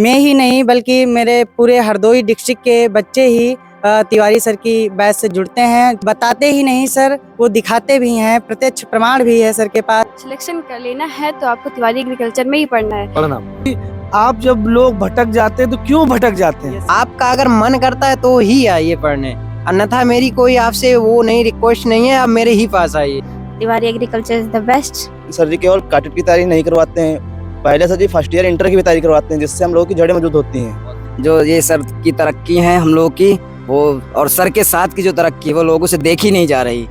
मैं ही नहीं बल्कि मेरे पूरे हरदोई डिस्ट्रिक्ट के बच्चे ही तिवारी सर की बैच से जुड़ते हैं। बताते ही नहीं सर, वो दिखाते भी हैं, प्रत्यक्ष प्रमाण भी है सर के पास। सिलेक्शन कर लेना है तो आपको तिवारी एग्रीकल्चर में ही पढ़ना है। आप जब लोग भटक जाते हैं तो क्यों भटक जाते हैं? आपका अगर मन करता है तो ही आइए पढ़ने, अन्यथा मेरी कोई आपसे वो नहीं रिक्वेस्ट नहीं है, आप मेरे ही पास आइए। Tiwari agriculture is the best. Sir ji केवल काटेट की तैयारी नहीं करवाते हैं, पहले sir ji first year inter की भी तैयारी करवाते हैं, जिससे हम लोगों की जड़ें मजबूत होती हैं। जो ये सर की तरक्की है हम लोग की, वो और सर के साथ की जो तरक्की है वो लोगों से देखी नहीं जा रही।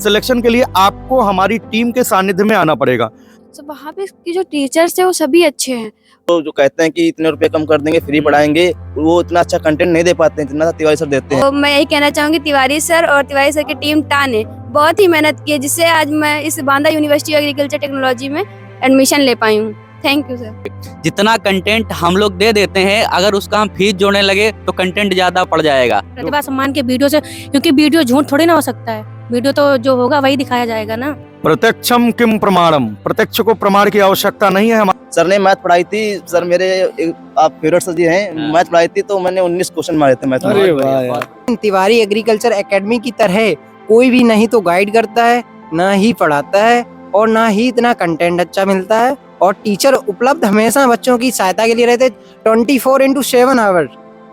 सिलेक्शन के लिए आपको हमारी टीम के सानिध्य में आना पड़ेगा। तो वहाँ पे की जो टीचर्स है वो सभी अच्छे हैं। तो जो कहते हैं कि इतने रुपए कम कर देंगे, फ्री पढ़ाएंगे, वो इतना अच्छा कंटेंट नहीं दे पाते हैं जितना तिवारी सर देते हैं। तो मैं यही कहना चाहूंगी तिवारी सर और तिवारी सर की टीम टान ने बहुत ही मेहनत की है, जिससे आज मैं इस Banda university of agriculture technology में एडमिशन ले पाई हूँ। Thank you sir. जितना कंटेंट हम लोग दे देते हैं, अगर उसका हम फीस जोड़ने लगे तो कंटेंट ज्यादा पड़ जाएगा। प्रतिभा सम्मान के वीडियो से, क्योंकि वीडियो झूठ थोड़ी ना हो सकता है, वीडियो तो जो होगा वही दिखाया जाएगा ना। प्रत्यक्षम किम प्रमाणम, प्रत्यक्ष को प्रमाण की आवश्यकता नहीं है। सर ने मैथ पढ़ाई थी, सर मेरे आप फेवरेट सर जी हैं, मैथ पढ़ाई थी तो मैंने 19 क्वेश्चन मारे थे मैथ में। तिवारी एग्रीकल्चर एकेडमी की तरह कोई भी नहीं तो गाइड करता है, ना ही पढ़ाता है, और ना ही इतना कंटेंट अच्छा मिलता है, और टीचर उपलब्ध हमेशा बच्चों की सहायता के लिए रहते। 24/7 आवर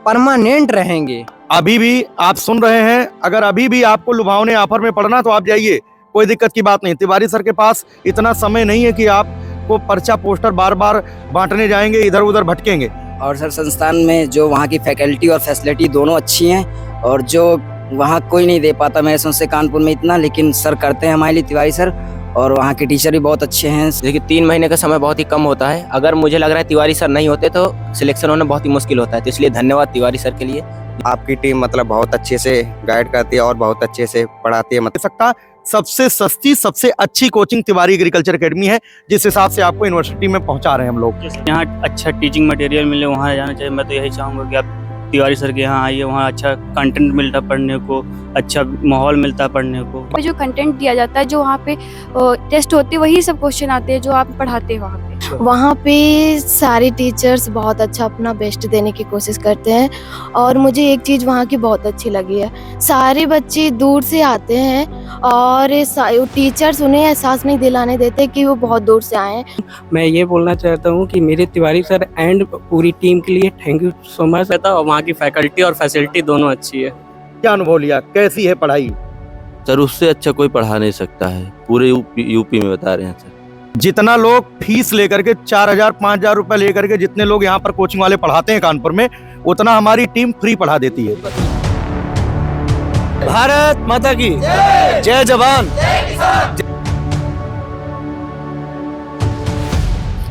परमानेंट रहेंगे। अभी भी आप सुन रहे हैं, अगर अभी भी आपको लुभावने ऑफर में पढ़ना तो आप जाइए, कोई दिक्कत की बात नहीं। तिवारी सर के पास इतना समय नहीं है कि आपको पर्चा पोस्टर बार बार बांटने जाएंगे, इधर उधर भटकेंगे। और सर संस्थान में जो वहाँ की फैकल्टी और फैसिलिटी दोनों अच्छी हैं, और जो वहाँ कोई नहीं दे पाता मेरे से कानपुर में इतना, लेकिन सर करते हैं हमारे लिए तिवारी सर, और वहाँ के टीचर भी बहुत अच्छे हैं। देखिए 3 महीने का समय बहुत ही कम होता है, अगर मुझे लग रहा है तिवारी सर नहीं होते तो सिलेक्शन होना बहुत ही मुश्किल होता है, तो इसलिए धन्यवाद तिवारी सर के लिए। आपकी टीम मतलब बहुत अच्छे से गाइड करती है और बहुत अच्छे से पढ़ाती है। सकता सबसे सस्ती सबसे अच्छी कोचिंग तिवारी एग्रीकल्चर एकेडमी है, जिस हिसाब से आपको यूनिवर्सिटी में पहुंचा रहे हैं हम लोग। यहाँ अच्छा टीचिंग मटेरियल मिले वहाँ जाना चाहिए। मैं तो यही चाहूँगा कि आप तिवारी सर के यहाँ आइए, वहाँ अच्छा कंटेंट मिलता पढ़ने को, अच्छा माहौल मिलता पढ़ने को। जो कंटेंट दिया जाता है, जो वहाँ पे टेस्ट होते हैं, वही सब क्वेश्चन आते हैं जो आप पढ़ाते हैं वहाँ पे। वहाँ पे सारे टीचर्स बहुत अच्छा अपना बेस्ट देने की कोशिश करते हैं, और मुझे एक चीज़ वहाँ की बहुत अच्छी लगी है, सारे बच्चे दूर से आते हैं और टीचर्स उन्हें एहसास नहीं दिलाने देते कि वो बहुत दूर से आए हैं। मैं ये बोलना चाहता हूँ कि मेरे तिवारी सर एंड पूरी टीम के लिए थैंक यू सो मच। और वहाँ की फैकल्टी और फैसिलिटी दोनों अच्छी है। क्या अनुभव लिया, कैसी है पढ़ाई? सर उससे अच्छा कोई पढ़ा नहीं सकता है, पूरे यूपी में बता रहे हैं सर। जितना लोग फीस लेकर के 4,000 5,000 रुपए लेकर के जितने लोग यहाँ पर कोचिंग वाले पढ़ाते हैं कानपुर में, उतना हमारी टीम फ्री पढ़ा देती है। भारत माता की जय जवान।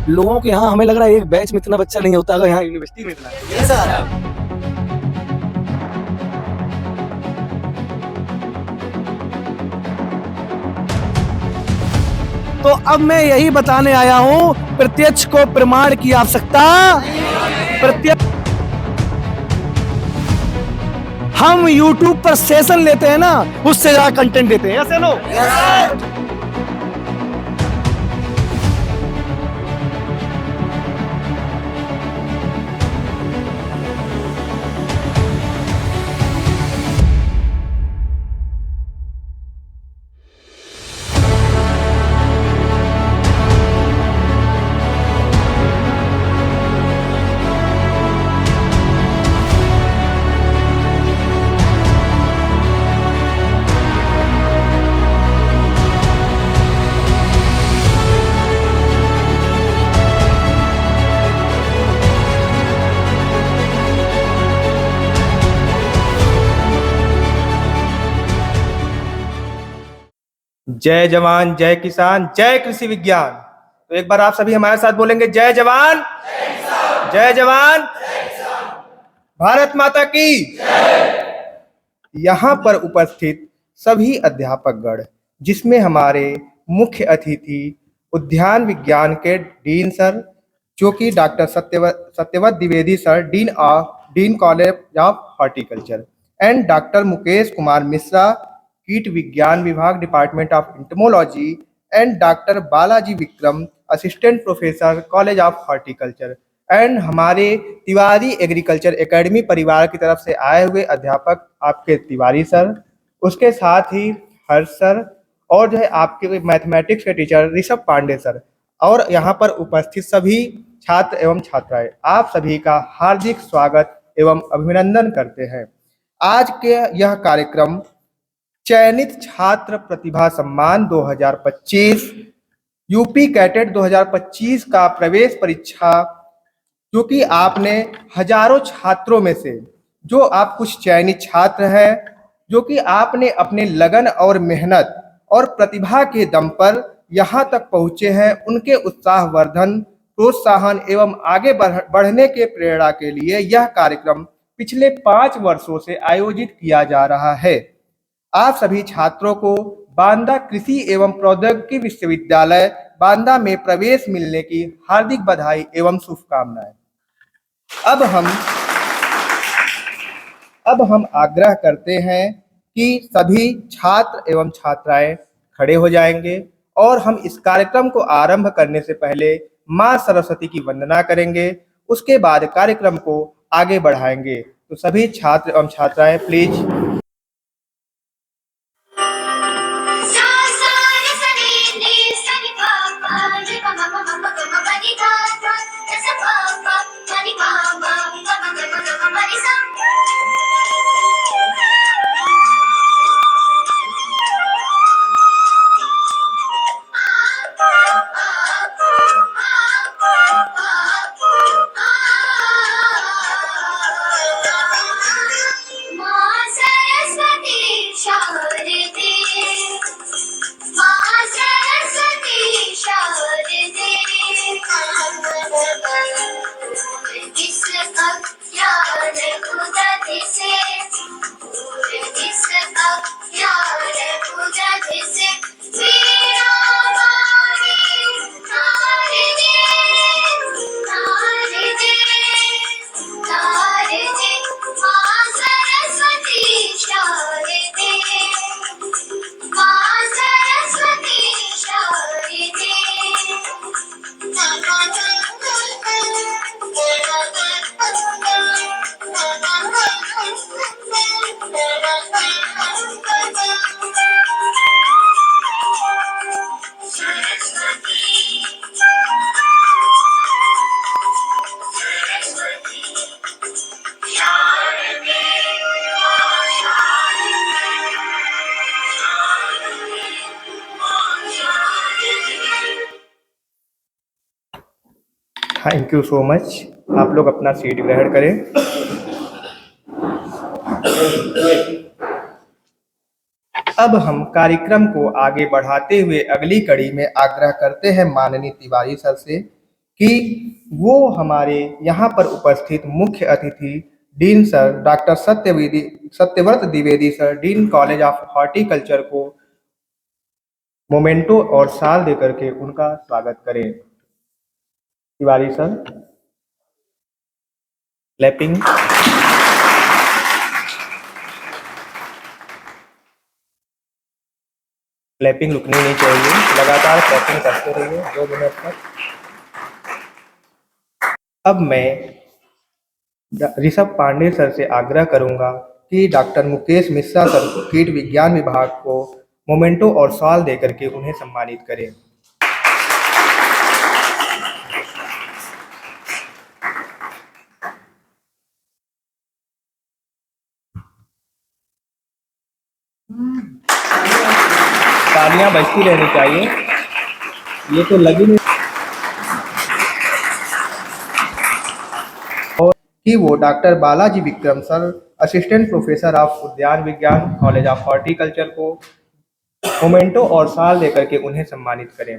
लोगों के यहाँ हमें लग रहा है एक बैच में इतना बच्चा नहीं होता, अगर यहाँ यूनिवर्सिटी में इतना। तो अब मैं यही बताने आया हूँ, प्रत्यक्ष को प्रमाण की आवश्यकता। प्रत्यक्ष हम YouTube पर सेशन लेते हैं ना, उससे ज्यादा कंटेंट देते हैं। ऐसे लो। जय जवान, जय किसान, जय कृषि विज्ञान। तो एक बार आप सभी हमारे साथ बोलेंगे, जय जवान, जय जवान, भारत माता की। यहाँ पर उपस्थित सभी अध्यापकगण, जिसमें हमारे मुख्य अतिथि उद्यान विज्ञान के डीन सर, जो कि doctor Satyavrat Dwivedi sir, dean college of horticulture, and doctor Mukesh Kumar Mishra, कीट विज्ञान विभाग, department of entomology, and doctor Balaji Vikram, assistant professor, college of horticulture. And हमारे तिवारी एग्रीकल्चर एकेडमी परिवार की तरफ से आए हुए अध्यापक आपके तिवारी सर, उसके साथ ही हर्ष सर और जो है आपके मैथमेटिक्स के टीचर ऋषभ पांडे सर और यहाँ पर उपस्थित सभी छात्र एवं छात्राएं, आप सभी का हार्दिक स्वागत एवं अभिनंदन करते हैं। आज के यह कार्यक्रम चयनित छात्र प्रतिभा सम्मान 2025 यूपी कैटेट 2025 का प्रवेश परीक्षा, क्योंकि आपने हजारों छात्रों में से जो आप कुछ चयनित छात्र हैं, जो कि आपने अपने लगन और मेहनत और प्रतिभा के दम पर यहाँ तक पहुँचे हैं, उनके उत्साहवर्धन, प्रोत्साहन एवं आगे बढ़ने के प्रेरणा के लिए यह कार्यक्रम पिछले 5 वर्षों से आयोजित किया जा रहा है। आप सभी छात्रों को बांदा कृषि एवं प्रौद्योगिकी विश्वविद्यालय बांदा में प्रवेश मिलने की हार्दिक बधाई एवं शुभकामनाएं। अब हम आग्रह करते हैं कि सभी छात्र एवं छात्राएं खड़े हो जाएंगे और हम इस कार्यक्रम को आरंभ करने से पहले मां सरस्वती की वंदना करेंगे। उसके बाद कार्यक्रम को आगे बढ़ाएंगे। तो सभी छात्र एवं छात्राएं please. Thank you so much. आप लोग अपना सीट ग्रहण करें। अब हम कार्यक्रम को आगे बढ़ाते हुए अगली कड़ी में आग्रह करते हैं माननीय तिवारी सर से कि वो हमारे यहाँ पर उपस्थित मुख्य अतिथि dean sir doctor Satyavrat Dwivedi sir, dean college of horticulture को मोमेंटो और शाल देकर के उनका स्वागत करें। Tiwari sir, clapping. क्लैपिंग रुकनी नहीं चाहिए, लगातार क्लैपिंग करते रहिए 2 मिनट तक। अब मैं ऋषभ पांडे सर से आग्रह करूंगा कि डॉक्टर मुकेश मिश्रा सर कीट विज्ञान विभाग को मोमेंटो और शाल देकर के उन्हें सम्मानित करें। तालियां बजती रहनी चाहिए, ये तो लगी नहीं। और कि वो doctor Balaji Vikram sir, assistant professor of उद्यान विज्ञान, कॉलेज ऑफ हॉर्टिकल्चर को मोमेंटो और शाल देकर के उन्हें सम्मानित करें।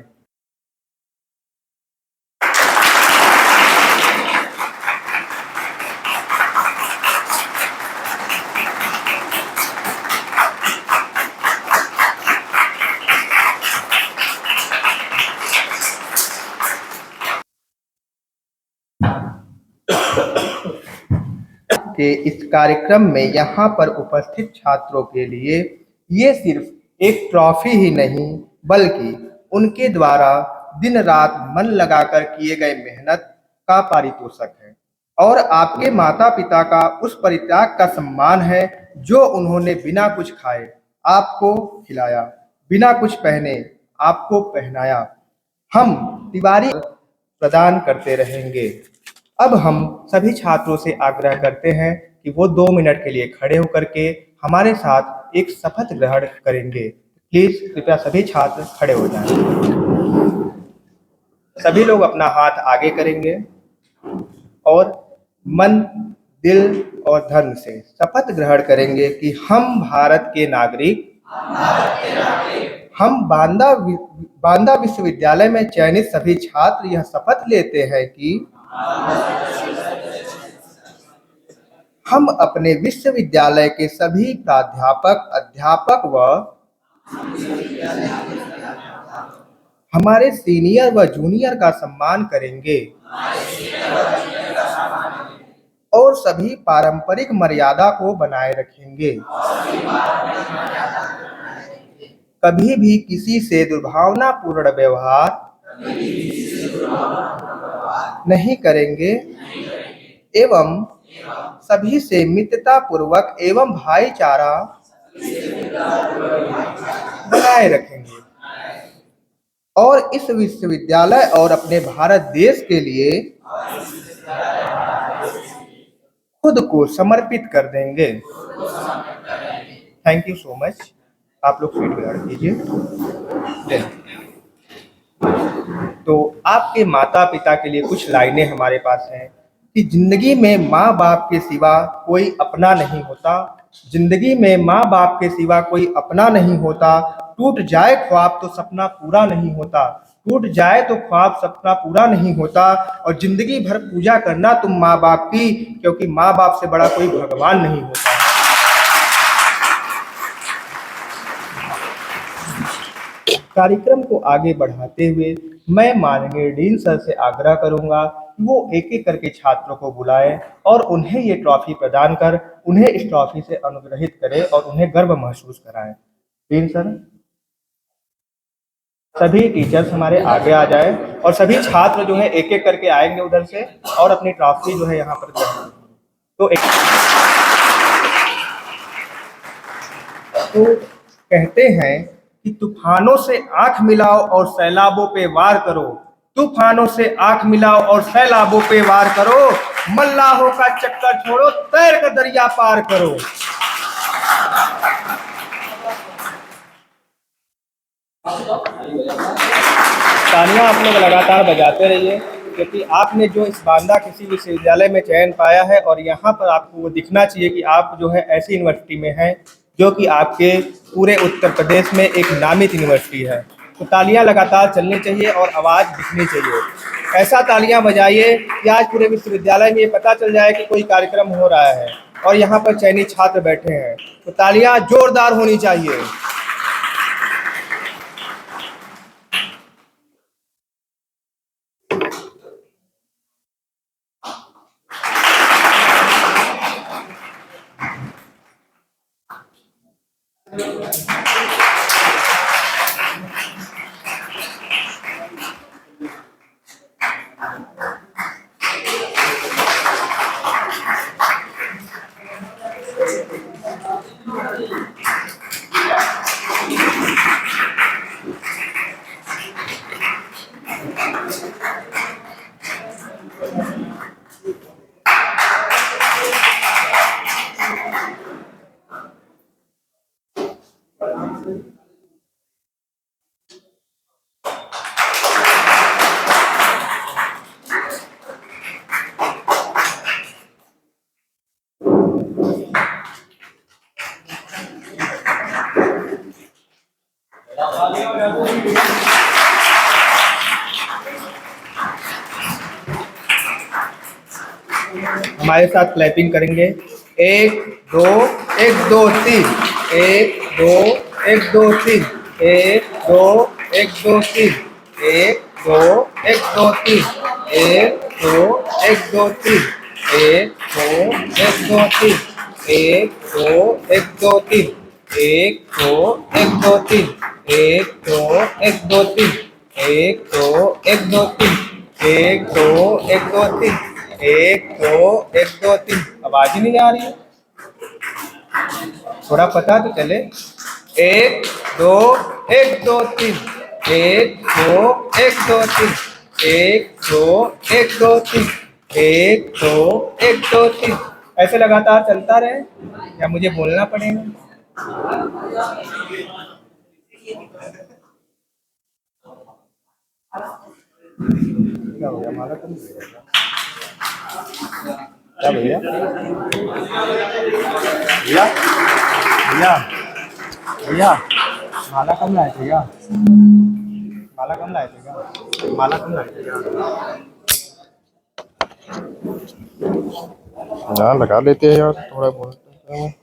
के इस कार्यक्रम में यहाँ पर उपस्थित छात्रों के लिए ये सिर्फ एक ट्रॉफी ही नहीं, बल्कि उनके द्वारा दिन रात मन लगाकर किए गए मेहनत का पारितोषक है और आपके माता पिता का उस परित्याग का सम्मान है जो उन्होंने बिना कुछ खाए आपको खिलाया, बिना कुछ पहने आपको पहनाया। हम तिवारी प्रदान करते रहेंगे। अब हम सभी छात्रों से आग्रह करते हैं कि वो 2 मिनट के लिए खड़े होकर के हमारे साथ एक शपथ ग्रहण करेंगे। प्लीज कृपया सभी छात्र खड़े हो जाएं। सभी लोग अपना हाथ आगे करेंगे और मन, दिल और धर्म से शपथ ग्रहण करेंगे कि हम भारत के नागरिक, हम बांदा विश्वविद्यालय में चयनित सभी छात्र यह शपथ लेते हैं कि हम अपने विश्वविद्यालय के सभी प्राध्यापक, अध्यापक व हमारे सीनियर व जूनियर का सम्मान करेंगे और सभी पारंपरिक मर्यादा को बनाए रखेंगे। कभी भी किसी से दुर्भावनापूर्ण व्यवहार नहीं करेंगे एवं सभी से मित्रता पूर्वक एवं भाईचारा बनाए रखेंगे और इस विश्वविद्यालय और अपने भारत देश के लिए खुद को समर्पित कर देंगे। Thank you so much. आप लोग सीट ग्रहण कीजिए। तो आपके माता पिता के लिए कुछ लाइनें हमारे पास हैं कि जिंदगी में माँ बाप के सिवा कोई अपना नहीं होता, जिंदगी में माँ बाप के सिवा कोई अपना नहीं होता। टूट जाए ख्वाब तो सपना पूरा नहीं होता, टूट जाए तो ख्वाब सपना पूरा नहीं होता। और जिंदगी भर पूजा करना तुम माँ बाप की, क्योंकि माँ बाप से बड़ा कोई भगवान नहीं होता। कार्यक्रम को आगे बढ़ाते हुए मैं माननीय डीन सर से आग्रह करूंगा कि वो एक एक करके छात्रों को बुलाएं और उन्हें ये ट्रॉफी प्रदान कर उन्हें इस ट्रॉफी से अनुग्रहित करें और उन्हें गर्व महसूस कराएं। डीन सर, सभी टीचर्स हमारे आगे आ जाएं और सभी छात्र जो है एक एक करके आएंगे उधर से और अपनी ट्रॉफी जो है यहाँ पर तो कहते हैं कि तूफानों से आंख मिलाओ और सैलाबों पे वार करो, तूफानों से आंख मिलाओ और सैलाबों पे वार करो, मल्लाहों का चक्कर छोड़ो, तैर कर दरिया पार करो। तालियां आप लोग लगातार बजाते रहिए, क्योंकि आपने जो इस बांदा कृषि विश्वविद्यालय में चयन पाया है और यहाँ पर आपको वो दिखना चाहिए कि आप जो है ऐसी यूनिवर्सिटी में हैं जो कि आपके पूरे उत्तर प्रदेश में एक नामित यूनिवर्सिटी है। तो तालियां लगातार चलनी चाहिए और आवाज़ दिखनी चाहिए। ऐसा तालियां बजाइए कि आज पूरे विश्वविद्यालय में ये पता चल जाए कि कोई कार्यक्रम हो रहा है और यहाँ पर चयनित छात्र बैठे हैं। तो तालियां जोरदार होनी चाहिए। हमारे साथ क्लैपिंग करेंगे। 1 2 1 2 3 1 2 1 2 3 1 2 1 2 3 1 2 1 2 3 1 2 1 2 3 1 2 1 2 3 1 2 1 2 3 1 2 1 2 3 1 2 1 2 3 1 2 1 2 3 1 2 1 2 3 1 2 1 2 3 आवाज ही नहीं आ रही है, थोड़ा पता तो चले। 1 2 1 2 3 1 2 1 2 3 1 2 1 2 3 1 2 1 2 3 ऐसे लगातार चलता रहे या मुझे बोलना पड़ेगा? क्या हो गया, माला कम क्या भैया? भैया भैया भैया माला कम लाए थे क्या? माला कम लाए थे क्या? माला कम लाए थे क्या? हाँ लगा लेते हैं यार, थोड़ा बोलते हैं।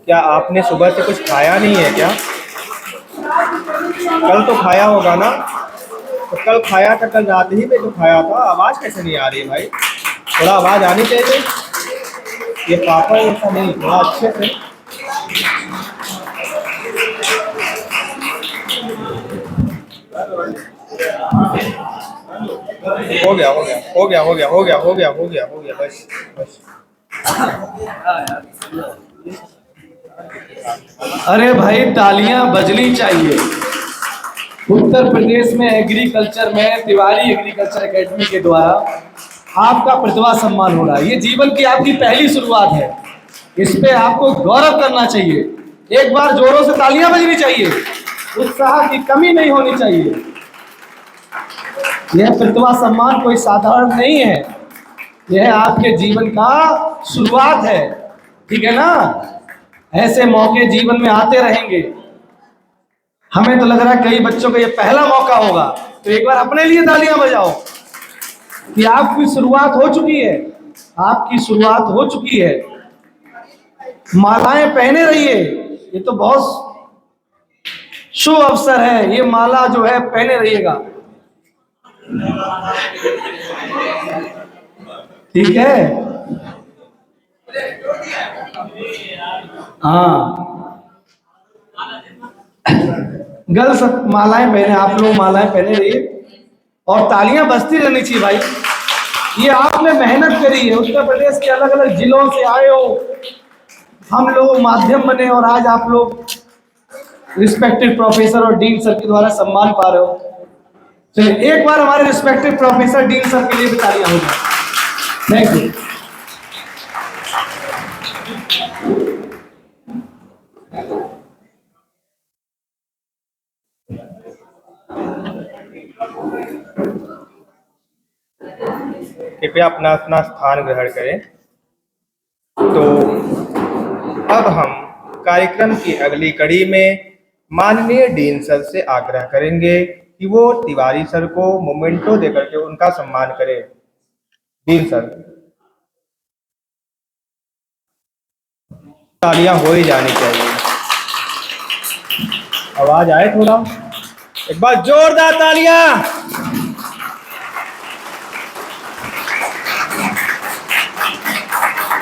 क्या आपने सुबह से कुछ खाया नहीं है क्या? कल तो खाया होगा ना? तो कल खाया था, कल रात ही में तो खाया था। आवाज़ कैसे नहीं आ रही है भाई? थोड़ा आवाज़ आनी चाहिए। ये पापा ऐसा नहीं, थोड़ा अच्छे से। हो गया हो गया हो गया हो गया हो गया हो गया हो गया हो गया बस बस। अरे भाई तालियां बजनी चाहिए। उत्तर प्रदेश में एग्रीकल्चर में तिवारी एग्रीकल्चर एकेडमी के द्वारा आपका प्रतिभा सम्मान हो रहा है। ये जीवन की आपकी पहली शुरुआत है, इस पे आपको गौरव करना चाहिए। एक बार जोरों से तालियां बजनी चाहिए, उत्साह की कमी नहीं होनी चाहिए। यह प्रतिभा सम्मान कोई साधारण नहीं है, यह आपके जीवन का शुरुआत है, ठीक है ना? ऐसे मौके जीवन में आते रहेंगे। हमें तो लग रहा है कई बच्चों का ये पहला मौका होगा, तो एक बार अपने लिए तालियां बजाओ कि आपकी शुरुआत हो चुकी है, आपकी शुरुआत हो चुकी है। मालाएं पहने रहिए, ये तो बहुत शुभ अवसर है। ये माला जो है पहने रहिएगा, ठीक है? हाँ, गर्ल्स मालाएं पहने, आप लोग मालाएं पहने रहिए और तालियां बजती रहनी चाहिए भाई। ये आपने मेहनत करी है, उत्तर प्रदेश के अलग अलग जिलों से आए हो, हम लोग माध्यम बने और आज आप लोग रिस्पेक्टेड प्रोफेसर और डीन सर के द्वारा सम्मान पा रहे हो। चलिए एक बार हमारे रिस्पेक्टेड प्रोफेसर डीन सर के लिए भी तालियां हो जाए। Thank you. कृपया अपना अपना स्थान ग्रहण करें। तो अब हम कार्यक्रम की अगली कड़ी में माननीय डीन सर से आग्रह करेंगे कि वो तिवारी सर को मोमेंटो देकर के उनका सम्मान करें। डीन सर, तालियां हो ही जानी चाहिए, आवाज आए थोड़ा, एक बार जोरदार तालियां।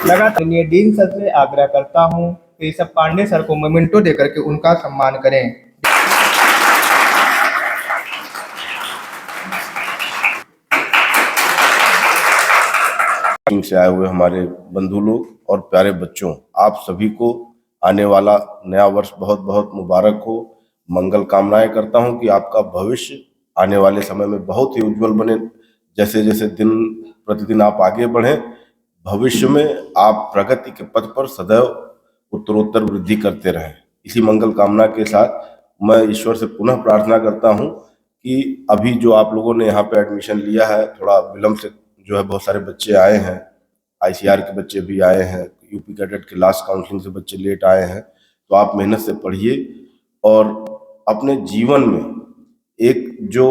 लगातार डीन सर से आग्रह करता हूं कि सब पांडे सर को मोमेंटो देकर के उनका सम्मान करें। चीन से आए हुए हमारे बंधु लोग और प्यारे बच्चों, आप सभी को आने वाला नया वर्ष बहुत बहुत मुबारक हो। मंगल कामनाएं करता हूं कि आपका भविष्य आने वाले समय में बहुत ही उज्जवल बने। जैसे जैसे दिन प्रतिदिन आप आगे बढ़ें, भविष्य में आप प्रगति के पथ पर सदैव उत्तरोत्तर वृद्धि करते रहें। इसी मंगल कामना के साथ मैं ईश्वर से पुनः प्रार्थना करता हूं कि अभी जो आप लोगों ने यहाँ पे एडमिशन लिया है, थोड़ा विलम्ब से जो है बहुत सारे बच्चे आए हैं, आईसीआर के बच्चे भी आए हैं, यूपी कैडेट के लास्ट काउंसलिंग से बच्चे लेट आए हैं, तो आप मेहनत से पढ़िए और अपने जीवन में एक जो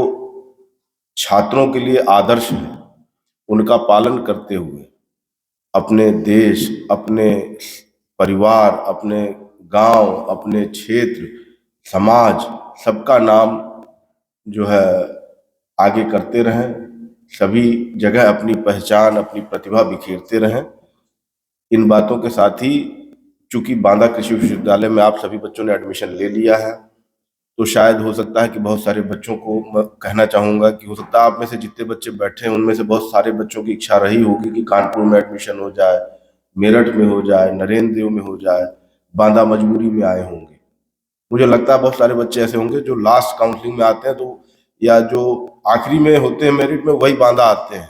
छात्रों के लिए आदर्श है उनका पालन करते हुए अपने देश, अपने परिवार, अपने गांव, अपने क्षेत्र, समाज, सबका नाम जो है आगे करते रहें। सभी जगह अपनी पहचान, अपनी प्रतिभा बिखेरते रहें। इन बातों के साथ ही चूंकि बांदा कृषि विश्वविद्यालय में आप सभी बच्चों ने एडमिशन ले लिया है, तो शायद हो सकता है कि बहुत सारे बच्चों को मैं कहना चाहूँगा कि हो सकता है आप में से जितने बच्चे बैठे हैं उनमें से बहुत सारे बच्चों की इच्छा रही होगी कि कानपुर में एडमिशन हो जाए, मेरठ में हो जाए, नरेंद्र देव में हो जाए, बांदा मजबूरी में आए होंगे। मुझे लगता है बहुत सारे बच्चे ऐसे होंगे जो लास्ट काउंसलिंग में आते हैं तो या जो आखिरी में होते हैं मेरिट में, वही बांदा आते हैं।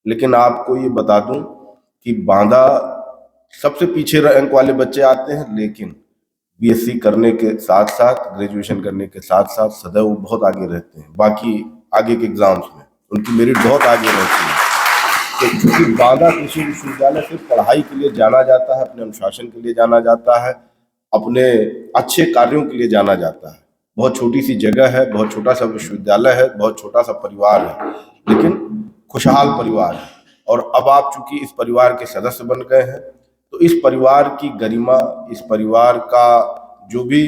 लेकिन आपको ये बता दूं कि बांदा सबसे पीछे रैंक वाले बच्चे आते हैं, लेकिन बीएससी करने के साथ साथ, ग्रेजुएशन करने के साथ साथ सदैव वो बहुत आगे रहते हैं। बाकी आगे के एग्जाम्स में उनकी मेरिट बहुत आगे रहती है। तो चूंकि बांदा कृषि विश्वविद्यालय सिर्फ पढ़ाई के लिए जाना जाता है, अपने अनुशासन के लिए जाना जाता है, अपने अच्छे कार्यों के लिए जाना जाता है। बहुत छोटी सी जगह है, बहुत छोटा सा विश्वविद्यालय है, बहुत छोटा सा परिवार है, लेकिन खुशहाल परिवार है। और अब आप चूंकि इस परिवार के सदस्य बन गए हैं, तो इस परिवार की गरिमा, इस परिवार का जो भी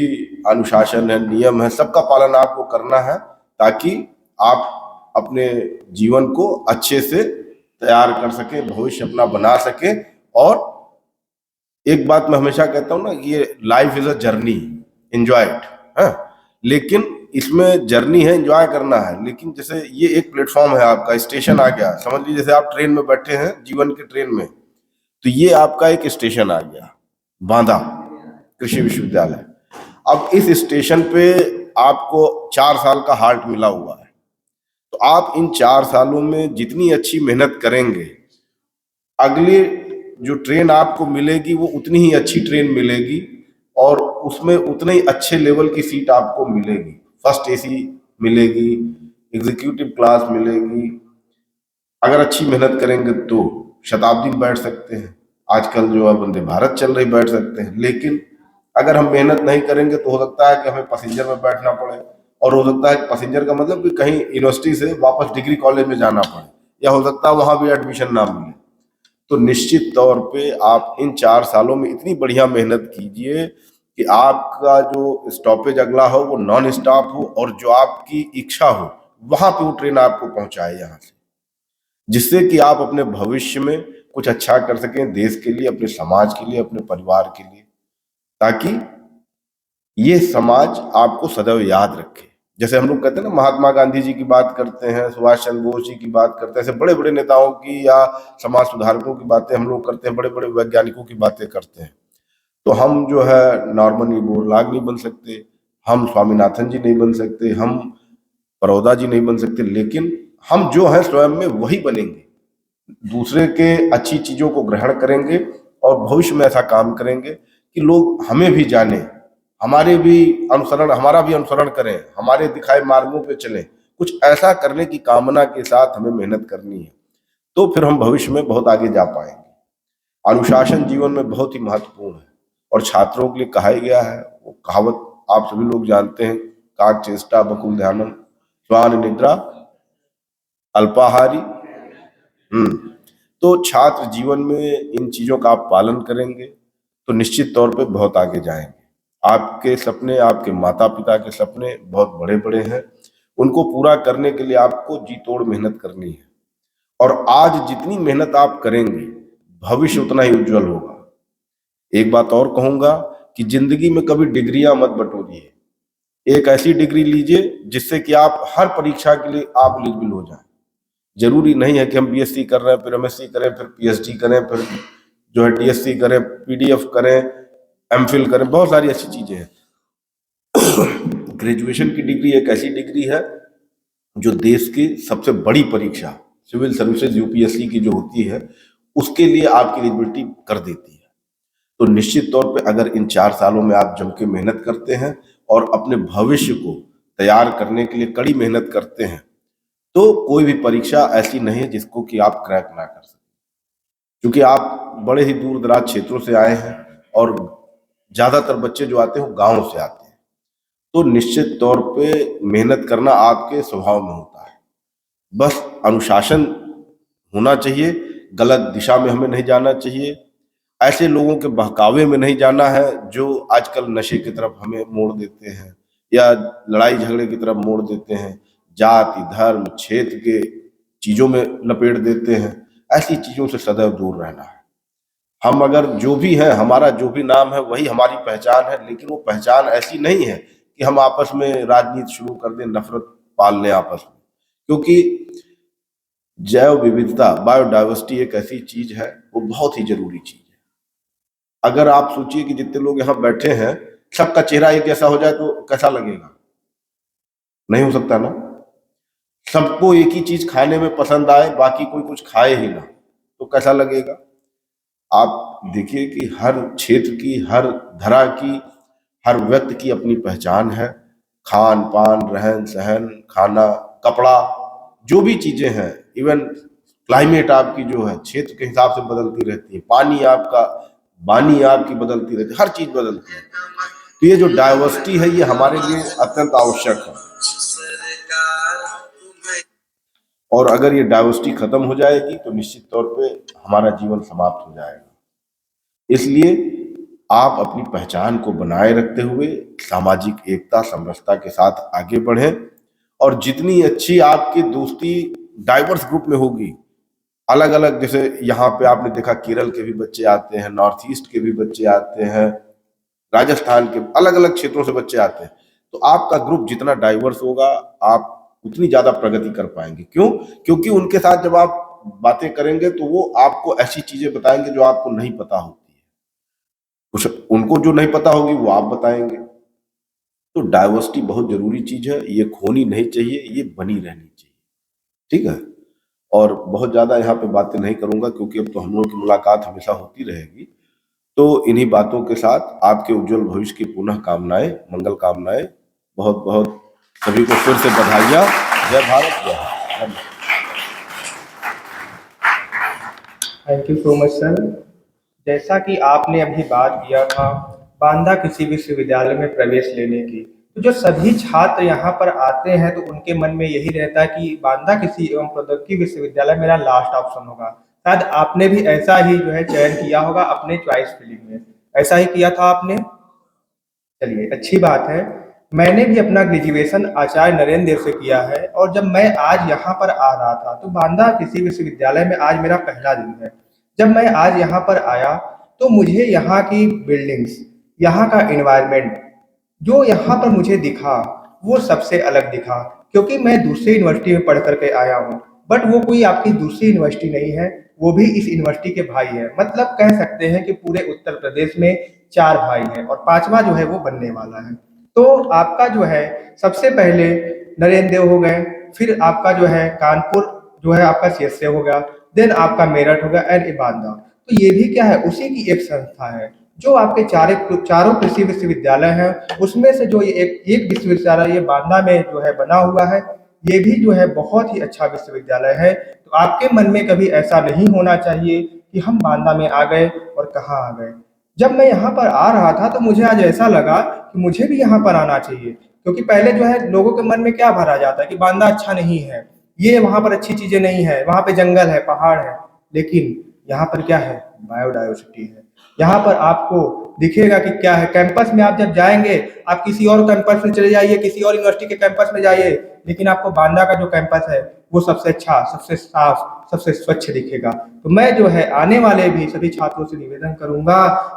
अनुशासन है, नियम है, सबका पालन आपको करना है, ताकि आप अपने जीवन को अच्छे से तैयार कर सके, भविष्य अपना बना सके। और एक बात मैं हमेशा कहता हूँ ना कि ये life is a journey, enjoy it. हाँ, लेकिन इसमें जर्नी है, एंजॉय करना है। लेकिन जैसे ये एक प्लेटफॉर्म है, आपका स्टेशन आ गया, समझ लीजिए जैसे आप ट्रेन में बैठे हैं, जीवन के ट्रेन में, तो ये आपका एक स्टेशन आ गया, बांदा कृषि विश्वविद्यालय। अब इस स्टेशन पे आपको 4 साल का हाल्ट मिला हुआ है, तो आप इन 4 सालों में जितनी अच्छी मेहनत करेंगे, अगली जो ट्रेन आपको मिलेगी वो उतनी ही अच्छी ट्रेन मिलेगी और उसमें उतने ही अच्छे लेवल की सीट आपको मिलेगी। फर्स्ट एसी मिलेगी, एग्जीक्यूटिव क्लास मिलेगी। अगर अच्छी मेहनत करेंगे तो शताब्दी में बैठ सकते हैं, आजकल जो है वंदे भारत चल रही, बैठ सकते हैं। लेकिन अगर हम मेहनत नहीं करेंगे तो हो सकता है कि हमें पैसेंजर में बैठना पड़े, और हो सकता है कि पैसेंजर का मतलब कि कहीं यूनिवर्सिटी से वापस डिग्री कॉलेज में जाना पड़े, या हो सकता है वहां भी एडमिशन ना मिले। तो निश्चित तौर पे आप इन 4 सालों में इतनी बढ़िया मेहनत कीजिए कि आपका जो स्टॉपेज अगला हो वो नॉन स्टॉप हो, और जो आपकी इच्छा हो वहां पे वो ट्रेन आपको पहुंचाए यहाँ से, जिससे कि आप अपने भविष्य में कुछ अच्छा कर सकें, देश के लिए, अपने समाज के लिए, अपने परिवार के लिए, ताकि ये समाज आपको सदैव याद रखे। जैसे हम लोग कहते हैं ना, महात्मा गांधी जी की बात करते हैं, सुभाष चंद्र बोस जी की बात करते हैं, ऐसे बड़े बड़े नेताओं की या समाज सुधारकों की बातें हम लोग करते हैं, बड़े बड़े वैज्ञानिकों की बातें करते हैं। तो हम जो है नॉर्मन बोरलाग नहीं बन सकते, हम स्वामीनाथन जी नहीं बन सकते, हम बड़ौदा जी नहीं बन सकते, लेकिन हम जो है स्वयं में वही बनेंगे। दूसरे के अच्छी चीजों को ग्रहण करेंगे और भविष्य में ऐसा काम करेंगे कि लोग हमें भी जाने, हमारा भी अनुसरण करें, हमारे दिखाए मार्गों पे चलें। कुछ ऐसा करने की कामना के साथ हमें मेहनत करनी है, तो फिर हम भविष्य में बहुत आगे जा पाएंगे। अनुशासन जीवन में बहुत ही महत्वपूर्ण है, और छात्रों के लिए कहा गया है, वो कहावत आप सभी लोग जानते हैं, काक चेष्टा बकुल ध्यानम स्वान निद्रा अल्पाहारी। तो छात्र जीवन में इन चीजों का आप पालन करेंगे तो निश्चित तौर पे बहुत आगे जाएंगे। आपके सपने, आपके माता पिता के सपने बहुत बड़े बड़े हैं, उनको पूरा करने के लिए आपको जी तोड़ मेहनत करनी है। और आज जितनी मेहनत आप करेंगे, भविष्य उतना ही उज्जवल होगा। एक बात और कहूंगा कि जिंदगी में कभी डिग्रियां मत बटोरिए। एक ऐसी डिग्री लीजिए जिससे कि आप हर परीक्षा के लिए आप एलिजिबल हो जाएं। जरूरी नहीं है कि हम बीएससी कर रहे हैं फिर एमएससी करें फिर पीएचडी करें फिर जो है डीएससी करें पीडीएफ करें एमफिल करें, बहुत सारी अच्छी चीजें हैं। ग्रेजुएशन की डिग्री एक ऐसी डिग्री है जो देश की सबसे बड़ी परीक्षा सिविल सर्विसेज यूपीएससी की जो होती है उसके लिए आपकी एलिजिबिलिटी कर देती है। तो निश्चित तौर पे अगर इन 4 सालों में आप जम के मेहनत करते हैं और अपने भविष्य को तैयार करने के लिए कड़ी मेहनत करते हैं तो कोई भी परीक्षा ऐसी नहीं है जिसको कि आप क्रैक ना कर सकें, क्योंकि आप बड़े ही दूर दराज क्षेत्रों से आए हैं और ज्यादातर बच्चे जो आते हैं वो गाँव से आते हैं। तो निश्चित तौर पे मेहनत करना आपके स्वभाव में होता है, बस अनुशासन होना चाहिए, गलत दिशा में हमें नहीं जाना चाहिए, ऐसे लोगों के बहकावे में नहीं जाना है जो आजकल नशे की तरफ हमें मोड़ देते हैं या लड़ाई झगड़े की तरफ मोड़ देते हैं, जाति धर्म क्षेत्र के चीजों में लपेट देते हैं। ऐसी चीजों से सदैव दूर रहना है। हम अगर जो भी हैं, हमारा जो भी नाम है वही हमारी पहचान है, लेकिन वो पहचान ऐसी नहीं है कि हम आपस में राजनीति शुरू कर दें, नफरत पाल लें आपस में, क्योंकि जैव विविधता बायोडाइवर्सिटी एक ऐसी चीज है वो बहुत ही जरूरी चीज है। अगर आप सोचिए कि जितने लोग यहाँ बैठे हैं सबका चेहरा एक जैसा हो जाए तो कैसा लगेगा? नहीं हो सकता ना। सबको एक ही चीज खाने में पसंद आए बाकी कोई कुछ खाए ही ना तो कैसा लगेगा? आप देखिए कि हर क्षेत्र की, हर धरा की, हर व्यक्ति की अपनी पहचान है। खान पान, रहन सहन, खाना, कपड़ा, जो भी चीजें हैं, इवन क्लाइमेट आपकी जो है क्षेत्र के हिसाब से बदलती रहती है, पानी आपका, वाणी आपकी बदलती रहती है, हर चीज बदलती है। तो ये जो डाइवर्सिटी है ये हमारे लिए अत्यंत आवश्यक है, और अगर ये डाइवर्सिटी खत्म हो जाएगी तो निश्चित तौर पे हमारा जीवन समाप्त हो जाएगा। इसलिए आप अपनी पहचान को बनाए रखते हुए सामाजिक एकता समरसता के साथ आगे बढ़ें, और जितनी अच्छी आपकी दोस्ती डाइवर्स ग्रुप में होगी, अलग अलग, जैसे यहाँ पे आपने देखा केरल के भी बच्चे आते हैं, नॉर्थ ईस्ट के भी बच्चे आते हैं, राजस्थान के अलग अलग क्षेत्रों से बच्चे आते हैं, तो आपका ग्रुप जितना डाइवर्स होगा आप उतनी ज्यादा प्रगति कर पाएंगे। क्यों? क्योंकि उनके साथ जब आप बातें करेंगे तो वो आपको ऐसी चीजें बताएंगे जो आपको नहीं पता होती है, कुछ उनको जो नहीं पता होगी वो आप बताएंगे। तो डाइवर्सिटी बहुत जरूरी चीज है, ये खोनी नहीं चाहिए, ये बनी रहनी चाहिए। ठीक है, और बहुत ज्यादा यहाँ पे बातें नहीं करूंगा क्योंकि अब तो हम लोगों की मुलाकात हमेशा होती रहेगी। तो इन्हीं बातों के साथ आपके उज्जवल भविष्य की पुनः कामनाएं, मंगल कामनाएं, बहुत बहुत सभी को फिर से बधाइयाँ। जय भारत, जय Bharat. Thank you so much sir. जैसा कि आपने अभी बात किया था बांदा कृषि विश्वविद्यालय में प्रवेश लेने की, तो जो सभी छात्र यहाँ पर आते हैं तो उनके मन में यही रहता है कि बांदा कृषि एवं प्रौद्योगिकी विश्वविद्यालय मेरा लास्ट ऑप्शन होगा। शायद आपने भी ऐसा ही जो है चयन किया होगा अपने चॉइस फील्ड में, ऐसा ही किया था आपने? चलिए अच्छी बात है। मैंने भी अपना ग्रेजुएशन आचार्य नरेंद्र देव से किया है, और जब मैं आज यहाँ पर आ रहा था तो बांदा कृषि विश्वविद्यालय में आज मेरा पहला दिन है। जब मैं आज यहाँ पर आया तो मुझे यहाँ की बिल्डिंग्स, यहाँ का एनवायरनमेंट जो यहाँ पर मुझे दिखा वो सबसे अलग दिखा, क्योंकि मैं दूसरी यूनिवर्सिटी में पढ़ करके आया हूँ, बट वो कोई आपकी दूसरी यूनिवर्सिटी नहीं है, वो भी इस यूनिवर्सिटी के भाई है। मतलब कह सकते हैं कि पूरे उत्तर प्रदेश में 4 भाई हैं और 5वां जो है वो बनने वाला है। तो आपका जो है सबसे पहले नरेंद्र देव हो गए, फिर आपका जो है कानपुर जो है आपका सीएसए हो गया, देन आपका मेरठ हो गया एंड बांदा। तो ये भी क्या है, उसी की एक संस्था है जो आपके चारों कृषि विश्वविद्यालय हैं, उसमें से जो ये एक विश्वविद्यालय ये बांदा में जो है बना हुआ है, ये भी जो है बहुत ही अच्छा विश्वविद्यालय है। तो आपके मन में कभी ऐसा नहीं होना चाहिए कि हम बांदा में आ गए और कहाँ आ गए। जब मैं यहाँ पर आ रहा था तो मुझे आज ऐसा लगा कि मुझे भी यहाँ पर आना चाहिए, क्योंकि पहले जो है लोगों के मन में क्या भरा जाता है कि बांदा अच्छा नहीं है, ये वहाँ पर अच्छी चीजें नहीं है, वहाँ पे जंगल है, पहाड़ है, लेकिन यहाँ पर क्या है, बायोडाइवर्सिटी है। यहाँ पर आपको दिखेगा कि क्या है। कैंपस में आप जब जाएंगे, आप किसी और कैंपस में चले जाइए, किसी और यूनिवर्सिटी के कैंपस में जाइए, लेकिन आपको बांदा का जो कैंपस है वो सबसे अच्छा, सबसे साफ, सबसे स्वच्छ दिखेगा। तो मैं जो है आने वाले भी सभी छात्रों से निवेदन करूंगा,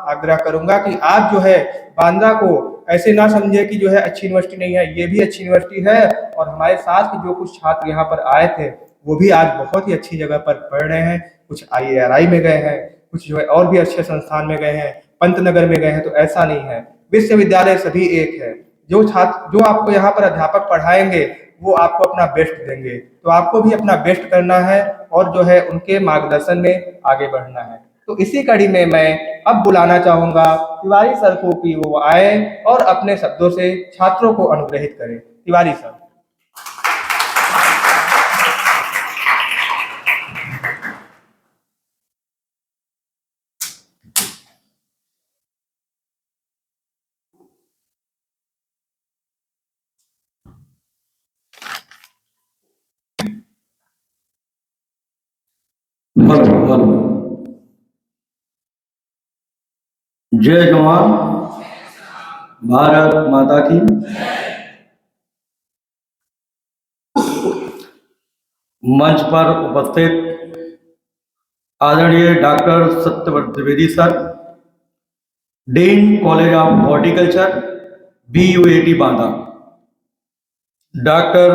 आग्रह करूंगा कि आप जो है बांदा को ऐसे ना समझे कि जो है अच्छी यूनिवर्सिटी नहीं है, ये भी अच्छी यूनिवर्सिटी है। और हमारे साथ जो कुछ छात्र यहाँ पर आए थे वो भी आज बहुत ही अच्छी जगह पर पढ़ रहे हैं। कुछ IARI में गए हैं, कुछ जो है और भी अच्छे संस्थान में गए हैं, पंतनगर में गए हैं। तो ऐसा नहीं है, विश्वविद्यालय सभी एक है। जो आपको यहाँ पर अध्यापक पढ़ाएंगे वो आपको अपना बेस्ट देंगे, तो आपको भी अपना बेस्ट करना है और जो है उनके मार्गदर्शन में आगे बढ़ना है। तो इसी कड़ी में मैं अब बुलाना चाहूंगा तिवारी सर को कि वो आए और अपने शब्दों से छात्रों को अनुग्रहित करें। तिवारी सर। जय जवान, भारत माता की। मंच पर उपस्थित आदरणीय doctor Satyavrat Dwivedi sir, dean college of horticulture, BUAT Banda, doctor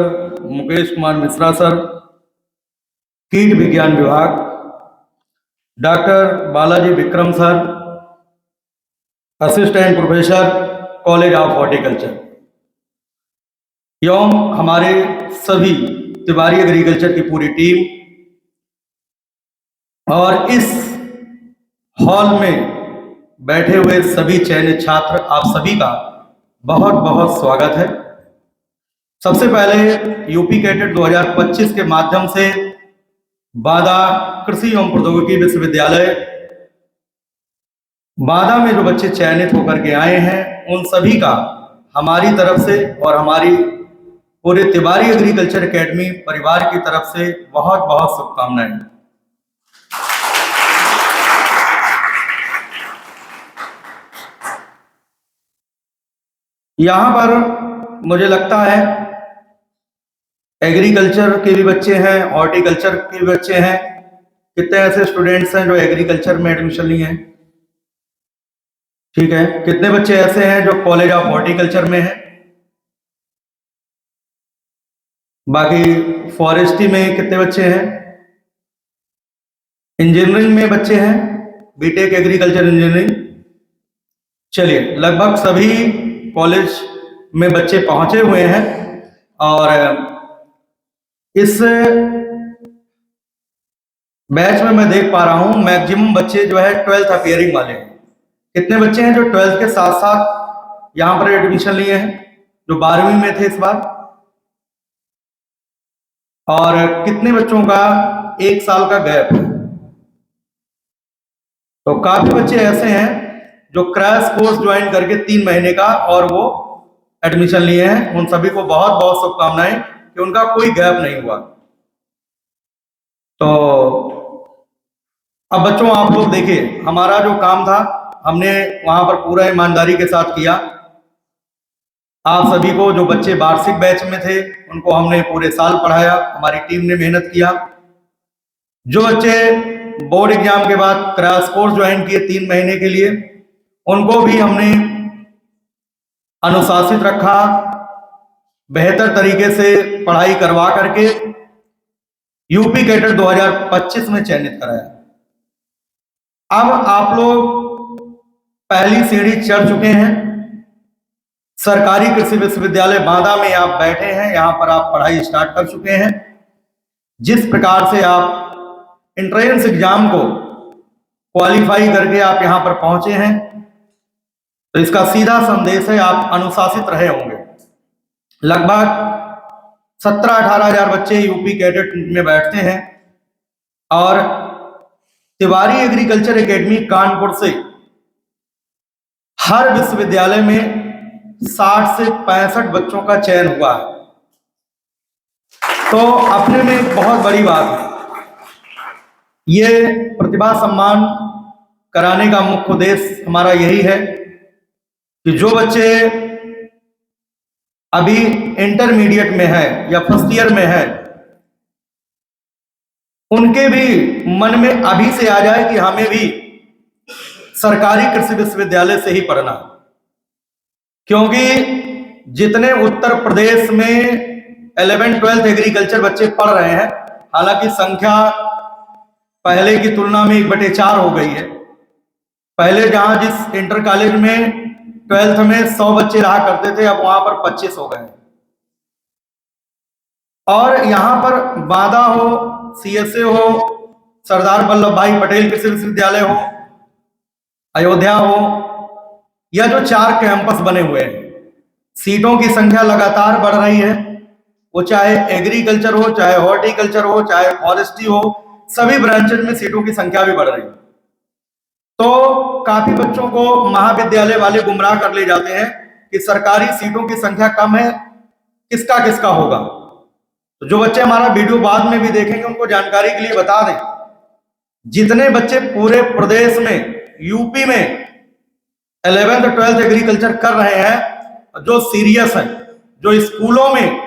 Mukesh Kumar Mishra sir, कीट विज्ञान विभाग, doctor Balaji Vikram sir, assistant professor, college of horticulture, एवं हमारे सभी तिवारी एग्रीकल्चर की पूरी टीम और इस हॉल में बैठे हुए सभी चयनित छात्र, आप सभी का बहुत बहुत स्वागत है। सबसे पहले यूपी कैडेट 2025 के माध्यम से बांदा कृषि एवं प्रौद्योगिकी विश्वविद्यालय बांदा में जो बच्चे चयनित होकर के आए हैं उन सभी का हमारी तरफ से और हमारी पूरे तिवारी एग्रीकल्चर एकेडमी परिवार की तरफ से बहुत बहुत शुभकामनाएं। यहाँ पर मुझे लगता है एग्रीकल्चर के भी बच्चे हैं, हॉर्टिकल्चर के भी बच्चे हैं। कितने ऐसे स्टूडेंट्स हैं जो एग्रीकल्चर में एडमिशन लिए हैं? ठीक है। कितने बच्चे ऐसे हैं जो कॉलेज ऑफ हॉर्टिकल्चर में हैं? बाकी फॉरेस्ट्री में कितने बच्चे हैं? इंजीनियरिंग में बच्चे हैं, बीटेक एग्रीकल्चर इंजीनियरिंग। चलिए, लगभग सभी कॉलेज में बच्चे पहुंचे हुए हैं और इस बैच में मैं देख पा रहा हूं मैक्सिमम बच्चे जो है 12th अपीयरिंग वाले हैं। कितने बच्चे हैं जो 12th के साथ साथ यहां पर एडमिशन लिए हैं, जो 12वीं में थे इस बार? और कितने बच्चों का 1 साल का गैप है? तो काफी बच्चे ऐसे हैं जो क्रैश कोर्स ज्वाइन करके 3 महीने का और वो एडमिशन लिए हैं। उन सभी को बहुत बहुत शुभकामनाएं कि उनका कोई गैप नहीं हुआ। तो अब बच्चों, आप लोग देखिए, हमारा जो काम था हमने वहां पर पूरा ईमानदारी के साथ किया। आप सभी को, जो बच्चे वार्षिक बैच में थे, उनको हमने पूरे साल पढ़ाया, हमारी टीम ने मेहनत किया। जो बच्चे बोर्ड एग्जाम के बाद क्रैश कोर्स ज्वाइन किए 3 महीने के लिए, उनको भी हमने अनुशासित रखा, बेहतर तरीके से पढ़ाई करवा करके यूपी कैडेट 2025 में चयनित कराया। अब आप लोग पहली सीढ़ी चढ़ चुके हैं। सरकारी कृषि विश्वविद्यालय बांदा में आप बैठे हैं, यहाँ पर आप पढ़ाई स्टार्ट कर चुके हैं। जिस प्रकार से आप एंट्रेंस एग्जाम को क्वालिफाई करके आप यहाँ पर पहुंचे हैं, तो इसका सीधा संदेश है आप अनुशासित रहे होंगे। लगभग 17-18 हजार बच्चे यूपी कैडेट में बैठते हैं और तिवारी एग्रीकल्चर एकेडमी कानपुर से हर विश्वविद्यालय में 60 से 65 बच्चों का चयन हुआ है। तो अपने में एक बहुत बड़ी बात है। ये प्रतिभा सम्मान कराने का मुख्य उद्देश्य हमारा यही है कि जो बच्चे अभी इंटरमीडिएट में है या फर्स्ट ईयर में है, उनके भी मन में अभी से आ जाए कि हमें भी सरकारी कृषि विश्वविद्यालय से ही पढ़ना। क्योंकि जितने उत्तर प्रदेश में 11th 12th एग्रीकल्चर बच्चे पढ़ रहे हैं, हालांकि संख्या पहले की तुलना में 1/4 हो गई है। पहले जहां जिस इंटर कॉलेज में 12th में 100 बच्चे रहा करते थे, अब वहां पर 25 हो गए। और यहाँ पर बांदा हो, CSA हो, सरदार वल्लभ भाई पटेल कृषि विश्वविद्यालय हो, अयोध्या हो, यह जो 4 कैंपस बने हुए हैं, सीटों की संख्या लगातार बढ़ रही है। वो चाहे एग्रीकल्चर हो, चाहे हॉर्टिकल्चर हो, चाहे फॉरेस्ट्री हो, सभी ब्रांचेज में सीटों की संख्या भी बढ़ रही है। तो काफी बच्चों को महाविद्यालय वाले गुमराह कर ले जाते हैं कि सरकारी सीटों की संख्या कम है, किसका किसका होगा। तो जो बच्चे हमारा वीडियो बाद में भी देखेंगे उनको जानकारी के लिए बता दें, जितने बच्चे पूरे प्रदेश में, यूपी में 11th 12th एग्रीकल्चर कर रहे हैं, जो सीरियस है, जो स्कूलों में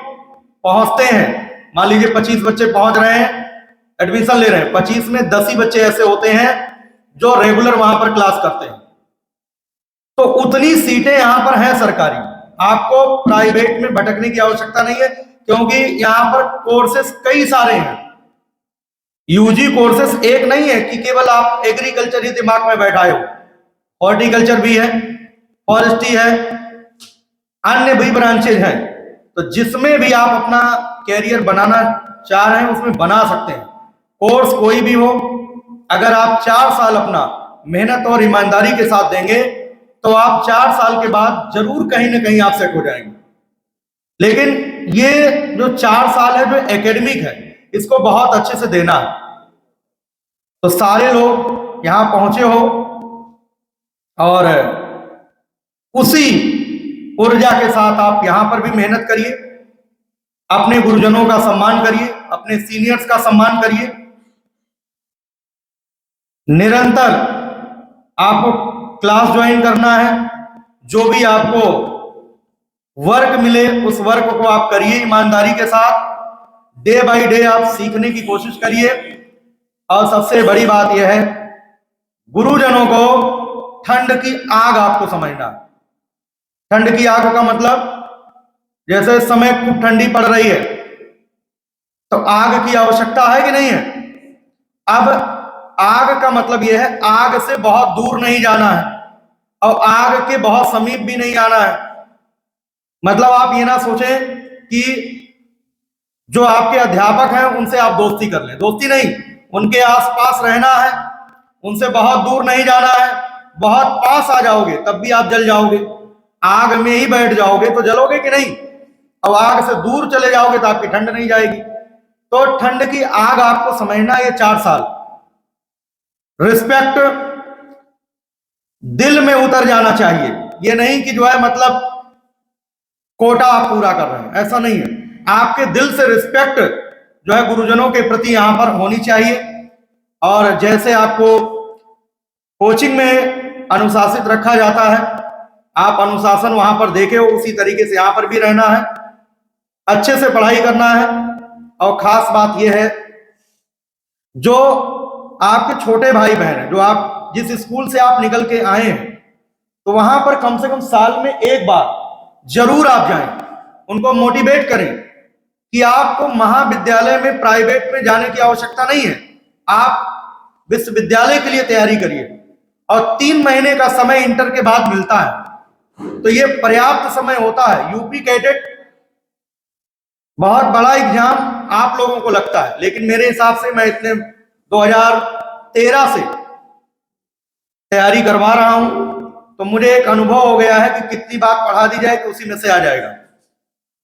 पहुंचते हैं, मान लीजिए 25 बच्चे पहुंच रहे हैं, एडमिशन ले रहे हैं, 25 में 10 ही बच्चे ऐसे होते हैं जो रेगुलर वहां पर क्लास करते हैं। तो उतनी सीटें यहां पर हैं सरकारी, आपको प्राइवेट में भटकने की आवश्यकता नहीं है, क्योंकि यहां पर कोर्सेस कई सारे हैं। यूजी कोर्सेस एक नहीं है कि केवल आप एग्रीकल्चर ही दिमाग में बैठाए हो, हॉर्टिकल्चर भी है, फॉरेस्ट्री है, अन्य भी ब्रांचेज हैं। तो जिसमें भी आप अपना कैरियर बनाना चाह रहे हैं उसमें बना सकते हैं। कोर्स कोई भी हो, अगर आप 4 साल अपना मेहनत और ईमानदारी के साथ देंगे तो आप 4 साल के बाद जरूर कहीं ना कहीं आप सेट हो जाएंगे। लेकिन ये जो 4 साल है, जो एकेडमिक है, इसको बहुत अच्छे से देना है। तो सारे लोग यहां पहुंचे हो और उसी ऊर्जा के साथ आप यहां पर भी मेहनत करिए, अपने गुरुजनों का सम्मान करिए, अपने सीनियर्स का सम्मान करिए। निरंतर आपको क्लास ज्वाइन करना है, जो भी आपको वर्क मिले उस वर्क को आप करिए ईमानदारी के साथ। डे बाय डे आप सीखने की कोशिश करिए। और सबसे बड़ी बात यह है, गुरुजनों को ठंड की आग आपको समझना है। ठंड की आग का मतलब, जैसे इस समय खूब ठंडी पड़ रही है तो आग की आवश्यकता है कि नहीं है। अब आग का मतलब यह है, आग से बहुत दूर नहीं जाना है और आग के बहुत समीप भी नहीं आना है। मतलब आप ये ना सोचें कि जो आपके अध्यापक हैं उनसे आप दोस्ती कर लें, दोस्ती नहीं, उनके आसपास रहना है, उनसे बहुत दूर नहीं जाना है। बहुत पास आ जाओगे तब भी आप जल जाओगे, आग में ही बैठ जाओगे तो जलोगे कि नहीं। अब आग से दूर चले जाओगे तो आपकी ठंड नहीं जाएगी। तो ठंड की आग आपको समझना है। ये 4 साल रिस्पेक्ट दिल में उतर जाना चाहिए। ये नहीं कि जो है मतलब कोटा आप पूरा कर रहे हैं, ऐसा नहीं है। आपके दिल से रिस्पेक्ट जो है गुरुजनों के प्रति यहां पर होनी चाहिए। और जैसे आपको कोचिंग में अनुशासित रखा जाता है, आप अनुशासन वहां पर देखे हो, उसी तरीके से यहां पर भी रहना है, अच्छे से पढ़ाई करना है। और खास बात यह है, जो आपके छोटे भाई बहन हैं, जो आप जिस स्कूल से आप निकल के आए हैं, तो वहां पर कम से कम साल में एक बार जरूर आप जाएं, उनको मोटिवेट करें कि आपको महाविद्यालय में, प्राइवेट में जाने की आवश्यकता नहीं है, आप विश्वविद्यालय के लिए तैयारी करिए। और 3 महीने का समय इंटर के बाद मिलता है, तो ये पर्याप्त समय होता है। यूपी कैडेट बहुत बड़ा एग्जाम आप लोगों को लगता है, लेकिन मेरे हिसाब से मैं इतने 2013 से तैयारी करवा रहा हूं, तो मुझे एक अनुभव हो गया है कि कितनी बात पढ़ा दी जाए कि उसी में से आ जाएगा।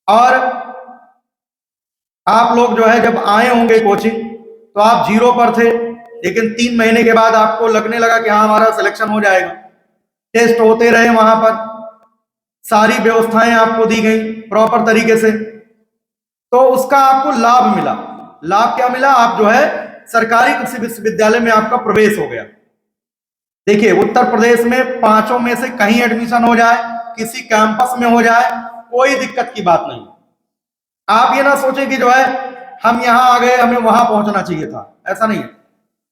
और आप लोग जो है जब आए होंगे कोचिंग तो आप 0 पर थे, लेकिन 3 महीने के बाद आपको लगने लगा कि हाँ हमारा सिलेक्शन हो जाएगा। टेस्ट होते रहे, वहां पर सारी व्यवस्थाएं आपको दी गई प्रॉपर तरीके से, तो उसका आपको लाभ मिला। लाभ क्या मिला? आप जो है सरकारी कृषि विश्वविद्यालय में आपका प्रवेश हो गया। देखिए, उत्तर प्रदेश में 5 में से कहीं एडमिशन हो जाए, किसी कैंपस में हो जाए, कोई दिक्कत की बात नहीं। आप ये ना सोचें कि जो है हम यहां आ गए, हमें वहां पहुंचना चाहिए था, ऐसा नहीं है।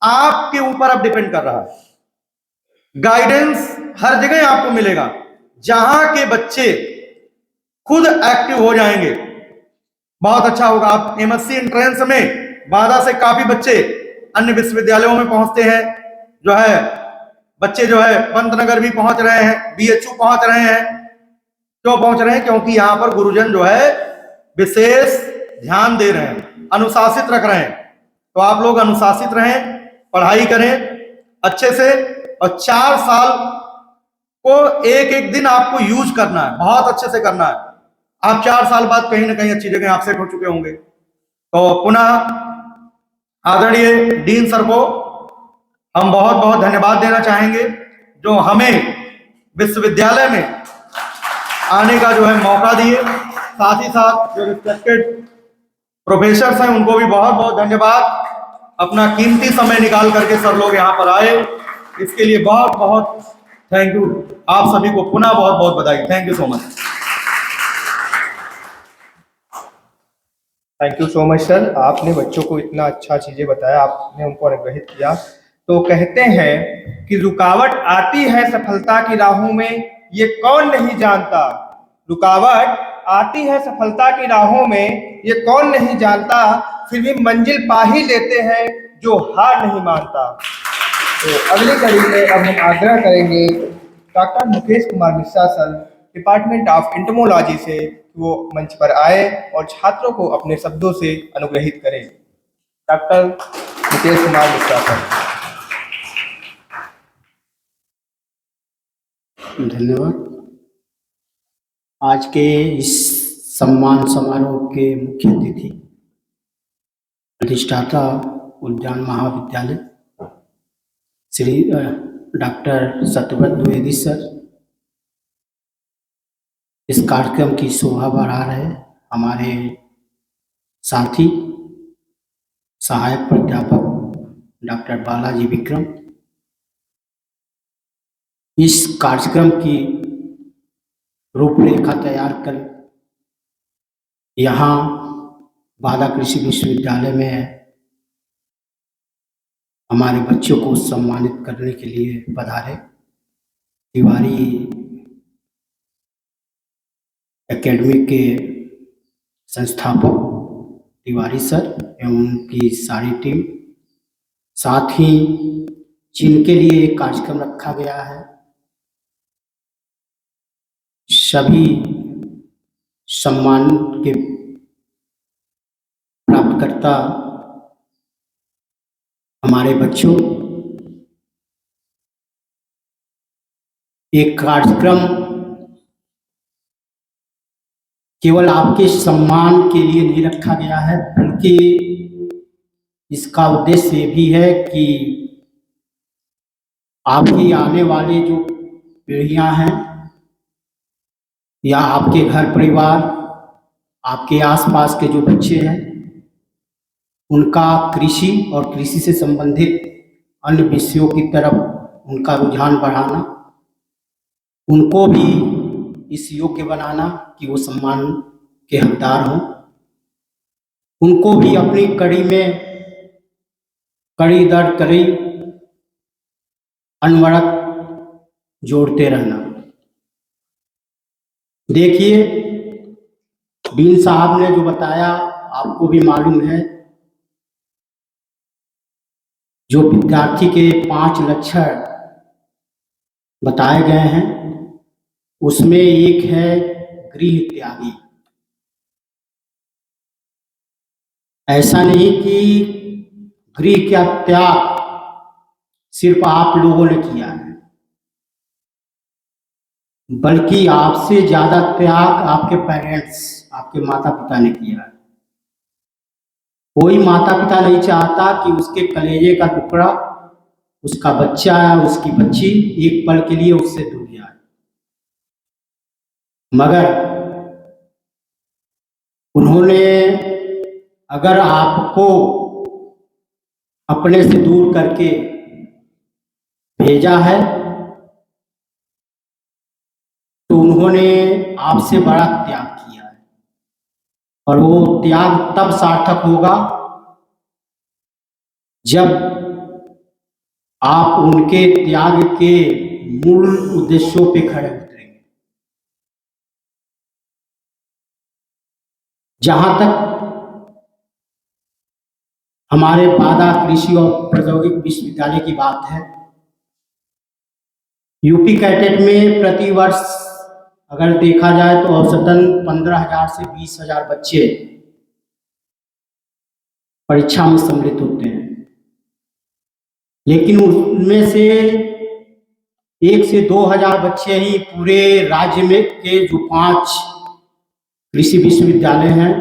आपके ऊपर अब डिपेंड कर रहा है। गाइडेंस हर जगह आपको मिलेगा। जहां के बच्चे खुद एक्टिव हो जाएंगे बहुत अच्छा होगा। आप एमएससी एंट्रेंस में बांदा से काफी बच्चे अन्य विश्वविद्यालयों में पहुंचते हैं, जो है बच्चे जो है पंतनगर भी पहुंच रहे हैं, बीएचयू पहुंच रहे हैं। क्यों पहुंच रहे हैं? क्योंकि यहाँ पर गुरुजन जो है विशेष ध्यान दे रहे हैं, अनुशासित रख रहे हैं। तो आप लोग अनुशासित रहें, पढ़ाई करें अच्छे से, और 4 साल को एक एक दिन आपको यूज करना है, बहुत अच्छे से करना है। आप 4 साल बाद कहीं ना कहीं अच्छी जगह आप सेट हो चुके होंगे। तो पुनः आदरणीय डीन सर को हम बहुत बहुत धन्यवाद देना चाहेंगे, जो हमें विश्वविद्यालय में आने का जो है मौका दिए। साथ ही साथ जो रिस्पेक्टेड प्रोफेसर हैं उनको भी बहुत बहुत धन्यवाद, अपना कीमती समय निकाल करके सर लोग यहाँ पर आए, इसके लिए बहुत बहुत थैंक यू। आप सभी को पुनः बहुत बहुत बधाई। Thank you so much. Thank you so much sir, आपने बच्चों को इतना अच्छा चीजें बताया, आपने उनको अनुग्रहित किया। तो कहते हैं कि रुकावट आती है सफलता की राहों में, ये कौन नहीं जानता। रुकावट आती है सफलता की राहों में, ये कौन नहीं जानता, फिर भी मंजिल पा ही लेते हैं जो हार नहीं मानता। तो अगली कड़ी में अब हम आग्रह करेंगे doctor Mukesh Kumar Mishra sir, department of entomology से, वो मंच पर आए और छात्रों को अपने शब्दों से अनुग्रहित करें। Doctor Mukesh Kumar Mishra sir. धन्यवाद। आज के इस सम्मान समारोह के मुख्य अतिथि अधिष्ठाता उद्यान महाविद्यालय श्री डॉक्टर सत्यव्रत द्विवेदी सर, इस कार्यक्रम की शोभा बढ़ा रहे हमारे साथी सहायक प्राध्यापक डॉक्टर बालाजी विक्रम, इस कार्यक्रम की रूपरेखा तैयार कर यहाँ बांदा कृषि विश्वविद्यालय में हमारे बच्चों को सम्मानित करने के लिए पधारे तिवारी एकेडमी के संस्थापक तिवारी सर एवं उनकी सारी टीम, साथ ही जिनके लिए एक कार्यक्रम रखा गया है, सभी सम्मान के प्राप्तकर्ता हमारे बच्चों, एक कार्यक्रम केवल आपके सम्मान के लिए नहीं रखा गया है, बल्कि इसका उद्देश्य ये भी है कि आपकी आने वाले जो पीढ़ियां हैं या आपके घर परिवार, आपके आसपास के जो बच्चे हैं, उनका कृषि और कृषि से संबंधित अन्य विषयों की तरफ उनका रुझान बढ़ाना, उनको भी इस योग्य बनाना कि वो सम्मान के हकदार हों, उनको भी अपनी कड़ी में कड़ी दर कड़ी अनवरत जोड़ते रहना। देखिए, डीन साहब ने जो बताया आपको भी मालूम है, जो विद्यार्थी के 5 लक्षण बताए गए हैं, उसमें एक है गृह त्यागी। ऐसा नहीं कि गृह का त्याग सिर्फ आप लोगों ने किया है, बल्कि आपसे ज्यादा त्याग आपके पेरेंट्स, आपके माता पिता ने किया है। कोई माता पिता नहीं चाहता कि उसके कलेजे का टुकड़ा, उसका बच्चा या उसकी बच्ची एक पल के लिए उससे दूर जाए, मगर उन्होंने अगर आपको अपने से दूर करके भेजा है तो उन्होंने आपसे बड़ा त्याग किया है, और वो त्याग तब सार्थक होगा जब आप उनके त्याग के मूल उद्देश्यों पे खड़े उतरेंगे। जहां तक हमारे बादा कृषि और प्रौद्योगिक विश्वविद्यालय की बात है। यूपी कैडेट में प्रति वर्ष अगर देखा जाए तो औसतन 15,000 से 20,000 बच्चे परीक्षा में सम्मिलित होते हैं, लेकिन उनमें से 1 से 2,000 बच्चे ही पूरे राज्य में के जो 5 कृषि विश्वविद्यालय हैं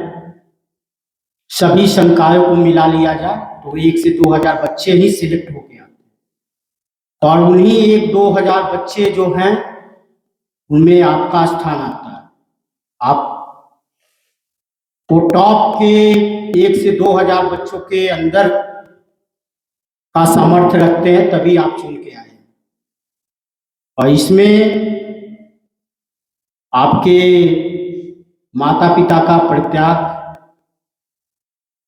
सभी संकायों को मिला लिया जाए तो 1 से 2,000 बच्चे ही सिलेक्ट हो गए और उन्हीं 1-2,000 बच्चे जो हैं उनमें आपका स्थान आता है। आप तो टॉप के 1 से 2,000 बच्चों के अंदर का सामर्थ्य रखते हैं तभी आप चुन के आए और इसमें आपके माता पिता का परित्याग,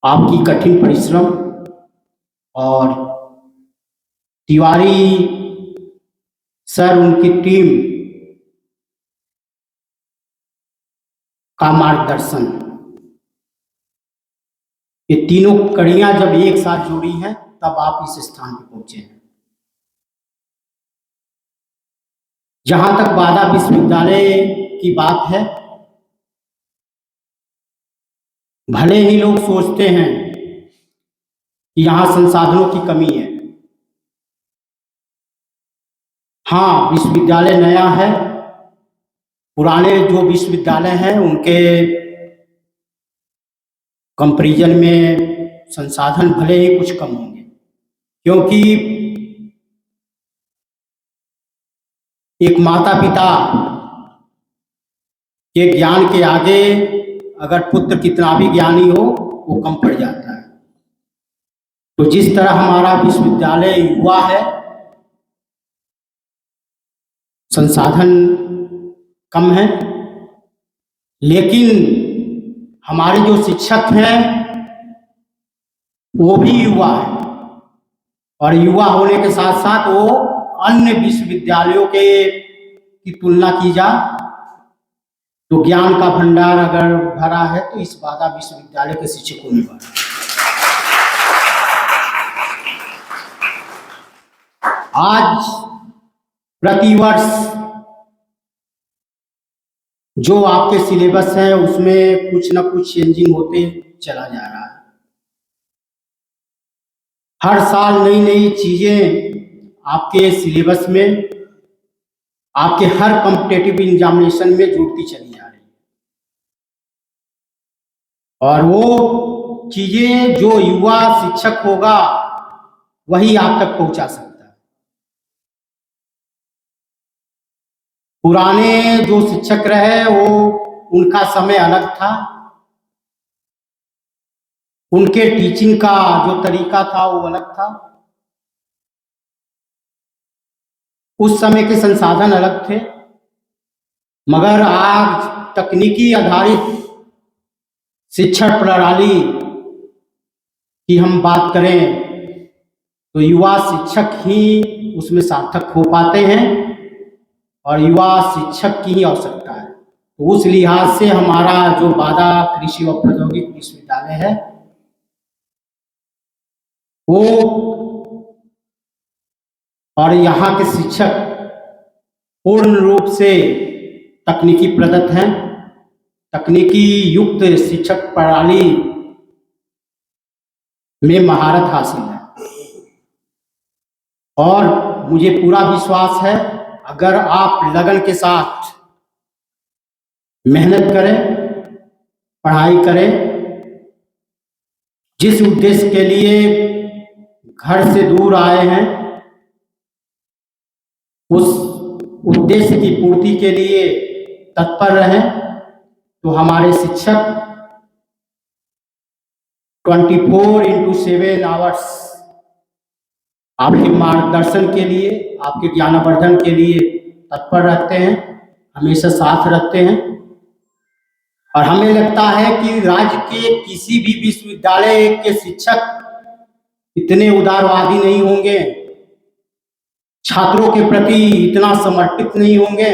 आपकी कठिन परिश्रम और तिवारी सर उनकी टीम का मार्गदर्शन, ये तीनों कड़ियां जब एक साथ जुड़ी हैं तब आप इस स्थान पर पहुंचे हैं। जहां तक बादा विश्वविद्यालय की बात है, भले ही लोग सोचते हैं कि यहाँ संसाधनों की कमी है। हाँ, विश्वविद्यालय नया है, पुराने जो विश्वविद्यालय हैं उनके कंपैरिजन में संसाधन भले ही कुछ कम होंगे, क्योंकि एक माता पिता के ज्ञान के आगे अगर पुत्र कितना भी ज्ञानी हो वो कम पड़ जाता है। तो जिस तरह हमारा विश्वविद्यालय युवा है, संसाधन कम है, लेकिन हमारे जो शिक्षक हैं वो भी युवा है और युवा होने के साथ साथ वो अन्य विश्वविद्यालयों के की तुलना की जाए तो ज्ञान का भंडार अगर भरा है तो इस बादा विश्वविद्यालय के शिक्षकों में भरा। आज प्रतिवर्ष जो आपके सिलेबस है उसमें कुछ न कुछ चेंजिंग होते चला जा रहा है। हर साल नई नई चीजें आपके सिलेबस में, आपके हर कॉम्पिटिटिव एग्जामिनेशन में जुड़ती चली जा रही है और वो चीजें जो युवा शिक्षक होगा वही आप तक पहुंचा सकता है। पुराने जो शिक्षक रहे वो उनका समय अलग था, उनके टीचिंग का जो तरीका था वो अलग था, उस समय के संसाधन अलग थे। मगर आज तकनीकी आधारित शिक्षण प्रणाली की हम बात करें तो युवा शिक्षक ही उसमें सार्थक हो पाते हैं और युवा शिक्षक की ही आवश्यकता है। तो उस लिहाज से हमारा जो बादा कृषि और प्रौद्योगिक विश्वविद्यालय है वो और यहाँ के शिक्षक पूर्ण रूप से तकनीकी प्रदत्त हैं। तकनीकी युक्त शिक्षक प्रणाली में महारत हासिल है और मुझे पूरा विश्वास है अगर आप लगन के साथ मेहनत करें, पढ़ाई करें, जिस उद्देश्य के लिए घर से दूर आए हैं उस उद्देश्य की पूर्ति के लिए तत्पर रहें, तो हमारे शिक्षक 24/7 आवर्स आपके मार्गदर्शन के लिए, आपके ज्ञानवर्धन के लिए तत्पर रहते हैं, हमेशा साथ रहते हैं। और हमें लगता है कि राज्य के किसी भी विश्वविद्यालय के शिक्षक इतने उदारवादी नहीं होंगे, छात्रों के प्रति इतना समर्पित नहीं होंगे,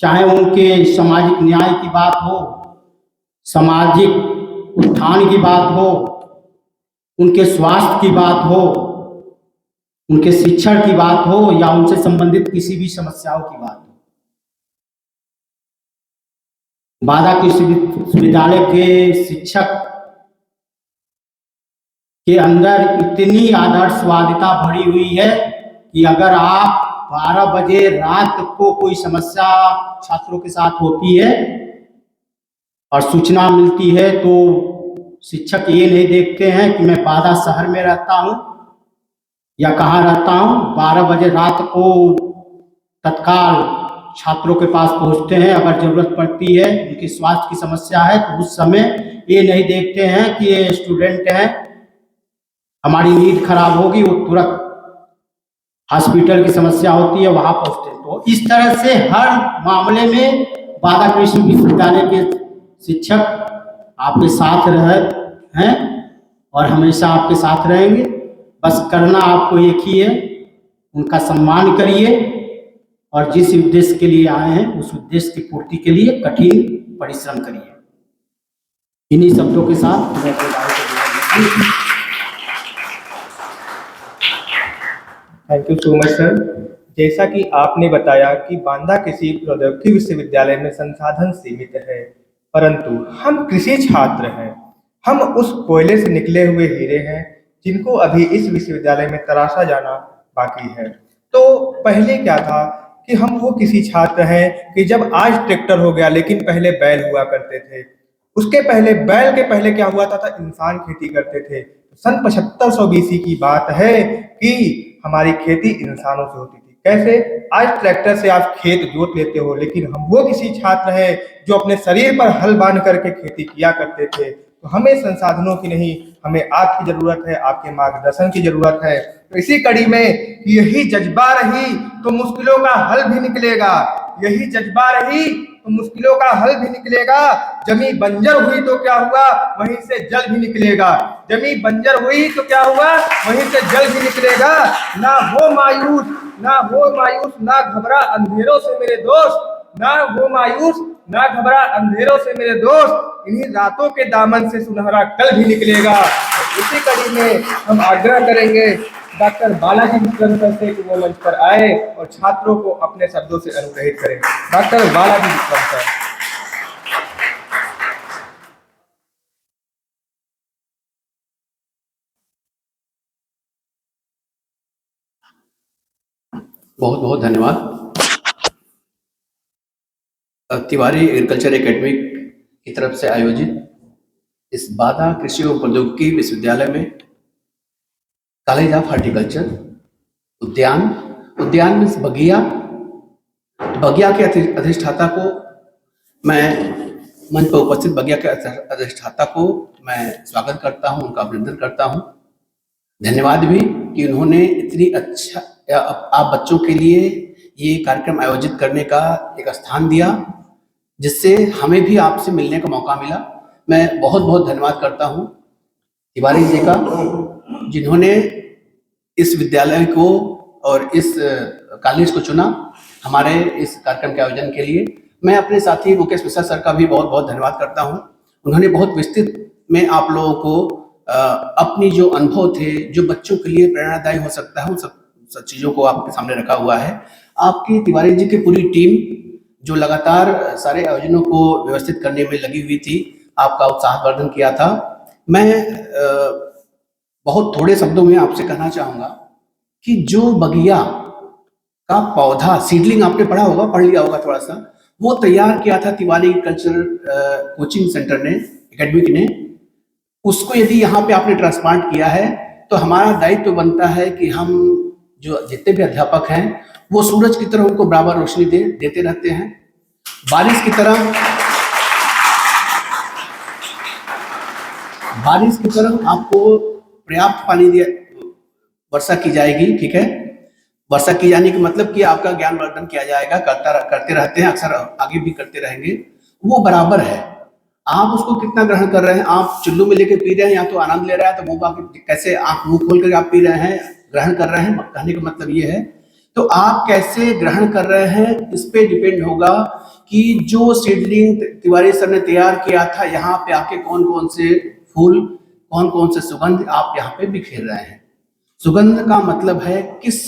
चाहे उनके सामाजिक न्याय की बात हो, सामाजिक उत्थान की बात हो, उनके स्वास्थ्य की बात हो, उनके शिक्षण की बात हो या उनसे संबंधित किसी भी समस्याओं की बात हो, बादा कृषि विश्वविद्यालय के शिक्षक के अंदर इतनी आदर्शवादिता भरी हुई है कि अगर आप 12 बजे रात को कोई समस्या छात्रों के साथ होती है और सूचना मिलती है तो शिक्षक ये नहीं देखते हैं कि मैं बादा शहर में रहता हूँ या कहाँ रहता हूँ। 12 बजे रात को तत्काल छात्रों के पास पहुँचते हैं। अगर जरूरत पड़ती है, उनकी स्वास्थ्य की समस्या है, तो उस समय ये नहीं देखते हैं कि ये स्टूडेंट हैं, हमारी नींद खराब होगी, वो तुरंत हॉस्पिटल की समस्या होती है वहां पहुंचते हैं। तो इस तरह से हर मामले में बादा कृषि विश्वविद्यालय के शिक्षक आपके साथ रहे हैं और हमेशा आपके साथ रहेंगे। बस करना आपको एक ही है, उनका सम्मान करिए और जिस उद्देश्य के लिए आए हैं उस उद्देश्य की पूर्ति के लिए कठिन परिश्रम करिए। इन्हीं शब्दों के साथ मैं thank you so much sir. जैसा कि आपने बताया कि बांदा कृषि प्रौद्योगिकी विश्वविद्यालय में संसाधन सीमित है, परंतु हम कृषि छात्र हैं, हम उस कोयले से निकले हुए हीरे हैं जिनको अभी इस विश्वविद्यालय में तराशा जाना बाकी है। तो पहले क्या था कि हम वो किसी छात्र हैं कि जब आज ट्रैक्टर हो गया, लेकिन पहले बैल हुआ करते थे। उसके पहले बैल के पहले क्या हुआ था इंसान खेती करते थे। सन 7500 BC की बात है कि हमारी खेती इंसानों से होती थी। कैसे? आज ट्रैक्टर से आप खेत जोत लेते हो, लेकिन हम वो किसी छात्र हैं जो अपने शरीर पर हल बांध करके खेती किया करते थे। तो हमें संसाधनों की नहीं, हमें आपकी जरूरत है, आपके मार्गदर्शन की जरूरत है। तो इसी कड़ी में यही जज्बा रही तो मुश्किलों का हल भी निकलेगा, यही जज्बा रही तो मुश्किलों का हल भी निकलेगा। जमी बंजर हुई तो क्या हुआ, वहीं से जल भी निकलेगा। जमी बंजर हुई तो क्या हुआ, वहीं से जल भी निकलेगा। ना हो मायूस, ना हो मायूस, ना घबरा अंधेरों से मेरे दोस्त, ना हो मायूस, ना घबरा अंधेरों से मेरे दोस्त। इन्हीं रातों के दामन से सुनहरा कल भी निकलेगा। इसी कड़ी में हम आग्रह करेंगे डॉक्टर बालाजी विक्रम सर से कि वो मंच पर आए और छात्रों को अपने शब्दों से अनुग्रहित करें। Doctor Balaji Vikram sir. बहुत बहुत धन्यवाद। तिवारी एग्रीकल्चर एकेडमी की तरफ से आयोजित इस बादा कृषि एवं प्रौद्योगिकी विश्वविद्यालय में कॉलेज ऑफ हॉर्टिकल्चर उद्यान में बगिया के अधिष्ठाता को मैं मंच पर उपस्थित बगिया के अधिष्ठाता को मैं स्वागत करता हूं, उनका अभिनंदन करता हूं। धन्यवाद भी कि उन्होंने इतनी अच्छा आप बच्चों के लिए ये कार्यक्रम आयोजित करने का एक स्थान दिया, जिससे हमें भी आपसे मिलने का मौका मिला। मैं बहुत बहुत धन्यवाद करता हूं तिवारी जी का, जिन्होंने इस विद्यालय को और इस कॉलेज को चुना हमारे इस कार्यक्रम के आयोजन के लिए। मैं अपने साथी मुकेश मिश्रा सर का भी बहुत बहुत धन्यवाद करता हूं। उन्होंने बहुत विस्तृत में आप लोगों को अपनी जो अनुभव थे, जो बच्चों के लिए प्रेरणादायी हो सकता है, उन सब चीज़ों को आपके सामने रखा हुआ है। आपकी तिवारी जी की पूरी टीम जो लगातार सारे आयोजनों को व्यवस्थित करने में लगी हुई थी, आपका उत्साहवर्धन किया था। मैं बहुत थोड़े शब्दों में आपसे कहना चाहूँगा कि जो बगिया का पौधा सीडलिंग आपने पढ़ा होगा, पढ़ लिया होगा थोड़ा सा, वो तैयार किया था तिवारी एग्रीकल्चर कोचिंग सेंटर ने, एकेडमिक ने। उसको यदि यहाँ पे आपने ट्रांसप्लांट किया है तो हमारा दायित्व बनता है कि हम जो जितने भी अध्यापक हैं वो सूरज की तरह उनको बराबर रोशनी देते रहते हैं। बारिश की तरह आपको पर्याप्त पानी वर्षा की जाएगी, ठीक है। वर्षा की जाने का मतलब कि आपका ज्ञान वर्धन किया जाएगा, करते रहते हैं, अक्सर आगे भी करते रहेंगे। वो बराबर है, आप उसको कितना ग्रहण कर रहे हैं। आप चुल्लू में लेके पी रहे हैं या तो आनंद ले रहे हैं, तो मुंह बाकी कैसे आप मुंह खोल कर आप पी रहे हैं, ग्रहण कर रहे हैं, कहने का मतलब ये है। तो आप कैसे ग्रहण कर रहे हैं इस पे डिपेंड होगा कि जो सीडलिंग तिवारी सर ने तैयार किया था, यहाँ पे आके कौन कौन से फूल, कौन कौन से सुगंध आप यहाँ पे बिखेर रहे हैं। सुगंध का मतलब है किस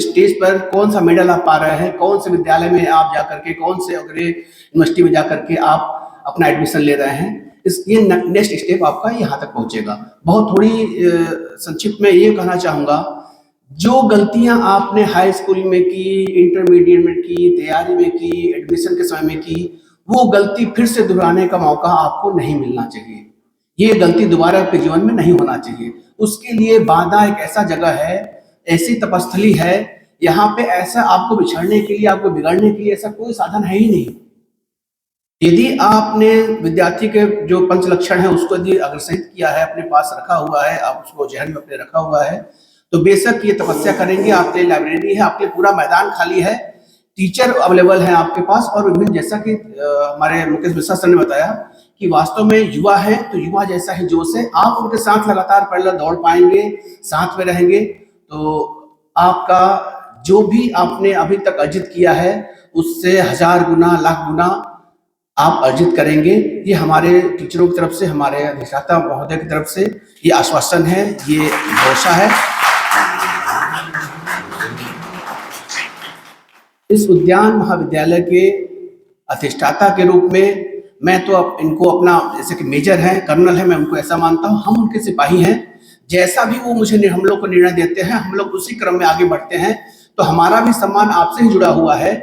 स्टेज पर कौन सा मेडल आप पा रहे हैं, कौन से विद्यालय में आप जाकर के, कौन से अग्रणी यूनिवर्सिटी में जाकर के आप अपना एडमिशन ले रहे हैं। ये नेक्स्ट स्टेप आपका यहाँ तक पहुँचेगा। बहुत थोड़ी संक्षिप्त में ये कहना चाहूँगा, जो गलतियां आपने हाई स्कूल में की, इंटरमीडिएट में की, तैयारी में की, एडमिशन के समय में की, वो गलती फिर से दोहराने का मौका आपको नहीं मिलना चाहिए। ये गलती दोबारा आपके जीवन में नहीं होना चाहिए। उसके लिए बांदा एक ऐसा जगह है, ऐसी तपस्थली है, यहाँ पे ऐसा आपको बिछड़ने के लिए, आपको बिगड़ने के लिए ऐसा कोई साधन है ही नहीं। यदि आपने विद्यार्थी के जो पंच लक्षण है उसको यदि अग्रसित किया है, अपने पास रखा हुआ है, आप उसको जहन में अपने रखा हुआ है, तो बेशक ये तपस्या करेंगे। आपके लिए लाइब्रेरी है, आपके पूरा मैदान खाली है, टीचर अवेलेबल है आपके पास, और विभिन्न, जैसा कि हमारे मुकेश मिश्रा सर ने बताया कि वास्तव में युवा है तो युवा जैसा ही जोश है। आप उनके साथ लगातार पैरेलल दौड़ पाएंगे, साथ में रहेंगे, तो आपका जो भी आपने अभी तक अर्जित किया है उससे 1000 गुना, लाख गुना आप अर्जित करेंगे। ये हमारे टीचरों की तरफ से, हमारे अधिष्ठाता महोदय की तरफ से ये आश्वासन है, ये भरोसा है। इस उद्यान महाविद्यालय के अधिष्ठाता के रूप में मैं तो इनको अपना, जैसे कि मेजर है, कर्नल है, मैं उनको ऐसा मानता हूँ। हम उनके सिपाही हैं, जैसा भी वो मुझे हम लोग को निर्णय देते हैं हम लोग उसी क्रम में आगे बढ़ते हैं। तो हमारा भी सम्मान आपसे ही जुड़ा हुआ है,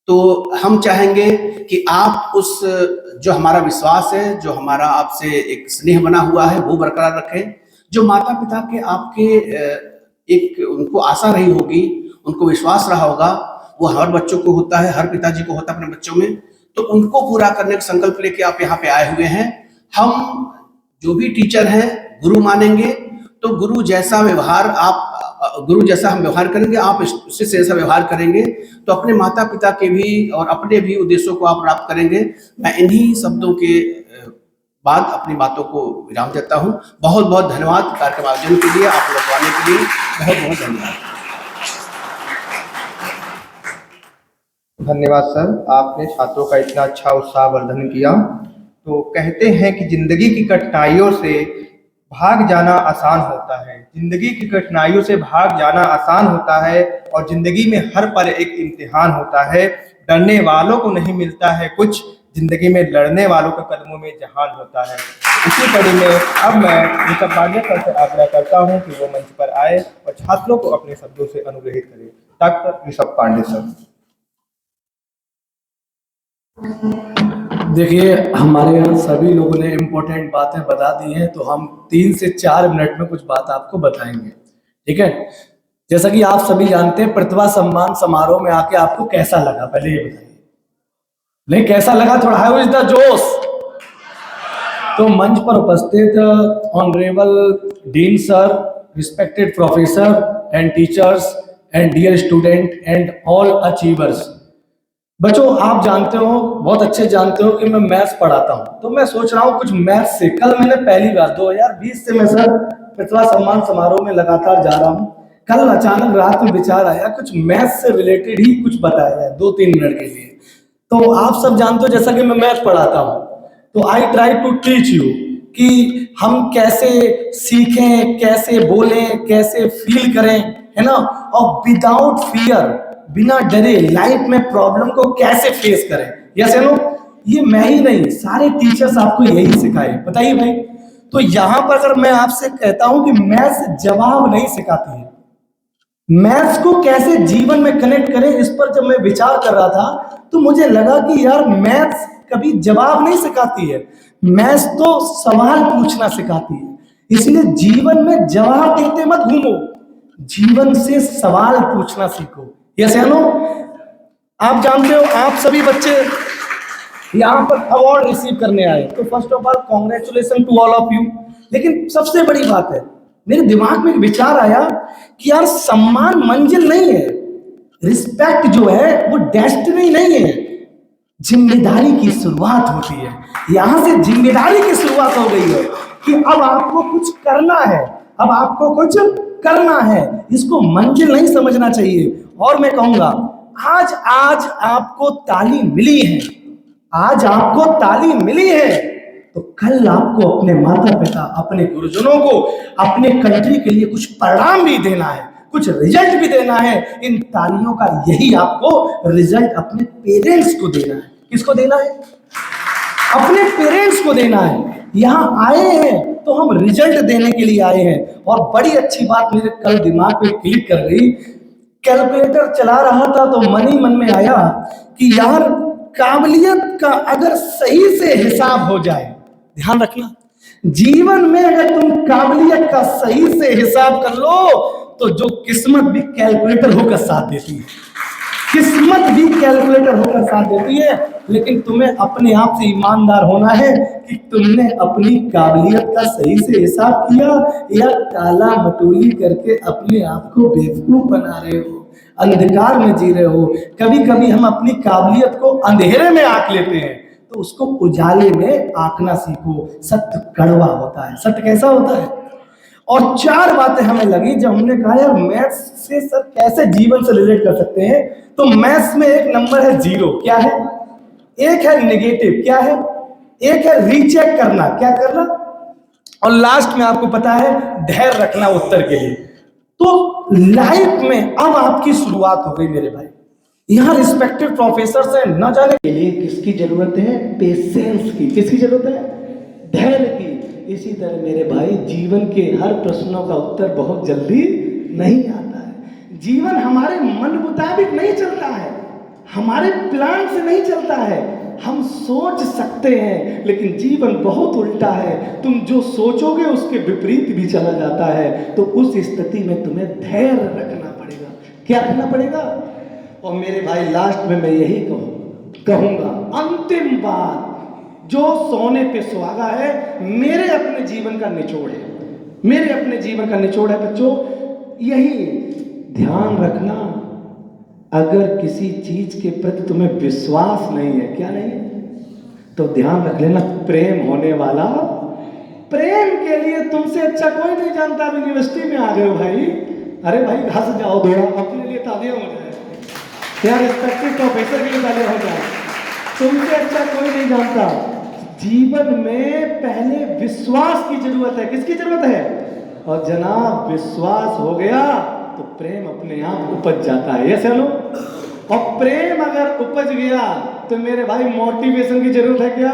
तो हम चाहेंगे कि आप उस जो हमारा विश्वास है, जो हमारा आपसे एक स्नेह बना हुआ है, वो बरकरार रखें। जो माता पिता के आपके एक उनको आशा रही होगी, उनको विश्वास रहा होगा, वो हर बच्चों को होता है, हर पिताजी को होता है अपने बच्चों में, तो उनको पूरा करने का संकल्प लेके आप यहाँ पे आए हुए हैं। हम जो भी टीचर हैं गुरु मानेंगे, तो गुरु जैसा व्यवहार आप, गुरु जैसा हम व्यवहार करेंगे, आप उससे जैसा व्यवहार करेंगे, तो अपने माता पिता के भी और अपने भी उद्देश्यों को आप प्राप्त करेंगे। मैं इन्हीं शब्दों के बाद अपनी बातों को विराम देता हूँ। बहुत बहुत धन्यवाद कार्यक्रम आयोजन के लिए, आप लोग आने के लिए बहुत बहुत धन्यवाद। धन्यवाद सर, आपने छात्रों का इतना अच्छा उत्साहवर्धन किया। तो कहते हैं कि जिंदगी की कठिनाइयों से भाग जाना आसान होता है, जिंदगी की कठिनाइयों से भाग जाना आसान होता है, और जिंदगी में हर पल एक इम्तिहान होता है। डरने वालों को नहीं मिलता है कुछ, जिंदगी में लड़ने वालों के कदमों में जहान होता है। इसी कड़ी में अब मैं ऋषभ पांडे सर से आग्रह करता हूं कि वो मंच पर आए और छात्रों को अपने शब्दों से अनुग्रहित करें। Doctor Rishabh Pandey sir. देखिए, हमारे यहाँ सभी लोगों ने इम्पोर्टेंट बातें बता दी हैं, तो हम 3 से 4 मिनट में कुछ बात आपको बताएंगे, ठीक है। जैसा कि आप सभी जानते हैं, प्रतिभा सम्मान समारोह में आके आपको कैसा लगा, पहले ये बताइए। नहीं, कैसा लगा, थोड़ा हाई विद द जोश। तो मंच पर उपस्थित honourable dean sir, respected professor and teachers and dear student and all achievers, बच्चों आप जानते हो, बहुत अच्छे जानते हो कि मैं मैथ्स पढ़ाता हूं, तो मैं सोच रहा हूं कुछ मैथ्स से। कल मैंने पहली बार 2020 से मैं सर प्रतिभा सम्मान समारोह में लगातार जा रहा हूं। कल अचानक रात में विचार आया कुछ मैथ्स से रिलेटेड ही कुछ बताया जाए 2-3 मिनट के लिए। तो आप सब जानते हो जैसा कि मैं मैथ्स पढ़ाता हूं, तो I try to teach you कि हम कैसे सीखें, कैसे बोलें, कैसे फील करें, है ना, और विदाउट फियर, बिना डरे लाइफ में प्रॉब्लम को कैसे फेस करें। यस नो, ये मैं ही नहीं, सारे टीचर्स आपको यही सिखाए, बताइए भाई। तो यहां पर अगर मैं आपसे कहता हूं कि मैथ्स जवाब नहीं सिखाती है, मैथ्स को कैसे जीवन में कनेक्ट करें, इस पर जब मैं विचार कर रहा था तो मुझे लगा कि यार मैथ्स कभी जवाब नहीं सिखाती है, मैथ्स तो सवाल पूछना सिखाती है। इसलिए जीवन में जवाब देते मत घूमो, जीवन से सवाल पूछना सीखो। यस या नो? आप जानते हो, आप सभी बच्चे यहाँ पर अवार्ड रिसीव करने आए, तो first of all congratulation to all of you. लेकिन सबसे बड़ी बात है, मेरे दिमाग में एक विचार आया कि यार सम्मान मंजिल नहीं है, रिस्पेक्ट जो है वो डेस्टिनी नहीं है, जिम्मेदारी की शुरुआत होती है। यहां से जिम्मेदारी की शुरुआत हो गई है कि अब आपको कुछ करना है, अब आपको कुछ करना है, इसको मंजिल नहीं समझना चाहिए। और मैं कहूंगा आज आपको ताली मिली है, आज आपको ताली मिली है, तो कल आपको अपने माता पिता, अपने गुरुजनों को, अपने कंट्री के लिए कुछ परिणाम भी देना है, कुछ रिजल्ट भी देना है। इन तालियों का यही आपको रिजल्ट अपने पेरेंट्स को देना है। किसको देना है? अपने पेरेंट्स को देना है। यहाँ आए हैं तो हम रिजल्ट देने के लिए आए हैं। और बड़ी अच्छी बात मेरे कल दिमाग पे क्लिक कर गई, कैलकुलेटर चला रहा था तो मन ही मन में आया कि यार काबिलियत का अगर सही से हिसाब हो जाए, ध्यान रखना, जीवन में अगर तुम काबिलियत का सही से हिसाब कर लो तो जो किस्मत भी कैलकुलेटर होकर साथ देती है, किस्मत भी कैलकुलेटर होकर साथ देती है। लेकिन तुम्हें अपने आप से ईमानदार होना है कि तुमने अपनी काबिलियत का सही से हिसाब किया या काला मटोली करके अपने आप को बेवकूफ बना रहे हो, अंधकार में जी रहे हो। कभी कभी हम अपनी काबिलियत को अंधेरे में आंक लेते हैं, तो उसको उजाले में आंकना सीखो। सत्य कड़वा होता है। सत्य कैसा होता है? और 4 बातें हमें लगी जब हमने कहा यार मैथ्स से सर कैसे जीवन से रिलेट कर सकते हैं। तो मैथ्स में एक नंबर है 0, क्या है? एक है नेगेटिव, क्या है? एक है रीचेक करना, क्या करना? और लास्ट में आपको पता है धैर्य रखना उत्तर के लिए। तो लाइफ में अब आपकी शुरुआत हो गई मेरे भाई। यहाँ रिस्पेक्टेड प्रोफेसर से न जाने के लिए किसकी जरूरत है? पेशेंस की। किसकी जरूरत है? धैर्य की। इसी तरह मेरे भाई जीवन के हर प्रश्नों का उत्तर बहुत जल्दी नहीं आता है। जीवन हमारे मन मुताबिक नहीं चलता है, हमारे प्लान से नहीं चलता है। हम सोच सकते हैं लेकिन जीवन बहुत उल्टा है। तुम जो सोचोगे उसके विपरीत भी चला जाता है। तो उस स्थिति में तुम्हें धैर्य रखना पड़ेगा। क्या रखना पड़ेगा? और मेरे भाई लास्ट में मैं यही कहूंगा, अंतिम बात जो सोने पे सुहागा है, मेरे अपने जीवन का निचोड़ है, मेरे अपने जीवन का निचोड़ है बच्चों, यही ध्यान रखना। अगर किसी चीज के प्रति तुम्हें विश्वास नहीं है, क्या नहीं है, तो ध्यान रख लेना प्रेम होने वाला, प्रेम के लिए तुमसे अच्छा कोई नहीं जानता। यूनिवर्सिटी में आ गए हो भाई, अरे भाई हंस जाओ थोड़ा, अपने लिए तालियां हो जाए, क्या रिस्पेक्टेड प्रोफेसर के लिए तालियां हो जाए। तुमसे अच्छा कोई नहीं जानता। जीवन में पहले विश्वास की जरूरत है। किसकी जरूरत है? और जनाब विश्वास हो गया तो प्रेम अपने आप उपज जाता है। ये चलो, और प्रेम अगर उपज गया तो मेरे भाई मोटिवेशन की जरूरत है क्या?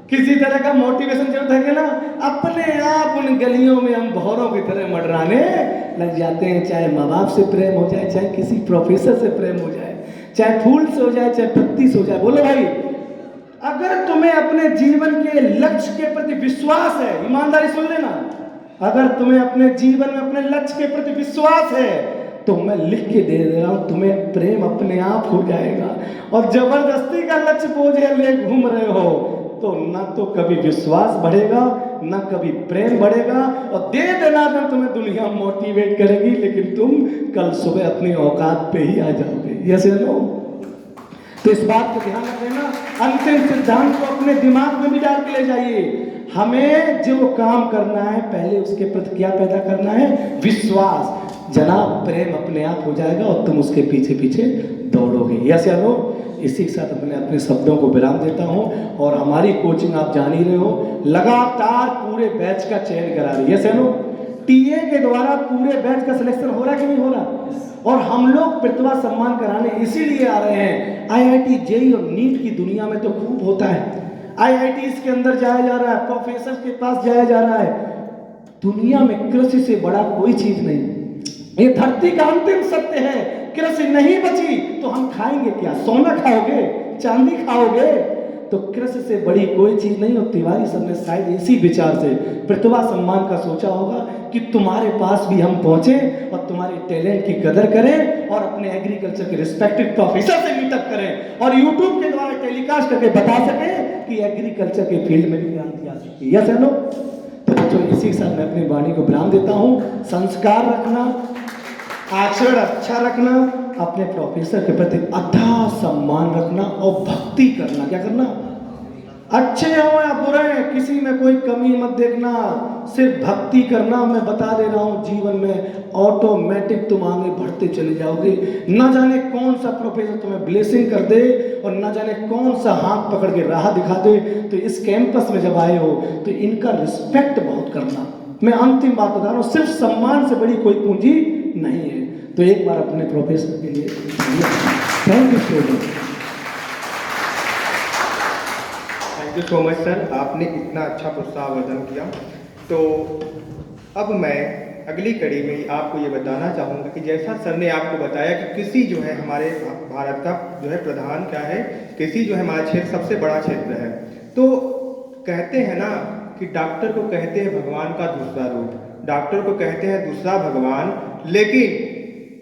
किसी तरह का मोटिवेशन जरूरत है क्या ना? अपने आप उन गलियों में हम भौरों की तरह मंडराने लग जाते हैं। चाहे माँ बाप से प्रेम हो जाए, चाहे किसी प्रोफेसर से प्रेम हो जाए, चाहे फूल से हो जाए, चाहे पत्ती से हो जाए। बोलो भाई, अगर तुम्हें अपने जीवन के लक्ष्य के प्रति विश्वास है, ईमानदारी सुन लेना, अगर तुम्हें अपने जीवन में अपने लक्ष्य के प्रति विश्वास है तो मैं लिख के दे रहा हूं, तुम्हें प्रेम अपने आप हो जाएगा। और जबरदस्ती का लक्ष्य बोझे ले घूम रहे हो तो ना तो कभी विश्वास बढ़ेगा, ना कभी प्रेम बढ़ेगा। और दे देना तो तुम्हें दुनिया मोटिवेट करेगी, लेकिन तुम कल सुबह अपनी औकात पे ही आ जाओगे। ये समझो। तो इस बात को ध्यान रख लेना। अंतिम सिद्धांत को अपने दिमाग में भी डाल के ले जाइए। हमें जो काम करना है पहले उसके प्रति क्या पैदा करना है? विश्वास। जनाब प्रेम अपने आप हो जाएगा और तुम उसके पीछे पीछे दौड़ोगे। यस या नो? इसी के साथ मैं अपने शब्दों को विराम देता हूं। और हमारी कोचिंग आप जान ही रहे हो, लगातार पूरे बैच का चयन करा रही है। यस या नो? टीए के द्वारा पूरे बैच का सिलेक्शन हो रहा है कि नहीं हो रहा? और हम लोग प्रतिभा सम्मान कराने इसीलिए आ रहे हैं। आईआईटी, जेईई और नीट की दुनिया में तो खूब होता है। आईआईटीज के अंदर जाया जा रहा है, प्रोफेसर के पास जाया जा रहा है। दुनिया में कृषि से बड़ा कोई चीज नहीं। ये धरती का अंतिम सत्य है। कृषि नहीं बची तो हम खाएंगे क्या? सोना खाओगे? चांदी खाओगे? तो कृषि से बड़ी कोई चीज नहीं। और तिवारी सर ने शायद इसी विचार से प्रतिभा सम्मान का सोचा होगा कि तुम्हारे पास भी हम पहुंचे और तुम्हारे टैलेंट की कदर करें और अपने एग्रीकल्चर के रिस्पेक्टेड प्रोफेसर से मीटअप करें और यूट्यूब के द्वारा टेलीकास्ट करके बता सकें कि एग्रीकल्चर के फील्ड में भी क्रांति आ सकती है। यस है नो? तो बच्चों इसी के साथ मैं अपनी वाणी को विराम देता हूँ। संस्कार रखना, आचरण अच्छा रखना, अपने प्रोफेसर के प्रति अथाह सम्मान रखना और भक्ति करना। क्या करना? अच्छे हो या बुरे, किसी में कोई कमी मत देखना, सिर्फ भक्ति करना। मैं बता दे रहा हूँ, जीवन में ऑटोमेटिक तुम आगे बढ़ते चले जाओगे। न जाने कौन सा प्रोफेसर तुम्हें ब्लेसिंग कर दे और न जाने कौन सा हाथ पकड़ के राह दिखा दे। तो इस कैंपस में जब आए हो तो इनका रिस्पेक्ट बहुत करना। मैं अंतिम बात बता रहा हूँ, सिर्फ सम्मान से बड़ी कोई पूंजी नहीं है। तो एक बार अपने प्रोफेसर के लिए thank you so much. Thank you so much sir, आपने इतना अच्छा प्रोत्साहन किया। तो अब मैं अगली कड़ी में आपको ये बताना चाहूँगा कि जैसा सर ने आपको बताया कि कृषि जो है हमारे भारत का जो है प्रधान क्या है, कृषि जो है हमारा क्षेत्र सबसे बड़ा क्षेत्र है। तो कहते हैं ना कि डॉक्टर को कहते हैं भगवान का दूसरा रूप, डॉक्टर को कहते हैं दूसरा भगवान, लेकिन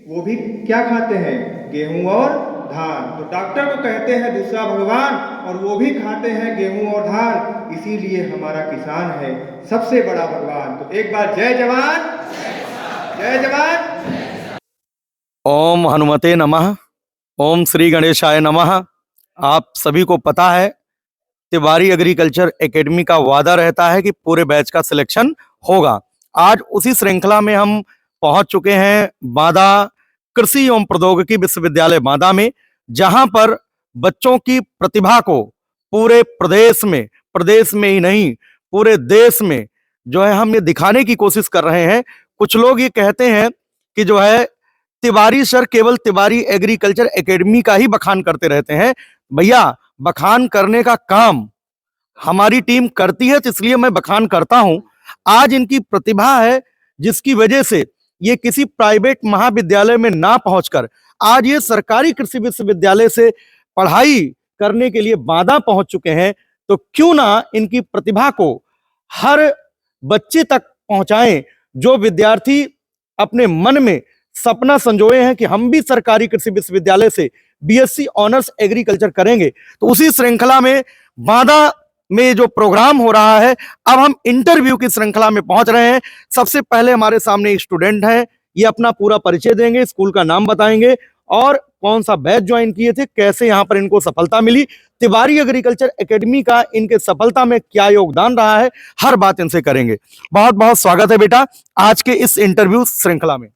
वो भी क्या खाते हैं, गेहूं और धान। तो डॉक्टर को कहते हैं दूसरा भगवान और वो भी खाते हैं गेहूं और धान, इसीलिए हमारा किसान है सबसे बड़ा भगवान। तो एक बार जय जवान, जय जवान। ओम हनुमते नमः, ओम श्री गणेशाय नमः। आप सभी को पता है तिवारी एग्रीकल्चर एकेडमी का वादा रहता है कि पूरे बैच का सिलेक्शन होगा। आज उसी श्रृंखला में हम पहुंच चुके हैं बांदा कृषि एवं प्रौद्योगिकी विश्वविद्यालय बांदा में, जहां पर बच्चों की प्रतिभा को पूरे प्रदेश में ही नहीं पूरे देश में जो है हम ये दिखाने की कोशिश कर रहे हैं। कुछ लोग ये कहते हैं कि जो है तिवारी सर केवल तिवारी एग्रीकल्चर एकेडमी का ही बखान करते रहते हैं। भैया, बखान करने का काम हमारी टीम करती है, तो इसलिए मैं बखान करता हूं। आज इनकी प्रतिभा है जिसकी वजह से ये किसी प्राइवेट महाविद्यालय में ना पहुंचकर आज ये सरकारी कृषि विश्वविद्यालय से पढ़ाई करने के लिए बांदा पहुंच चुके हैं। तो क्यों ना इनकी प्रतिभा को हर बच्चे तक पहुंचाएं, जो विद्यार्थी अपने मन में सपना संजोए हैं कि हम भी सरकारी कृषि विश्वविद्यालय से बीएससी ऑनर्स एग्रीकल्चर करेंगे। तो उसी श्रृंखला में बांदा में जो प्रोग्राम हो रहा है, अब हम इंटरव्यू की श्रृंखला में पहुंच रहे हैं। सबसे पहले हमारे सामने एक स्टूडेंट है, ये अपना पूरा परिचय देंगे, स्कूल का नाम बताएंगे और कौन सा बैच ज्वाइन किए थे, कैसे यहाँ पर इनको सफलता मिली, तिवारी एग्रीकल्चर एकेडमी का इनके सफलता में क्या योगदान रहा है, हर बात इनसे करेंगे। बहुत बहुत स्वागत है बेटा आज के इस इंटरव्यू श्रृंखला में।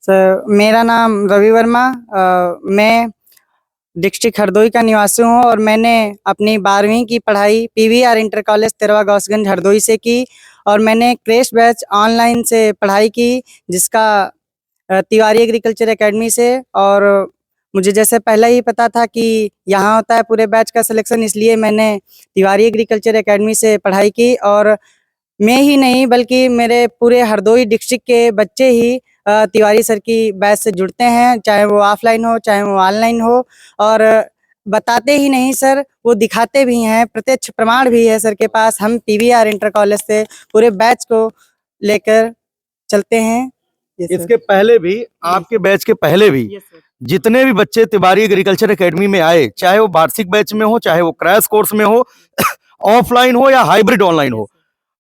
सर, मेरा नाम रवि वर्मा, मैं डिस्ट्रिक्ट हरदोई का निवासी हूँ और मैंने अपनी 12वीं की पढ़ाई PVR inter college तेरवा Gausganj Hardoi से की और मैंने क्रैश बैच ऑनलाइन से पढ़ाई की, जिसका तिवारी एग्रीकल्चर एकेडमी से। और मुझे जैसे पहले ही पता था कि यहाँ होता है पूरे बैच का सिलेक्शन, इसलिए मैंने तिवारी एग्रीकल्चर एकेडमी से पढ़ाई की। और मैं ही नहीं बल्कि मेरे पूरे हरदोई डिस्ट्रिक्ट के बच्चे ही तिवारी सर की बैच से जुड़ते हैं, चाहे वो ऑफलाइन हो चाहे वो ऑनलाइन हो। और बताते ही नहीं सर, वो दिखाते भी हैं, प्रत्यक्ष प्रमाण भी है सर के पास। हम पीवीआर इंटर कॉलेज से पूरे बैच को लेकर चलते हैं। इसके पहले भी, आपके बैच के पहले भी जितने भी बच्चे तिवारी एग्रीकल्चर एकेडमी में आए, चाहे वो वार्षिक बैच में हो चाहे वो क्रैश कोर्स में हो, ऑफलाइन हो या हाइब्रिड ऑनलाइन हो,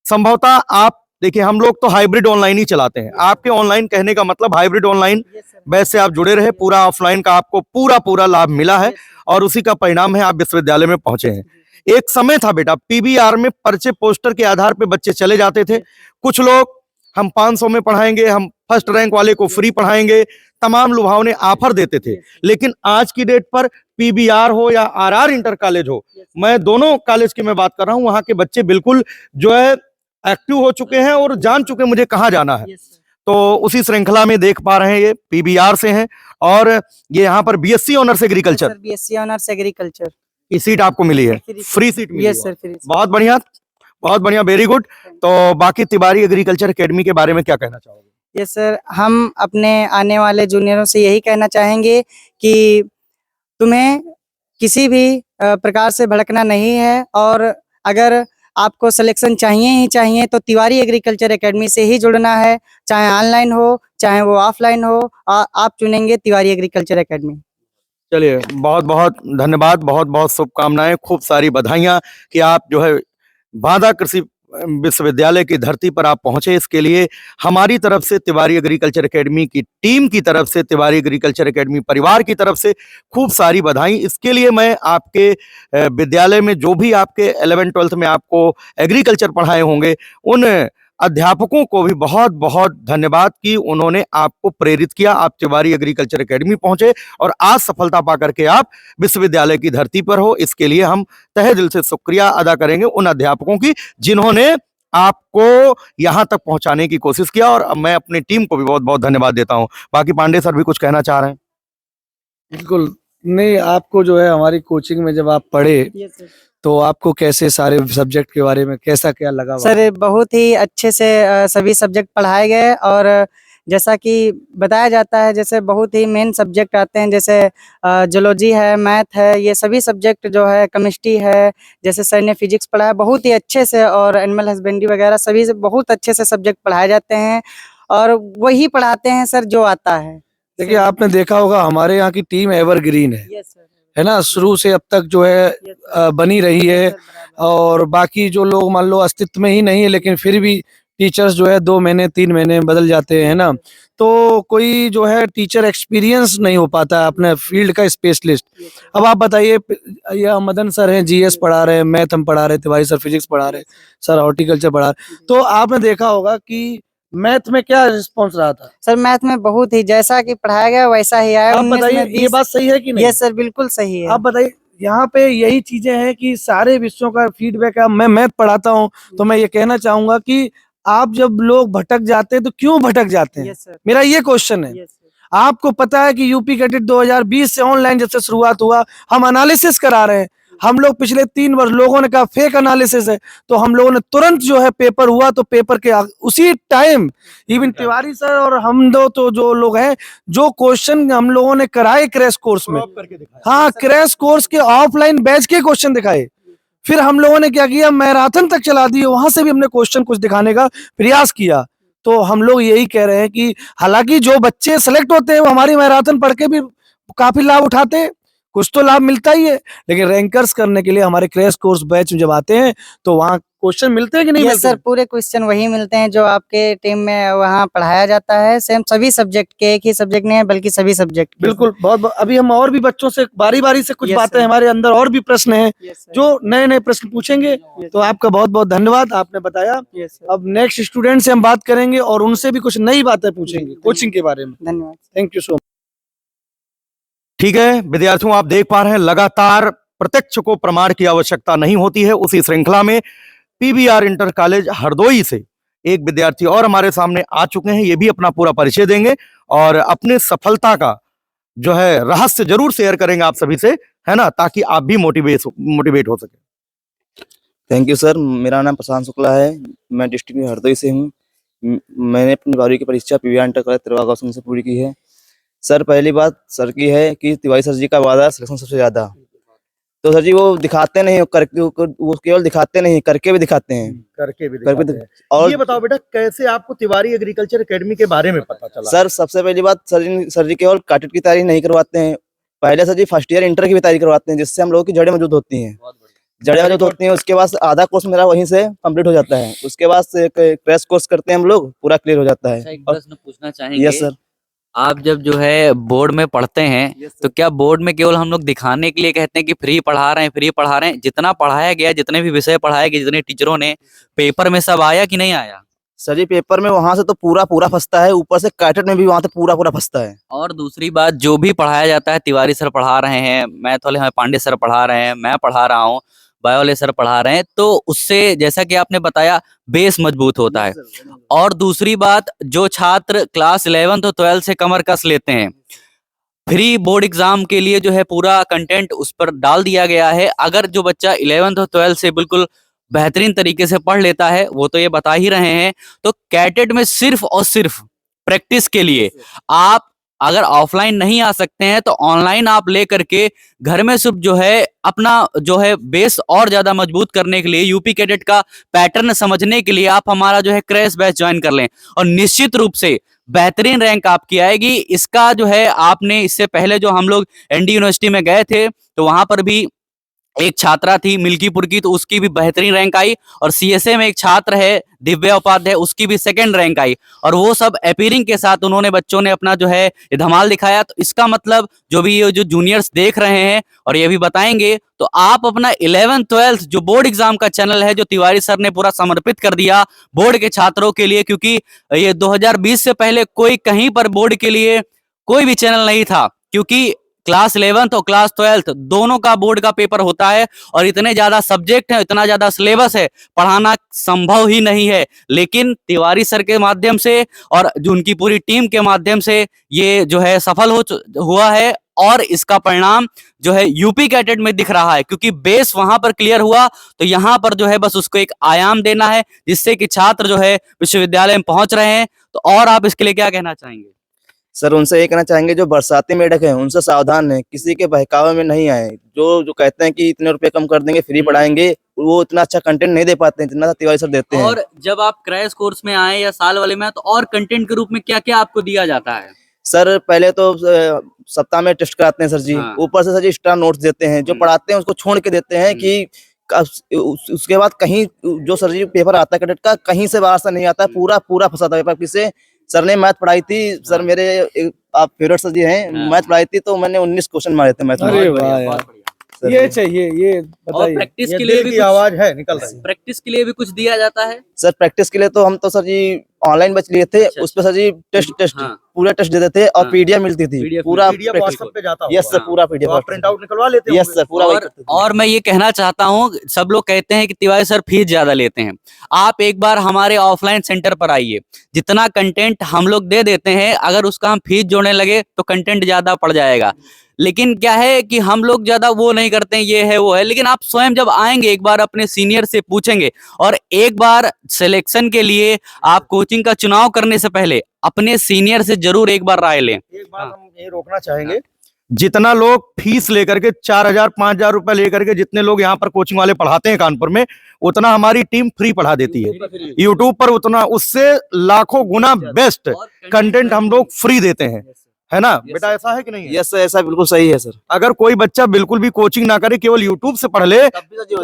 संभवतः आप देखिए हम लोग तो हाइब्रिड ऑनलाइन ही चलाते हैं। आपके ऑनलाइन कहने का मतलब हाइब्रिड ऑनलाइन बैच से आप जुड़े रहे, पूरा ऑफलाइन का आपको पूरा लाभ मिला है और उसी का परिणाम है आप विश्वविद्यालय में पहुंचे हैं। एक समय था बेटा, पीबीआर में पर्चे पोस्टर के आधार पे बच्चे चले जाते थे। कुछ लोग हम 500 में पढ़ाएंगे, हम फर्स्ट रैंक वाले को फ्री पढ़ाएंगे, तमाम लुभावने ऑफर देते थे। लेकिन आज की डेट पर पीबीआर हो या आरआर इंटर कॉलेज हो, मैं दोनों कॉलेज की मैं बात कर रहा हूं, वहां के बच्चे बिल्कुल जो है एक्टिव हो चुके हैं और जान चुके मुझे कहाँ जाना है। तो उसी श्रृंखला में देख पा रहे हैं ये पीबीआर से हैं और ये यहाँ पर BSc honours agriculture, BSc honours agriculture की सीट आपको मिली है, फ्री सीट मिली है। Yes sir, free. बहुत बढ़िया, बहुत बढ़िया, वेरी गुड। तो बाकी तिवारी एग्रीकल्चर एकेडमी के बारे में क्या कहना चाहोगे? यस सर, हम अपने आने वाले जूनियरों से यही कहना चाहेंगे कि तुम्हें किसी भी प्रकार से भड़कना नहीं है और अगर आपको सिलेक्शन चाहिए ही चाहिए तो तिवारी एग्रीकल्चर एकेडमी से ही जुड़ना है, चाहे ऑनलाइन हो चाहे वो ऑफलाइन हो, आप चुनेंगे तिवारी एग्रीकल्चर एकेडमी। चलिए, बहुत बहुत धन्यवाद, बहुत बहुत शुभकामनाएं, खूब सारी बधाइयां कि आप जो है बांदा कृषि विश्वविद्यालय की धरती पर आप पहुंचे, इसके लिए हमारी तरफ से, तिवारी एग्रीकल्चर एकेडमी की टीम की तरफ से, तिवारी एग्रीकल्चर एकेडमी परिवार की तरफ से खूब सारी बधाई। इसके लिए मैं आपके विद्यालय में जो भी आपके 11th-12th में आपको एग्रीकल्चर पढ़ाए होंगे, उन अध्यापकों को भी बहुत बहुत धन्यवाद कि उन्होंने आपको प्रेरित किया, आप तिवारी एग्रीकल्चर एकेडमी पहुंचे और आज सफलता पा करके आप विश्वविद्यालय की धरती पर हो। इसके लिए हम तहे दिल से शुक्रिया अदा करेंगे उन अध्यापकों की जिन्होंने आपको यहाँ तक पहुंचाने की कोशिश किया, और मैं अपनी टीम को भी बहुत बहुत धन्यवाद देता हूं। बाकी पांडे सर भी कुछ कहना चाह रहे हैं? बिल्कुल नहीं, आपको जो है हमारी कोचिंग में जब आप पढ़े तो आपको कैसे सारे सब्जेक्ट के बारे में कैसा क्या लगा? सर बहुत ही अच्छे से सभी सब्जेक्ट पढ़ाए गए, और जैसा कि बताया जाता है, जैसे बहुत ही मेन सब्जेक्ट आते हैं, जैसे जूलॉजी है, मैथ है, ये सभी सब्जेक्ट जो है, केमिस्ट्री है, जैसे सर ने फिजिक्स पढ़ाया बहुत ही अच्छे से, और एनिमल हस्बेंड्री वगैरह सभी से बहुत अच्छे से सब्जेक्ट पढ़ाए जाते हैं, और वही पढ़ाते हैं सर जो आता है। देखिए, आपने देखा होगा हमारे यहाँ की टीम एवरग्रीन है ना, शुरू से अब तक जो है बनी रही है, और बाकी जो लोग मान लो अस्तित्व में ही नहीं है, लेकिन फिर भी टीचर्स जो है 2 महीने 3 महीने में बदल जाते हैं ना, तो कोई जो है टीचर एक्सपीरियंस नहीं हो पाता है अपने फील्ड का स्पेशलिस्ट। अब आप बताइए, यह मदन सर हैं, जीएस पढ़ा रहे हैं, मैथ हम पढ़ा रहे हैं, तिवारी सर फिजिक्स पढ़ा रहे हैं, सर हॉर्टिकल्चर पढ़ा रहे हैं, तो आपने देखा होगा कि मैथ में क्या रिस्पॉन्स रहा था? सर मैथ में बहुत ही जैसा कि पढ़ाया गया वैसा ही आया। आप बताइए, ये बात सही है कि नहीं? यस सर, बिल्कुल सही है। आप बताइए, यहाँ पे यही चीजें हैं कि सारे विषयों का फीडबैक है। मैं मैथ पढ़ाता हूँ तो मैं ये कहना चाहूंगा कि आप जब लोग भटक जाते हैं तो क्यों भटक जाते हैं? मेरा ये क्वेश्चन है। आपको पता है कि यूपी कैडेट 2020 से ऑनलाइन जब से शुरुआत हुआ, हम एनालिसिस करा रहे हैं। हम लोग पिछले 3 वर्ष लोगों ने कहा फेक एनालिसिस है, तो हम लोगों ने तुरंत जो है पेपर हुआ तो पेपर के उसी टाइम इवन तिवारी सर और हम दो तो जो लोग हैं, जो क्वेश्चन हम लोगों ने कराए क्रैश कोर्स में, हाँ क्रैश कोर्स के ऑफलाइन बैच के क्वेश्चन दिखाए। फिर हम लोगों ने क्या किया, मैराथन तक चला दी, वहां से भी हमने क्वेश्चन कुछ दिखाने का प्रयास किया। तो हम लोग यही कह रहे हैं कि हालांकि जो बच्चे सेलेक्ट होते हैं वो हमारी मैराथन पढ़ के भी काफी लाभ उठाते हैं, कुछ तो लाभ मिलता ही है, लेकिन रैंकर्स करने के लिए हमारे क्रैश कोर्स बैच में जब आते हैं तो वहाँ क्वेश्चन मिलते हैं कि नहीं? यस सर, पूरे क्वेश्चन वही मिलते हैं जो आपके टीम में वहाँ पढ़ाया जाता है, सेम सभी सब्जेक्ट के, एक ही सब्जेक्ट नहीं है बल्कि सभी सब्जेक्ट। बिल्कुल, बहुत अभी हम और भी बच्चों से बारी बारी से कुछ बातें, हमारे अंदर और भी प्रश्न हैं जो नए नए प्रश्न पूछेंगे, तो आपका बहुत बहुत धन्यवाद, आपने बताया। अब नेक्स्ट स्टूडेंट से हम बात करेंगे और उनसे भी कुछ नई बातें पूछेंगे कोचिंग के बारे में। धन्यवाद, थैंक यू सो मच। ठीक है विद्यार्थियों, आप देख पा रहे हैं लगातार प्रत्यक्ष को प्रमाण की आवश्यकता नहीं होती है। उसी श्रृंखला में पीवीआर इंटर कॉलेज हरदोई से एक विद्यार्थी और हमारे सामने आ चुके हैं, ये भी अपना पूरा परिचय देंगे और अपने सफलता का जो है रहस्य जरूर शेयर करेंगे आप सभी से, है ना, ताकि आप भी मोटिवेट हो सके। थैंक यू सर, मेरा नाम प्रशांत शुक्ला है, मैं डिस्ट्रिक्ट हरदोई से हूँ। मैंने अपनी 12वीं की परीक्षा PVR inter college Tirwa Gausganj से पूरी की है। सर पहली बात सर की है कि तिवारी सर जी का वादा सिलेक्शन सबसे ज्यादा, तो सर जी वो दिखाते नहीं, करके वो केवल दिखाते नहीं, करके भी दिखाते हैं। करके भी दिखाते हैं। और ये बताओ बेटा, कैसे आपको तिवारी एग्रीकल्चर एकेडमी के बारे में पता चला? सर सबसे पहली बात, सर जी केवल काटेट की तैयारी नहीं करवाते हैं, पहले sir ji first year inter की भी तैयारी करवाते हैं, जिससे हम लोगों की जड़ें मौजूद होती हैं। जड़ें मौजूद होती हैं, उसके बाद आधा कोर्स मेरा वहीं से कंप्लीट हो जाता है, उसके बाद क्रैश कोर्स करते हैं हम लोग, पूरा क्लियर हो जाता है। एक प्रश्न पूछना चाहेंगे? Yes sir. आप जब जो है बोर्ड में पढ़ते हैं तो क्या बोर्ड में केवल हम लोग दिखाने के लिए कहते हैं कि फ्री पढ़ा रहे हैं, जितना पढ़ाया गया, जितने भी विषय पढ़ाए गए, जितने टीचरों ने, पेपर में सब आया कि नहीं आया? सर जी पेपर में वहां से तो पूरा फंसता है, ऊपर से कैटेट में भी वहां से पूरा फंसता है। और दूसरी बात, जो भी पढ़ाया जाता है, तिवारी सर पढ़ा रहे हैं, मैथ वाले हमें पांडे सर पढ़ा रहे हैं, मैं पढ़ा रहा हूँ, बायो वाले सर पढ़ा रहे हैं, तो उससे जैसा कि आपने बताया बेस मजबूत होता है। और दूसरी बात, जो छात्र क्लास 11th और 12th से कमर कस लेते हैं, फ्री बोर्ड एग्जाम के लिए जो है पूरा कंटेंट उस पर डाल दिया गया है। अगर जो बच्चा 11th और 12th से बिल्कुल बेहतरीन तरीके से पढ़ लेता है, वो तो ये बता ही रहे हैं, तो कैटेट में सिर्फ और सिर्फ प्रैक्टिस के लिए आप अगर ऑफलाइन नहीं आ सकते हैं तो ऑनलाइन आप ले करके घर में सिर्फ जो है अपना जो है बेस और ज्यादा मजबूत करने के लिए, यूपी कैडेट का पैटर्न समझने के लिए आप हमारा जो है क्रैश बैच ज्वाइन कर लें और निश्चित रूप से बेहतरीन रैंक आपकी आएगी। इसका जो है आपने इससे पहले जो हम लोग एनडी यूनिवर्सिटी में गए थे तो वहां पर भी एक छात्रा थी मिल्कीपुर की, तो उसकी भी बेहतरीन रैंक आई, और सीएसए में एक छात्र है दिव्या उपाध्याय, उसकी भी सेकंड रैंक आई, और वो सब अपीयरिंग के साथ उन्होंने बच्चों ने अपना जो है ये धमाल दिखाया। तो इसका मतलब जो भी ये जो जूनियर्स देख रहे हैं और ये भी बताएंगे, तो आप अपना 11th 12th जो बोर्ड एग्जाम का चैनल है जो तिवारी सर ने पूरा समर्पित कर दिया बोर्ड के छात्रों के लिए, क्योंकि ये 2020 से पहले कोई कहीं पर बोर्ड के लिए कोई भी चैनल नहीं था, क्योंकि क्लास 11th और क्लास 12th दोनों का बोर्ड का पेपर होता है, और इतने ज्यादा सब्जेक्ट हैं, इतना ज्यादा सिलेबस है, पढ़ाना संभव ही नहीं है। लेकिन तिवारी सर के माध्यम से और जो उनकी पूरी टीम के माध्यम से ये जो है सफल हुआ है, और इसका परिणाम जो है यूपी कैडेट में दिख रहा है, क्योंकि बेस वहां पर क्लियर हुआ, तो यहाँ पर जो है बस उसको एक आयाम देना है, जिससे कि छात्र जो है विश्वविद्यालय में पहुंच रहे हैं। तो और आप इसके लिए क्या कहना चाहेंगे? सर उनसे ये कहना चाहेंगे जो बरसाती मेढक हैं उनसे सावधान है, किसी के बहकावे में नहीं आए। जो कहते हैं कि इतने रुपए कम कर देंगे, फ्री पढ़ाएंगे, वो इतना अच्छा कंटेंट नहीं दे पाते हैं जितना तिवारी सर देते हैं। और जब आप क्रैश कोर्स में आए या साल वाले में आए, तो और कंटेंट के रूप में क्या क्या आपको दिया जाता है? सर पहले तो सप्ताह में टेस्ट कराते हैं सर जी, ऊपर से सर जी एक्स्ट्रा नोट्स देते हैं, जो पढ़ाते हैं उसको छोड़ के देते हैं कि उसके बाद कहीं जो सर जी पेपर आता है कैडेट का, कहीं से बाहर से नहीं आता, पूरा फंसाता है पेपर। किसे सर ने मैथ पढ़ाई थी, सर मेरे आप फेवरेट सर जी हैं, मैथ पढ़ाई थी, तो मैंने 19 क्वेश्चन मारे थे मैथ में। ये चाहिए, ये बताइए। प्रैक्टिस के लिए भी आवाज है निकल रही है। प्रैक्टिस के लिए भी कुछ दिया जाता है? सर प्रैक्टिस के लिए तो हम तो सर जी ऑनलाइन बच लिए थे, उस पे सर जी टेस्ट पूरा टेस्ट देते थे, और पीडीएफ मिलती थी, पूरा व्हाट्सएप पे जाता यस सर, पूरा पीडीएफ प्रिंट आउट निकलवा लेते हैं। यस सर, पूरा। और मैं ये कहना चाहता हूँ, सब लोग कहते हैं कि तिवारी सर फीस ज्यादा लेते हैं। आप एक बार हमारे ऑफलाइन सेंटर पर आइए, जितना कंटेंट हम लोग दे देते हैं, अगर उसका हम फीस जोड़ने लगे तो कंटेंट ज्यादा पड़ जाएगा। लेकिन क्या है कि हम लोग ज्यादा वो नहीं करते हैं, ये है वो है। लेकिन आप स्वयं जब आएंगे, एक बार अपने सीनियर से पूछेंगे, और एक बार सिलेक्शन के लिए आप कोचिंग का चुनाव करने से पहले अपने सीनियर से जरूर एक बार राय लें। एक बात हम ये रोकना चाहेंगे, जितना लोग फीस लेकर के 4000 5000 रुपए लेकर के जितने लोग यहाँ पर कोचिंग वाले पढ़ाते हैं कानपुर में, उतना हमारी टीम फ्री पढ़ा देती है यूट्यूब पर, उतना उससे लाखों गुना बेस्ट कंटेंट हम लोग फ्री देते हैं, है ना बेटा? ऐसा है कि नहीं है? यस सर, ऐसा बिल्कुल सही है सर। अगर कोई बच्चा बिल्कुल भी कोचिंग ना करे, केवल यूट्यूब से पढ़ ले, तब भी सर जी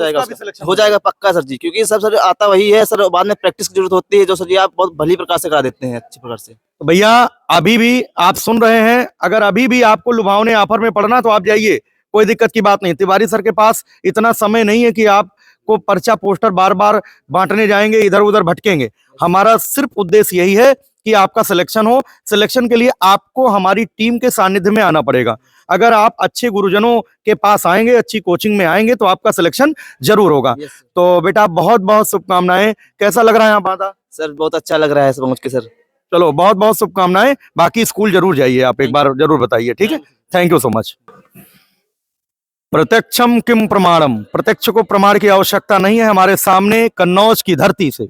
हो जाएगा पक्का सर जी, क्योंकि सब सर आता वही है सर, बाद में प्रैक्टिस की जरूरत होती है, जो सर जी आप बहुत भली प्रकार से करा देते हैं, अच्छी प्रकार से। तो भैया अभी भी आप सुन रहे हैं, अगर अभी भी आपको लुभावने ऑफर में पढ़ना तो आप जाइए, कोई दिक्कत की बात नहीं। तिवारी सर के पास इतना समय नहीं है कि आपको पर्चा पोस्टर बार बार बांटने जाएंगे, इधर उधर भटकेंगे। हमारा सिर्फ उद्देश्य यही है कि आपका सिलेक्शन हो। सिलेक्शन के लिए आपको हमारी टीम के सानिध्य में आना पड़ेगा। अगर आप अच्छे गुरुजनों के पास आएंगे, अच्छी कोचिंग में आएंगे, तो आपका सिलेक्शन जरूर होगा। तो बेटा बहुत बहुत शुभकामनाएं। कैसा लग रहा है यहाँ बांदा? सर बहुत अच्छा लग रहा है पहुंच के सर। चलो बहुत बहुत शुभकामनाएं। बाकी स्कूल जरूर जाइए, आप एक बार जरूर बताइए, ठीक है? Thank you so much. प्रत्यक्षम किम प्रमाणम, प्रत्यक्ष को प्रमाण की आवश्यकता नहीं है। हमारे सामने कन्नौज की धरती से,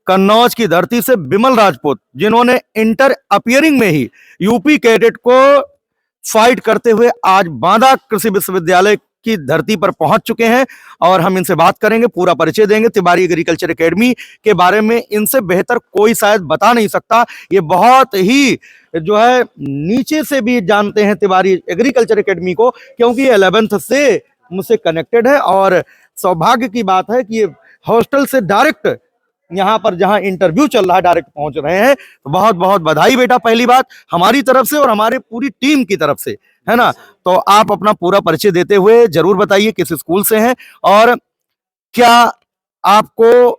कन्नौज की धरती से बिमल राजपूत, जिन्होंने इंटर अपीयरिंग में ही यूपी कैडेट को फाइट करते हुए आज बांदा कृषि विश्वविद्यालय की धरती पर पहुंच चुके हैं, और हम इनसे बात करेंगे, पूरा परिचय देंगे तिवारी एग्रीकल्चर एकेडमी के बारे में। इनसे बेहतर कोई शायद बता नहीं सकता। ये बहुत ही जो है नीचे से भी जानते हैं तिवारी एग्रीकल्चर एकेडमी को, क्योंकि 11th से मुझसे कनेक्टेड है, और सौभाग्य की बात है कि ये हॉस्टल से डायरेक्ट यहाँ पर जहाँ इंटरव्यू चल रहा है डायरेक्ट पहुंच रहे हैं। तो बहुत बहुत बधाई बेटा, पहली बात हमारी तरफ से और हमारे पूरी टीम की तरफ से, है ना? तो आप अपना पूरा परिचय देते हुए जरूर बताइए किस स्कूल से हैं, और क्या आपको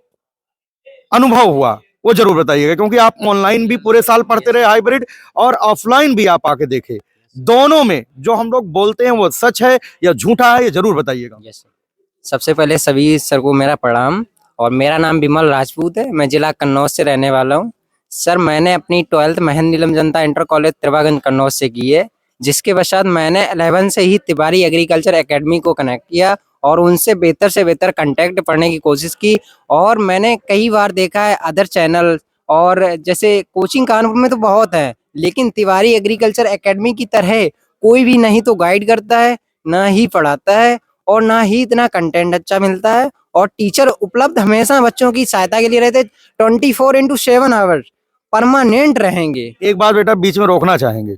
अनुभव हुआ वो जरूर बताइएगा, क्योंकि आप ऑनलाइन भी पूरे साल पढ़ते रहे हाइब्रिड, और ऑफलाइन भी आप आके देखे। दोनों में जो हम लोग बोलते हैं वो सच है या झूठा है, ये जरूर बताइएगा। सबसे पहले सभी सर को मेरा प्रणाम, और मेरा नाम बिमल राजपूत है। मैं जिला कन्नौज से रहने वाला हूँ। सर मैंने अपनी 12th महेंद्र नीलम जनता इंटर कॉलेज तिरवागंज कन्नौज से की है, जिसके पश्चात मैंने 11 से ही तिवारी एग्रीकल्चर एकेडमी को कनेक्ट किया, और उनसे बेहतर से बेहतर कंटेंट पढ़ने की कोशिश की। और मैंने कई बार देखा है अदर चैनल, और जैसे कोचिंग कानपुर में तो बहुत है, लेकिन तिवारी एग्रीकल्चर एकेडमी की तरह कोई भी नहीं तो गाइड करता है, ना ही पढ़ाता है, और ना ही इतना कंटेंट अच्छा मिलता है। और टीचर उपलब्ध हमेशा बच्चों की सहायता के लिए रहते, 24/7 आवर्स परमानेंट रहेंगे। एक बात बेटा बीच में रोकना चाहेंगे,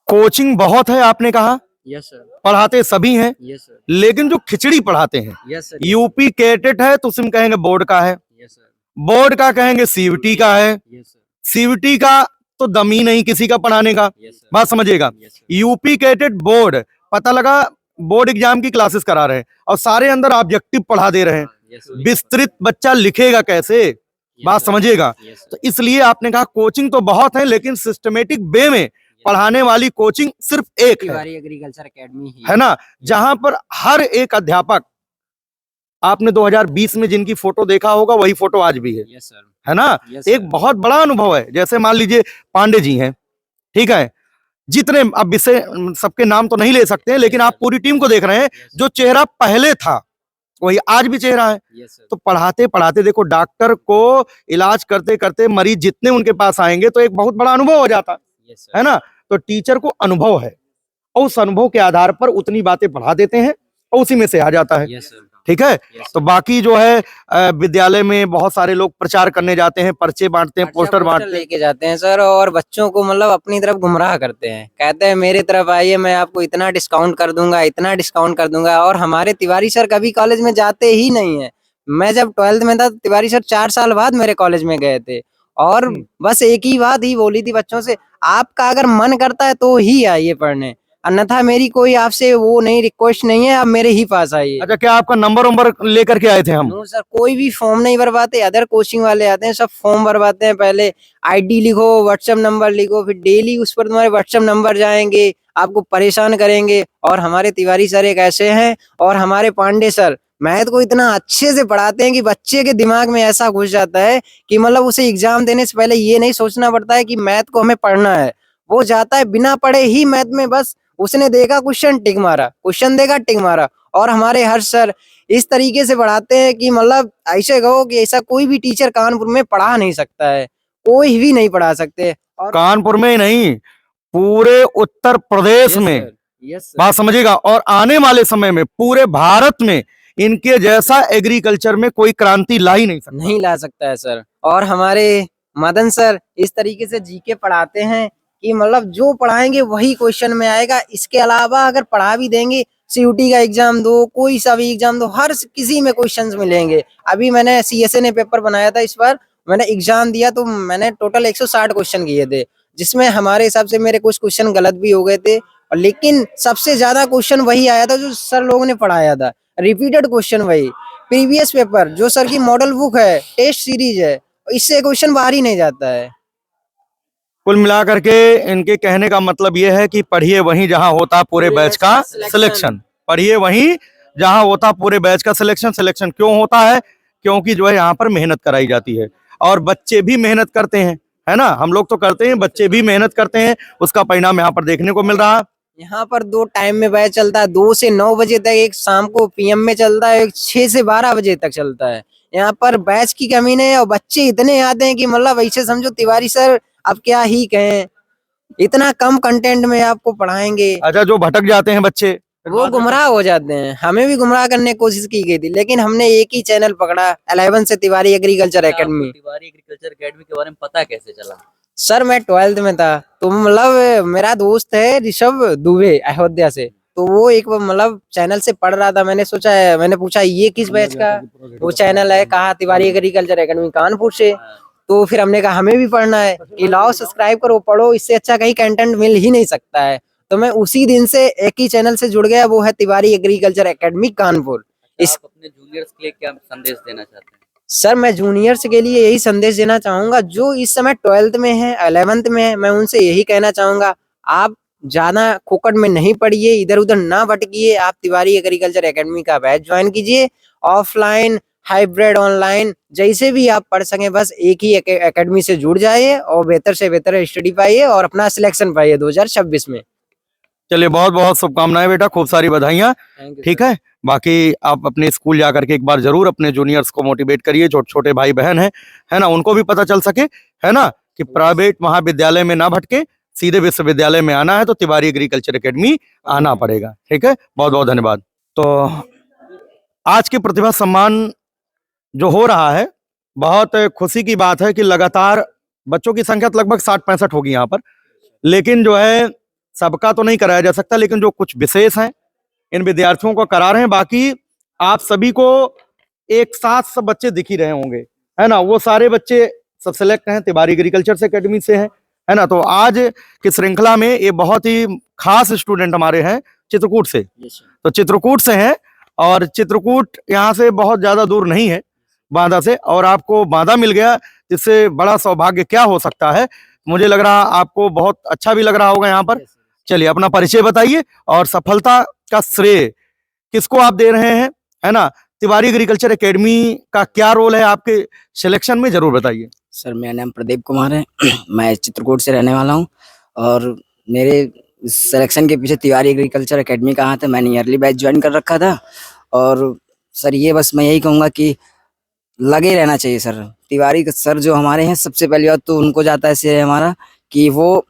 कोचिंग बहुत है आपने कहा, यस सर। पढ़ाते सभी हैं, यस सर। लेकिन जो खिचड़ी पढ़ाते हैं, यस सर। यूपी कैडेट है तो सिम कहेंगे बोर्ड का है, यस सर। बोर्ड का कहेंगे सीयूटी का है, यस सर। सीयूटी का तो दम ही नहीं किसी का पढ़ाने का। बात समझिएगा, यूपी कैडेट बोर्ड, पता लगा बोर्ड एग्जाम की क्लासेस करा रहे हैं और सारे अंदर ऑब्जेक्टिव पढ़ा दे रहे हैं, विस्तृत बच्चा लिखेगा कैसे? बात समझिएगा। तो इसलिए आपने कहा कोचिंग तो बहुत है, लेकिन सिस्टमेटिक वे में पढ़ाने वाली कोचिंग सिर्फ एक है, तिवारी एग्रीकल्चर एकेडमी ही है ना, जहां पर हर एक अध्यापक, आपने 2020 में जिनकी फोटो देखा होगा वही फोटो आज भी है। Yes sir. है ना, एक बहुत बड़ा अनुभव है। जैसे मान लीजिए पांडे जी हैं, ठीक है, जितने अब विषय सबके नाम तो नहीं ले सकते हैं, लेकिन आप पूरी टीम को देख रहे हैं, जो चेहरा पहले था वही आज भी चेहरा है। तो पढ़ाते पढ़ाते देखो, डॉक्टर को इलाज करते करते मरीज जितने उनके पास आएंगे तो एक बहुत बड़ा अनुभव हो जाता है ना। तो टीचर को अनुभव है और उस अनुभव के आधार पर उतनी बातें पढ़ा देते हैं और उसी में से आ जाता है। ठीक है। तो बाकी जो है विद्यालय में बहुत सारे लोग प्रचार करने जाते हैं, पर्चे बांटते हैं, पोस्टर बांटते हैं, लेके जाते हैं सर, और बच्चों को मतलब अपनी तरफ गुमराह करते हैं। कहते हैं मेरे तरफ आइए, मैं आपको इतना डिस्काउंट कर दूंगा, इतना डिस्काउंट कर दूंगा। और हमारे तिवारी सर कभी कॉलेज में जाते ही नहीं है। मैं जब 12th में था, तिवारी सर 4 साल बाद मेरे कॉलेज में गए थे और बस एक ही बात ही बोली थी बच्चों से, आपका अगर मन करता है तो ही आइए पढ़ने, अन्यथा मेरी कोई आपसे वो नहीं, रिक्वेस्ट नहीं है, आप मेरे ही पास आइए। अच्छा, क्या आपका नंबर लेकर के आए थे हम? नो सर, कोई भी फॉर्म नहीं भरवाते। अदर कोचिंग वाले आते हैं, सब फॉर्म भरवाते हैं। पहले आईडी लिखो, व्हाट्सएप नंबर लिखो, फिर डेली उस पर तुम्हारे व्हाट्सएप नंबर जाएंगे, आपको परेशान करेंगे। और हमारे तिवारी सर एक ऐसे हैं, और हमारे पांडे सर मैथ को इतना अच्छे से पढ़ाते हैं कि बच्चे के दिमाग में ऐसा घुस जाता है कि मतलब उसे एग्जाम देने से पहले ये नहीं सोचना पड़ता है कि मैथ को हमें पढ़ना है। वो जाता है बिना पढ़े ही मैथ में, बस उसने देखा क्वेश्चन टिक मारा, क्वेश्चन देखा टिक मारा। और हमारे हर सर इस तरीके से पढ़ाते हैं कि मतलब ऐसे कहो कि ऐसा कोई भी टीचर कानपुर में पढ़ा नहीं सकता है, कोई भी नहीं पढ़ा सकते। और कानपुर में ही नहीं, पूरे उत्तर प्रदेश में, बात समझिएगा, और आने वाले समय में पूरे भारत में इनके जैसा एग्रीकल्चर में कोई क्रांति ला ही नहीं ला सकता है सर। और हमारे मदन सर इस तरीके से जीके पढ़ाते हैं कि मतलब जो पढ़ाएंगे वही क्वेश्चन में आएगा। इसके अलावा अगर पढ़ा भी देंगे, सीयूटी का एग्जाम दो, कोई सा भी एग्जाम दो, हर किसी में क्वेश्चंस मिलेंगे। अभी मैंने सीएसए ने पेपर बनाया था, इस बार मैंने एग्जाम दिया तो मैंने टोटल 160 क्वेश्चन किए थे, जिसमें हमारे हिसाब से मेरे कुछ क्वेश्चन गलत भी हो गए थे, और लेकिन सबसे ज्यादा क्वेश्चन वही आया था जो सर लोगों ने पढ़ाया था। रिपीटेड क्वेश्चन वही, प्रीवियस पेपर जो सर की मॉडल बुक है, टेस्ट सीरीज है, इससे क्वेश्चन बाहर ही नहीं जाता है। कुल मिलाकर के इनके कहने का मतलब ये है कि पढ़िए वहीं जहां होता पूरे बैच का सिलेक्शन, पढ़िए वहीं जहां होता पूरे बैच का सिलेक्शन। सिलेक्शन क्यों होता है? क्योंकि जो है यहाँ पर मेहनत कराई जाती है और बच्चे भी मेहनत करते हैं, है ना। हम लोग तो करते हैं, बच्चे भी मेहनत करते हैं, उसका परिणाम यहाँ पर देखने को मिल रहा है। यहाँ पर 2 टाइम में बैच चलता है, 2 से 9 बजे तक, एक शाम को पीएम में चलता है, एक 6 से 12 बजे तक चलता है। यहाँ पर बैच की कमी नहीं है और बच्चे इतने आते हैं कि मतलब ऐसे समझो तिवारी सर अब क्या ही कहें, इतना कम कंटेंट में आपको पढ़ाएंगे। अच्छा, जो भटक जाते हैं बच्चे वो गुमराह हो जाते हैं। हमें भी गुमराह करने की कोशिश की गई थी, लेकिन हमने एक ही चैनल पकड़ा, 11 से Tiwari agriculture academy. Tiwari agriculture academy के बारे में पता कैसे चला? सर मैं 12th में था, तो मतलब मेरा दोस्त है ऋषभ दुबे अयोध्या से, तो वो एक मतलब चैनल से पढ़ रहा था। मैंने सोचा, मैंने पूछा ये किस बैच का वो चैनल है, कहा तिवारी एग्रीकल्चर एकेडमी कानपुर से। तो फिर हमने कहा हमें भी पढ़ना है, कि लाओ सब्सक्राइब करो, पढ़ो, इससे अच्छा कहीं कंटेंट मिल ही नहीं सकता है। तो मैं उसी दिन से एक ही चैनल से जुड़ गया, वो है तिवारी एग्रीकल्चर एकेडमी कानपुर। आप अपने जूनियर्स के लिए क्या संदेश देना चाहते हैं? सर मैं जूनियर्स के लिए यही संदेश देना चाहूंगा, जो इस समय 12th में है, 11th में है, मैं उनसे यही कहना चाहूंगा, आप ज्यादा खोकट में नहीं पढ़िए, इधर उधर ना भटकिए, आप तिवारी एग्रीकल्चर एकेडमी का बैच ज्वाइन कीजिए। ऑफलाइन, हाइब्रिड, ऑनलाइन, जैसे भी आप पढ़ सकें, बस एक ही एकेडमी से जुड़ जाइए और बेहतर से बेहतर स्टडी पाइए और अपना सिलेक्शन पाइए 2026 में। चलिए, बहुत बहुत शुभकामनाएं बेटा, खूब सारी बधाइयाँ। ठीक है, बाकी आप अपने स्कूल जाकर के एक बार जरूर अपने जूनियर्स को मोटिवेट करिए, छोटे छोटे भाई बहन है ना, उनको भी पता चल सके, है ना, कि प्राइवेट महाविद्यालय में ना भटके, सीधे विश्वविद्यालय में आना है तो तिवारी एग्रीकल्चर एकेडमी आना पड़ेगा। ठीक है, बहुत बहुत धन्यवाद। तो आज के प्रतिभा सम्मान जो हो रहा है, बहुत खुशी की बात है कि लगातार बच्चों की संख्या लगभग 60-65 होगी यहाँ पर, लेकिन जो है सबका तो नहीं कराया जा सकता, लेकिन जो कुछ विशेष हैं इन विद्यार्थियों को करा रहे हैं। बाकी आप सभी को एक साथ सब बच्चे दिख ही रहे होंगे, है ना। वो सारे बच्चे सब सिलेक्ट हैं, तिवारी एग्रीकल्चर एकेडमी से हैं, है ना। तो आज की श्रृंखला में ये बहुत ही खास स्टूडेंट हमारे हैं चित्रकूट से। तो चित्रकूट से हैं और चित्रकूट यहाँ से बहुत ज्यादा दूर नहीं है बांदा से, और आपको बांदा मिल गया, इससे बड़ा सौभाग्य क्या हो सकता है। मुझे लग रहा आपको बहुत अच्छा भी लग रहा होगा यहाँ पर। चलिए अपना परिचय बताइए और सफलता का श्रेय किसको आप दे रहे हैं, है ना। तिवारी एग्रीकल्चर एकेडमी का क्या रोल है आपके सिलेक्शन में, जरूर बताइए। सर मेरा नाम प्रदीप कुमार है, मैं चित्रकूट से रहने वाला हूं और मेरे सिलेक्शन के पीछे तिवारी एग्रीकल्चर एकेडमी का हाथ है। मैंने ईयरली बैच ज्वाइन कर रखा था और सर ये बस मैं यही कहूँगा कि लगे रहना चाहिए सर। तिवारी सर जो हमारे हैं, सबसे पहली बात तो उनको जाता है श्रेय हमारा कि वो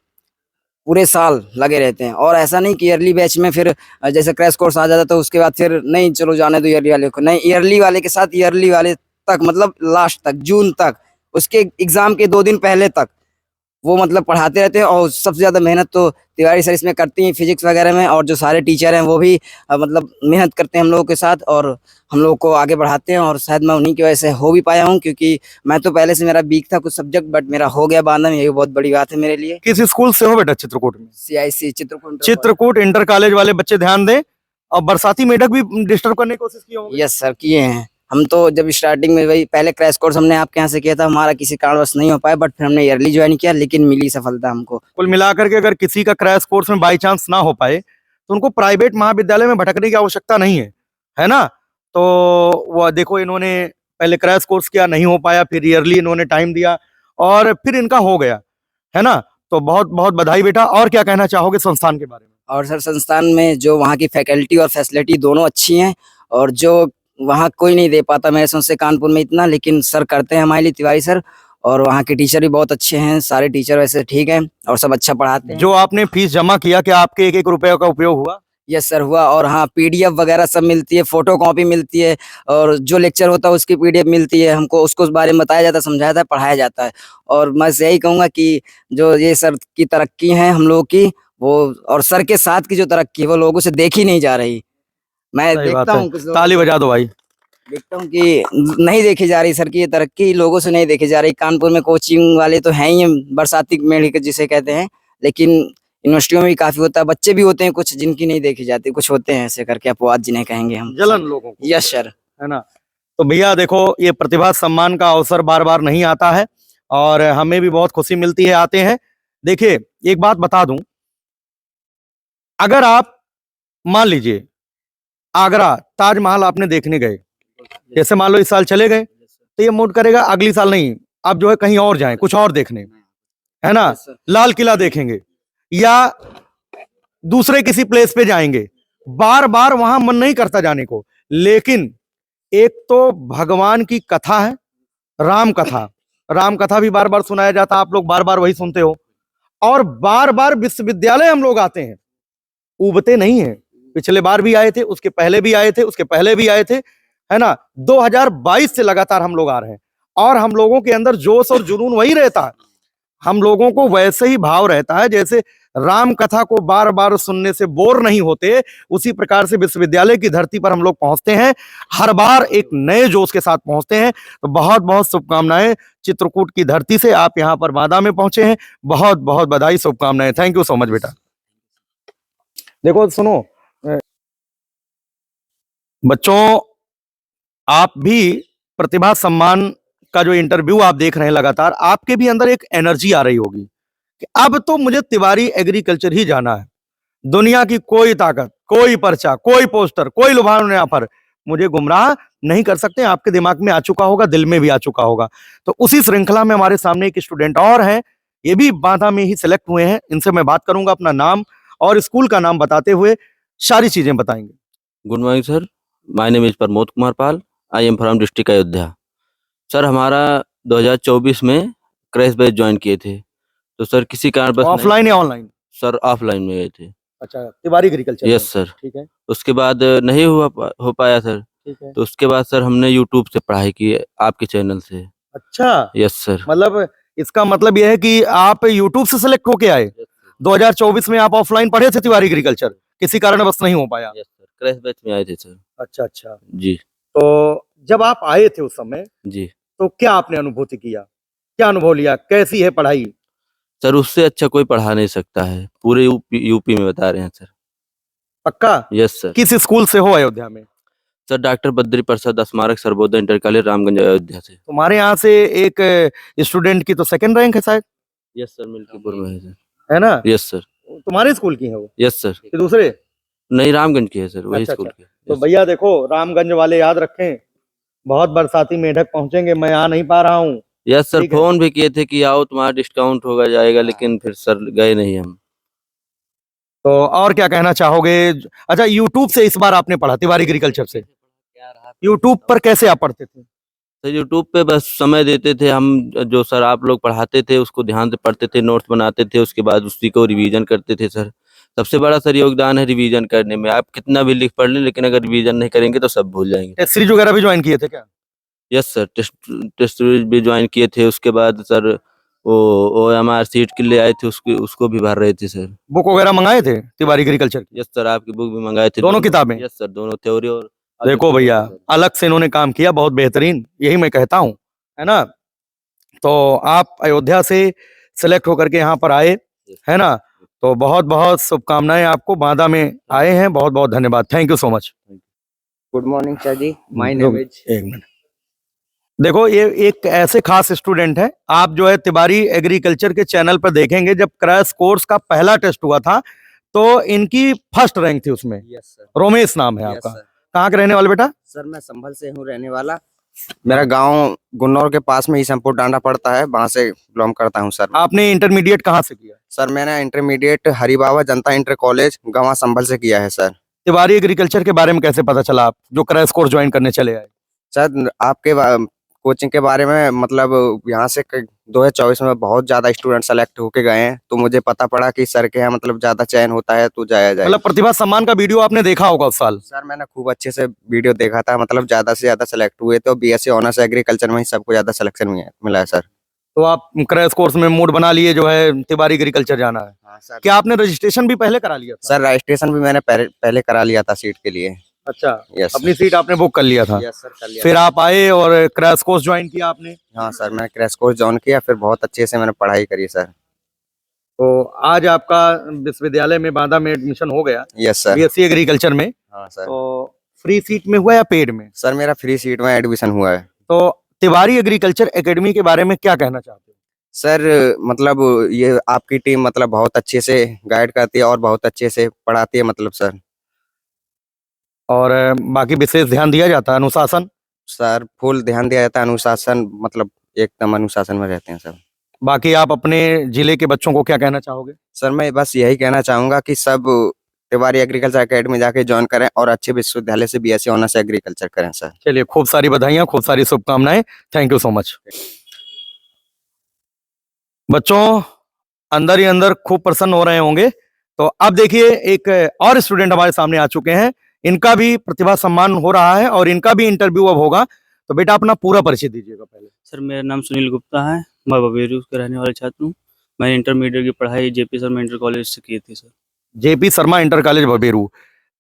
पूरे साल लगे रहते हैं, और ऐसा नहीं कि ईयरली बैच में फिर जैसे क्रैश कोर्स आ जाता तो उसके बाद फिर नहीं चलो जाने दो ईयरली वाले को, नहीं ईयरली वाले के साथ ईयरली वाले तक, मतलब लास्ट तक, जून तक, उसके एग्जाम के 2 दिन पहले तक वो मतलब पढ़ाते रहते हैं। और सबसे ज्यादा मेहनत तो तिवारी सर इसमें करती हैं फिजिक्स वगैरह में, और जो सारे टीचर हैं वो भी मतलब मेहनत करते हैं हम लोगों के साथ और हम लोगों को आगे बढ़ाते हैं। और शायद मैं उन्हीं की वजह से हो भी पाया हूँ, क्योंकि मैं तो पहले से मेरा वीक था कुछ सब्जेक्ट, बट मेरा हो गया बांदा में, यही बहुत बड़ी बात है मेरे लिए। किस स्कूल से हो बेटा? चित्रकूट में। CIC Chitrakoot Chitrakoot inter college वाले बच्चे ध्यान दें। और बरसाती मेढक भी डिस्टर्ब करने की कोशिश की होंगे? यस सर, किए हैं। हम तो जब स्टार्टिंग में वही पहले क्रैश कोर्स हमने आपके यहाँ से किया था, हमारा किसी कारणवश नहीं हो पाया, बट फिर हमने ईयरली ज्वाइन किया, लेकिन मिली सफलता हमको। कुल मिलाकर के अगर किसी का क्रैश कोर्स में बाई चांस ना हो पाए तो उनको प्राइवेट महाविद्यालय में भटकने की आवश्यकता नहीं है ना। तो वो देखो, इन्होंने पहले क्रैश कोर्स किया, नहीं हो पाया, फिर ईयरली इन्होंने टाइम दिया और फिर इनका हो गया, है ना। तो बहुत बहुत बधाई बेटा। और क्या कहना चाहोगे संस्थान के बारे में? और सर संस्थान में जो वहाँ की फैकल्टी और फैसिलिटी दोनों अच्छी हैं, और जो वहाँ कोई नहीं दे पाता मेरे समझ से कानपुर में इतना, लेकिन सर करते हैं हमारे लिए तिवारी सर। और वहाँ के टीचर भी बहुत अच्छे हैं, सारे टीचर वैसे ठीक हैं और सब अच्छा पढ़ाते हैं। जो आपने फीस जमा किया, क्या आपके 1-1 रुपए का उपयोग हुआ? यस सर हुआ। और हाँ, PDF वगैरह सब मिलती है, फोटो कॉपी मिलती है, और जो लेक्चर होता है उसकी PDF मिलती है हमको, उसको उस बारे में बताया जाता है, समझाया जाता है, पढ़ाया जाता है। और मैं यही कहूँगा कि जो ये सर की तरक्की है हम लोगों की, वो और सर के साथ की जो तरक्की है वो लोगों से देखी नहीं जा रही। मैं देखता हूँ, ताली बजा दो भाई। देखता हूँ कि नहीं देखी जा रही सर की ये तरक्की, लोगों से नहीं देखी जा रही। कानपुर में कोचिंग वाले तो हैं ही, बरसाती मेढक जिसे कहते हैं, लेकिन यूनिवर्सिटियों में भी काफी होता है, बच्चे भी होते हैं कुछ जिनकी नहीं देखी जाती, कुछ होते हैं ऐसे करके अपवाद जिन्हें कहेंगे हम, जलन लोगों को। यस सर, है ना। तो भैया देखो, ये प्रतिभा सम्मान का अवसर बार बार नहीं आता है और हमें भी बहुत खुशी मिलती है आते हैं। देखिए एक बात बता दूं, अगर आप मान लीजिए आगरा ताजमहल आपने देखने गए, जैसे मान लो इस साल चले गए, तो ये मूड करेगा अगली साल नहीं, आप जो है कहीं और जाएं, कुछ और देखने, है ना। लाल किला देखेंगे या दूसरे किसी प्लेस पे जाएंगे, बार बार वहां मन नहीं करता जाने को। लेकिन एक तो भगवान की कथा है, राम कथा, राम कथा भी बार बार सुनाया जाता है, आप लोग बार बार वही सुनते हो। और बार बार विश्वविद्यालय हम लोग आते हैं, उबते नहीं है। पिछले बार भी आए थे, उसके पहले भी आए थे, उसके पहले भी आए थे, है ना। 2022 से लगातार हम लोग आ रहे हैं और हम लोगों के अंदर जोश और जुनून वही रहता है। हम लोगों को वैसे ही भाव रहता है, जैसे राम कथा को बार बार सुनने से बोर नहीं होते, उसी प्रकार से विश्वविद्यालय की धरती पर हम लोग पहुंचते हैं, हर बार एक नए जोश के साथ पहुंचते हैं। तो बहुत बहुत शुभकामनाएं, चित्रकूट की धरती से आप यहाँ पर बांदा में पहुंचे हैं, बहुत बहुत बधाई, शुभकामनाएं। थैंक यू सो मच बेटा। देखो सुनो बच्चों, आप भी प्रतिभा सम्मान का जो इंटरव्यू आप देख रहे हैं लगातार, आपके भी अंदर एक एनर्जी आ रही होगी कि अब तो मुझे तिवारी एग्रीकल्चर ही जाना है। दुनिया की कोई ताकत, कोई पर्चा, कोई पोस्टर, कोई लुभावना ऑफर मुझे गुमराह नहीं कर सकते। आपके दिमाग में आ चुका होगा, दिल में भी आ चुका होगा। तो उसी श्रृंखला में हमारे सामने एक स्टूडेंट और हैं, ये भी बांदा में ही सिलेक्ट हुए हैं। इनसे मैं बात करूंगा, अपना नाम और स्कूल का नाम बताते हुए सारी चीजें बताएंगे। Good morning sir, my name is Pramod Kumar Pal, I am from district Ayodhya. Sir हमारा 2024 में क्रैश बैच ज्वाइन किए थे, तो सर किसी कारण बस ऑफलाइन या ऑनलाइन? सर ऑफलाइन में गए थे। अच्छा, तिवारी एग्रीकल्चर। Yes sir. ठीक है। उसके बाद नहीं हो पाया सर। ठीक है। तो उसके बाद सर हमने यूट्यूब से पढ़ाई की, आपके चैनल से। अच्छा। Yes sir. मतलब इसका मतलब यह है कि आप यूट्यूब से सिलेक्ट होके आए। 2024 में आप ऑफलाइन पढ़े थे तिवारी एग्रीकल्चर, किसी कारणवश नहीं हो पाया? यस सर, क्रैश बैच में आए थे सर। अच्छा अच्छा। जी तो जब आप आए थे उस समय, जी तो क्या आपने अनुभूति किया, क्या अनुभव लिया, कैसी है पढ़ाई? सर, उससे अच्छा कोई पढ़ा नहीं सकता है, पूरे यूपी में बता रहे हैं सर। पक्का? Yes sir. किस स्कूल से हो अयोध्या में? सर, डॉक्टर बद्री प्रसाद स्मारक सर्वोदय इंटर कॉलेज रामगंज अयोध्या से। तुम्हारे यहाँ से एक स्टूडेंट की तो सेकंड रैंक है शायद? यस सर, मिल्कीपुर में है सर। है ना? Yes sir. तुम्हारे स्कूल की है वो यस सर। कि दूसरे? नहीं, रामगंज की है सर, वही अच्छा, स्कूल अच्छा। की। तो भैया देखो, रामगंज वाले याद रखें, बहुत बरसाती मेढक पहुंचेंगे, मैं आ नहीं पा रहा हूँ। यस सर, ठीक है। फोन भी किए थे कि आओ तुम्हारा डिस्काउंट होगा जाएगा, लेकिन फिर सर गए नहीं हम। तो और क्या कहना चाहोगे? अच्छा, यूट्यूब से इस बार आपने पढ़ा तिवारी एग्रीकल्चर से? यूट्यूब पर कैसे आप पढ़ते थे? सर, यूट्यूब पे बस समय देते थे हम, जो सर आप लोग पढ़ाते थे उसको ध्यान से पढ़ते थे, नोट्स बनाते थे, उसके बाद उसी को रिवीजन करते थे सर। सबसे बड़ा सर योगदान है रिवीजन करने में। आप कितना भी लिख पढ़ लें, लेकिन अगर रिवीजन नहीं करेंगे तो सब भूल जाएंगे। टेस्ट सीरीज वगैरह भी ज्वाइन किए थे क्या? यस सर, टेस्ट सीरीज भी ज्वाइन किए थे। उसके बाद सर वो OMR सीट के लिए आए थे, उसको भी भर रहे थे सर। बुक वगैरह मंगाए थे तिवारी एग्रीकल्चर की? यस सर, आपकी बुक भी मंगाए थे। दोनों किताबें? यस सर, दोनों थ्योरी और देखो भैया, अलग से इन्होंने काम किया, बहुत बेहतरीन, यही मैं कहता हूँ, है ना? तो आप अयोध्या से सिलेक्ट होकर के यहाँ पर आए, है ना? तो बहुत बहुत शुभकामनाएं आपको, बांदा में आए हैं, बहुत बहुत धन्यवाद, thank you so much. Good morning sir ji, my name is. एक मिनट, देखो ये एक ऐसे खास स्टूडेंट है, आप जो है तिवारी एग्रीकल्चर के चैनल पर देखेंगे, जब क्रैश कोर्स का पहला टेस्ट हुआ था तो इनकी फर्स्ट रैंक थी उसमें। Yes sir. रोमेश नाम है आपका, कहाँ के रहने वाले बेटा? सर मैं संभल से हूँ रहने वाला। मेरा गांव गुन्नौर के पास में ईसमपुर डांडा पड़ता है, वहां से बिलोंग करता हूँ सर। आपने इंटरमीडिएट कहाँ से किया? सर मैंने इंटरमीडिएट हरिबाबा जनता इंटर कॉलेज गंवा संभल से किया है सर। तिवारी एग्रीकल्चर के बारे में कैसे पता चला, आप जो क्रैश कोर्स ज्वाइन करने चले आए? सर आपके कोचिंग के बारे में, मतलब यहाँ से 2024 में बहुत ज्यादा स्टूडेंट सेलेक्ट होके गए हैं, तो मुझे पता पड़ा कि सर के यहाँ मतलब ज्यादा चयन होता है तो जाया जाए। मतलब प्रतिभा सम्मान का वीडियो आपने देखा होगा उस साल? सर मैंने खूब अच्छे से वीडियो देखा था, मतलब ज्यादा से ज्यादा सेलेक्ट हुए, तो BSc ऑनर्स एग्रीकल्चर में ही सबको ज्यादा सिलेक्शन मिला है सर। तो आप क्रैश कोर्स में मूड बना लिए जो है तिवारी एग्रीकल्चर जाना है? हाँ सर। क्या आपने रजिस्ट्रेशन भी पहले करा लिया था? सर रजिस्ट्रेशन भी मैंने पहले करा लिया था सीट के लिए। अच्छा, यस अपनी सीट आपने बुक कर लिया था? यस सर, कर लिया। फिर आप आए और क्रैश कोर्स ज्वाइन किया आपने? हाँ सर, मैंने क्रैश कोर्स ज्वाइन किया, फिर बहुत अच्छे से मैंने पढ़ाई करी सर। तो आज आपका विश्वविद्यालय में बांदा में एडमिशन हो गया? Yes sir. BSc एग्रीकल्चर में? हाँ सर। तो फ्री सीट में हुआ या पेड में? सर मेरा फ्री सीट में एडमिशन हुआ है। तो तिवारी एग्रीकल्चर एकेडमी के बारे में क्या कहना चाहते हो? सर मतलब ये आपकी टीम मतलब बहुत अच्छे से गाइड करती है और बहुत अच्छे से पढ़ाती है मतलब सर। और बाकी विशेष ध्यान दिया जाता है, अनुशासन? सर फुल ध्यान दिया जाता है, अनुशासन मतलब एकदम अनुशासन में रहते हैं सर। बाकी आप अपने जिले के बच्चों को क्या कहना चाहोगे? सर मैं बस यही कहना चाहूंगा कि सब तिवारी एग्रीकल्चर एकेडमी जाके ज्वाइन करें और अच्छे विश्वविद्यालय से BSc ऑनर्स एग्रीकल्चर करें सर। चलिए, खूब सारी बधाइयाँ, खूब सारी शुभकामनाएं, थैंक यू सो मच। बच्चों अंदर ही अंदर खूब प्रसन्न हो रहे होंगे। तो अब देखिए एक और स्टूडेंट हमारे सामने आ चुके हैं, इनका भी प्रतिभा सम्मान हो रहा है और इनका भी इंटरव्यू अब होगा। तो बेटा अपना पूरा परिचय दीजिएगा पहले। सर मेरा नाम सुनील गुप्ता है, मैं बबेरू के रहने वाले छात्र हूँ। मैंने इंटरमीडिएट की पढ़ाई JP शर्मा इंटर कॉलेज से की थी sir. JP Sharma inter college Baberu.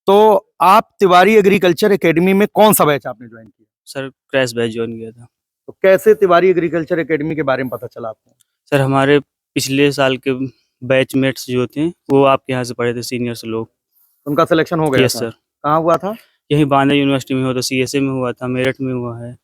तो आप तिवारी एग्रीकल्चर एकेडमी में कौन सा बैच आपने ज्वाइन किया? सर क्रैश बैच ज्वाइन किया था। तो कैसे तिवारी एग्रीकल्चर एकेडमी के बारे में पता चला आपको? सर हमारे पिछले साल के बैचमेट्स जो थे वो आपके यहाँ से पढ़े थे, सीनियर से लोग। उनका सिलेक्शन हो गया? यस था? सर। कहाँ हुआ था? यही बांदा यूनिवर्सिटी में हुआ था, CSA में हुआ था, मेरठ में हुआ है।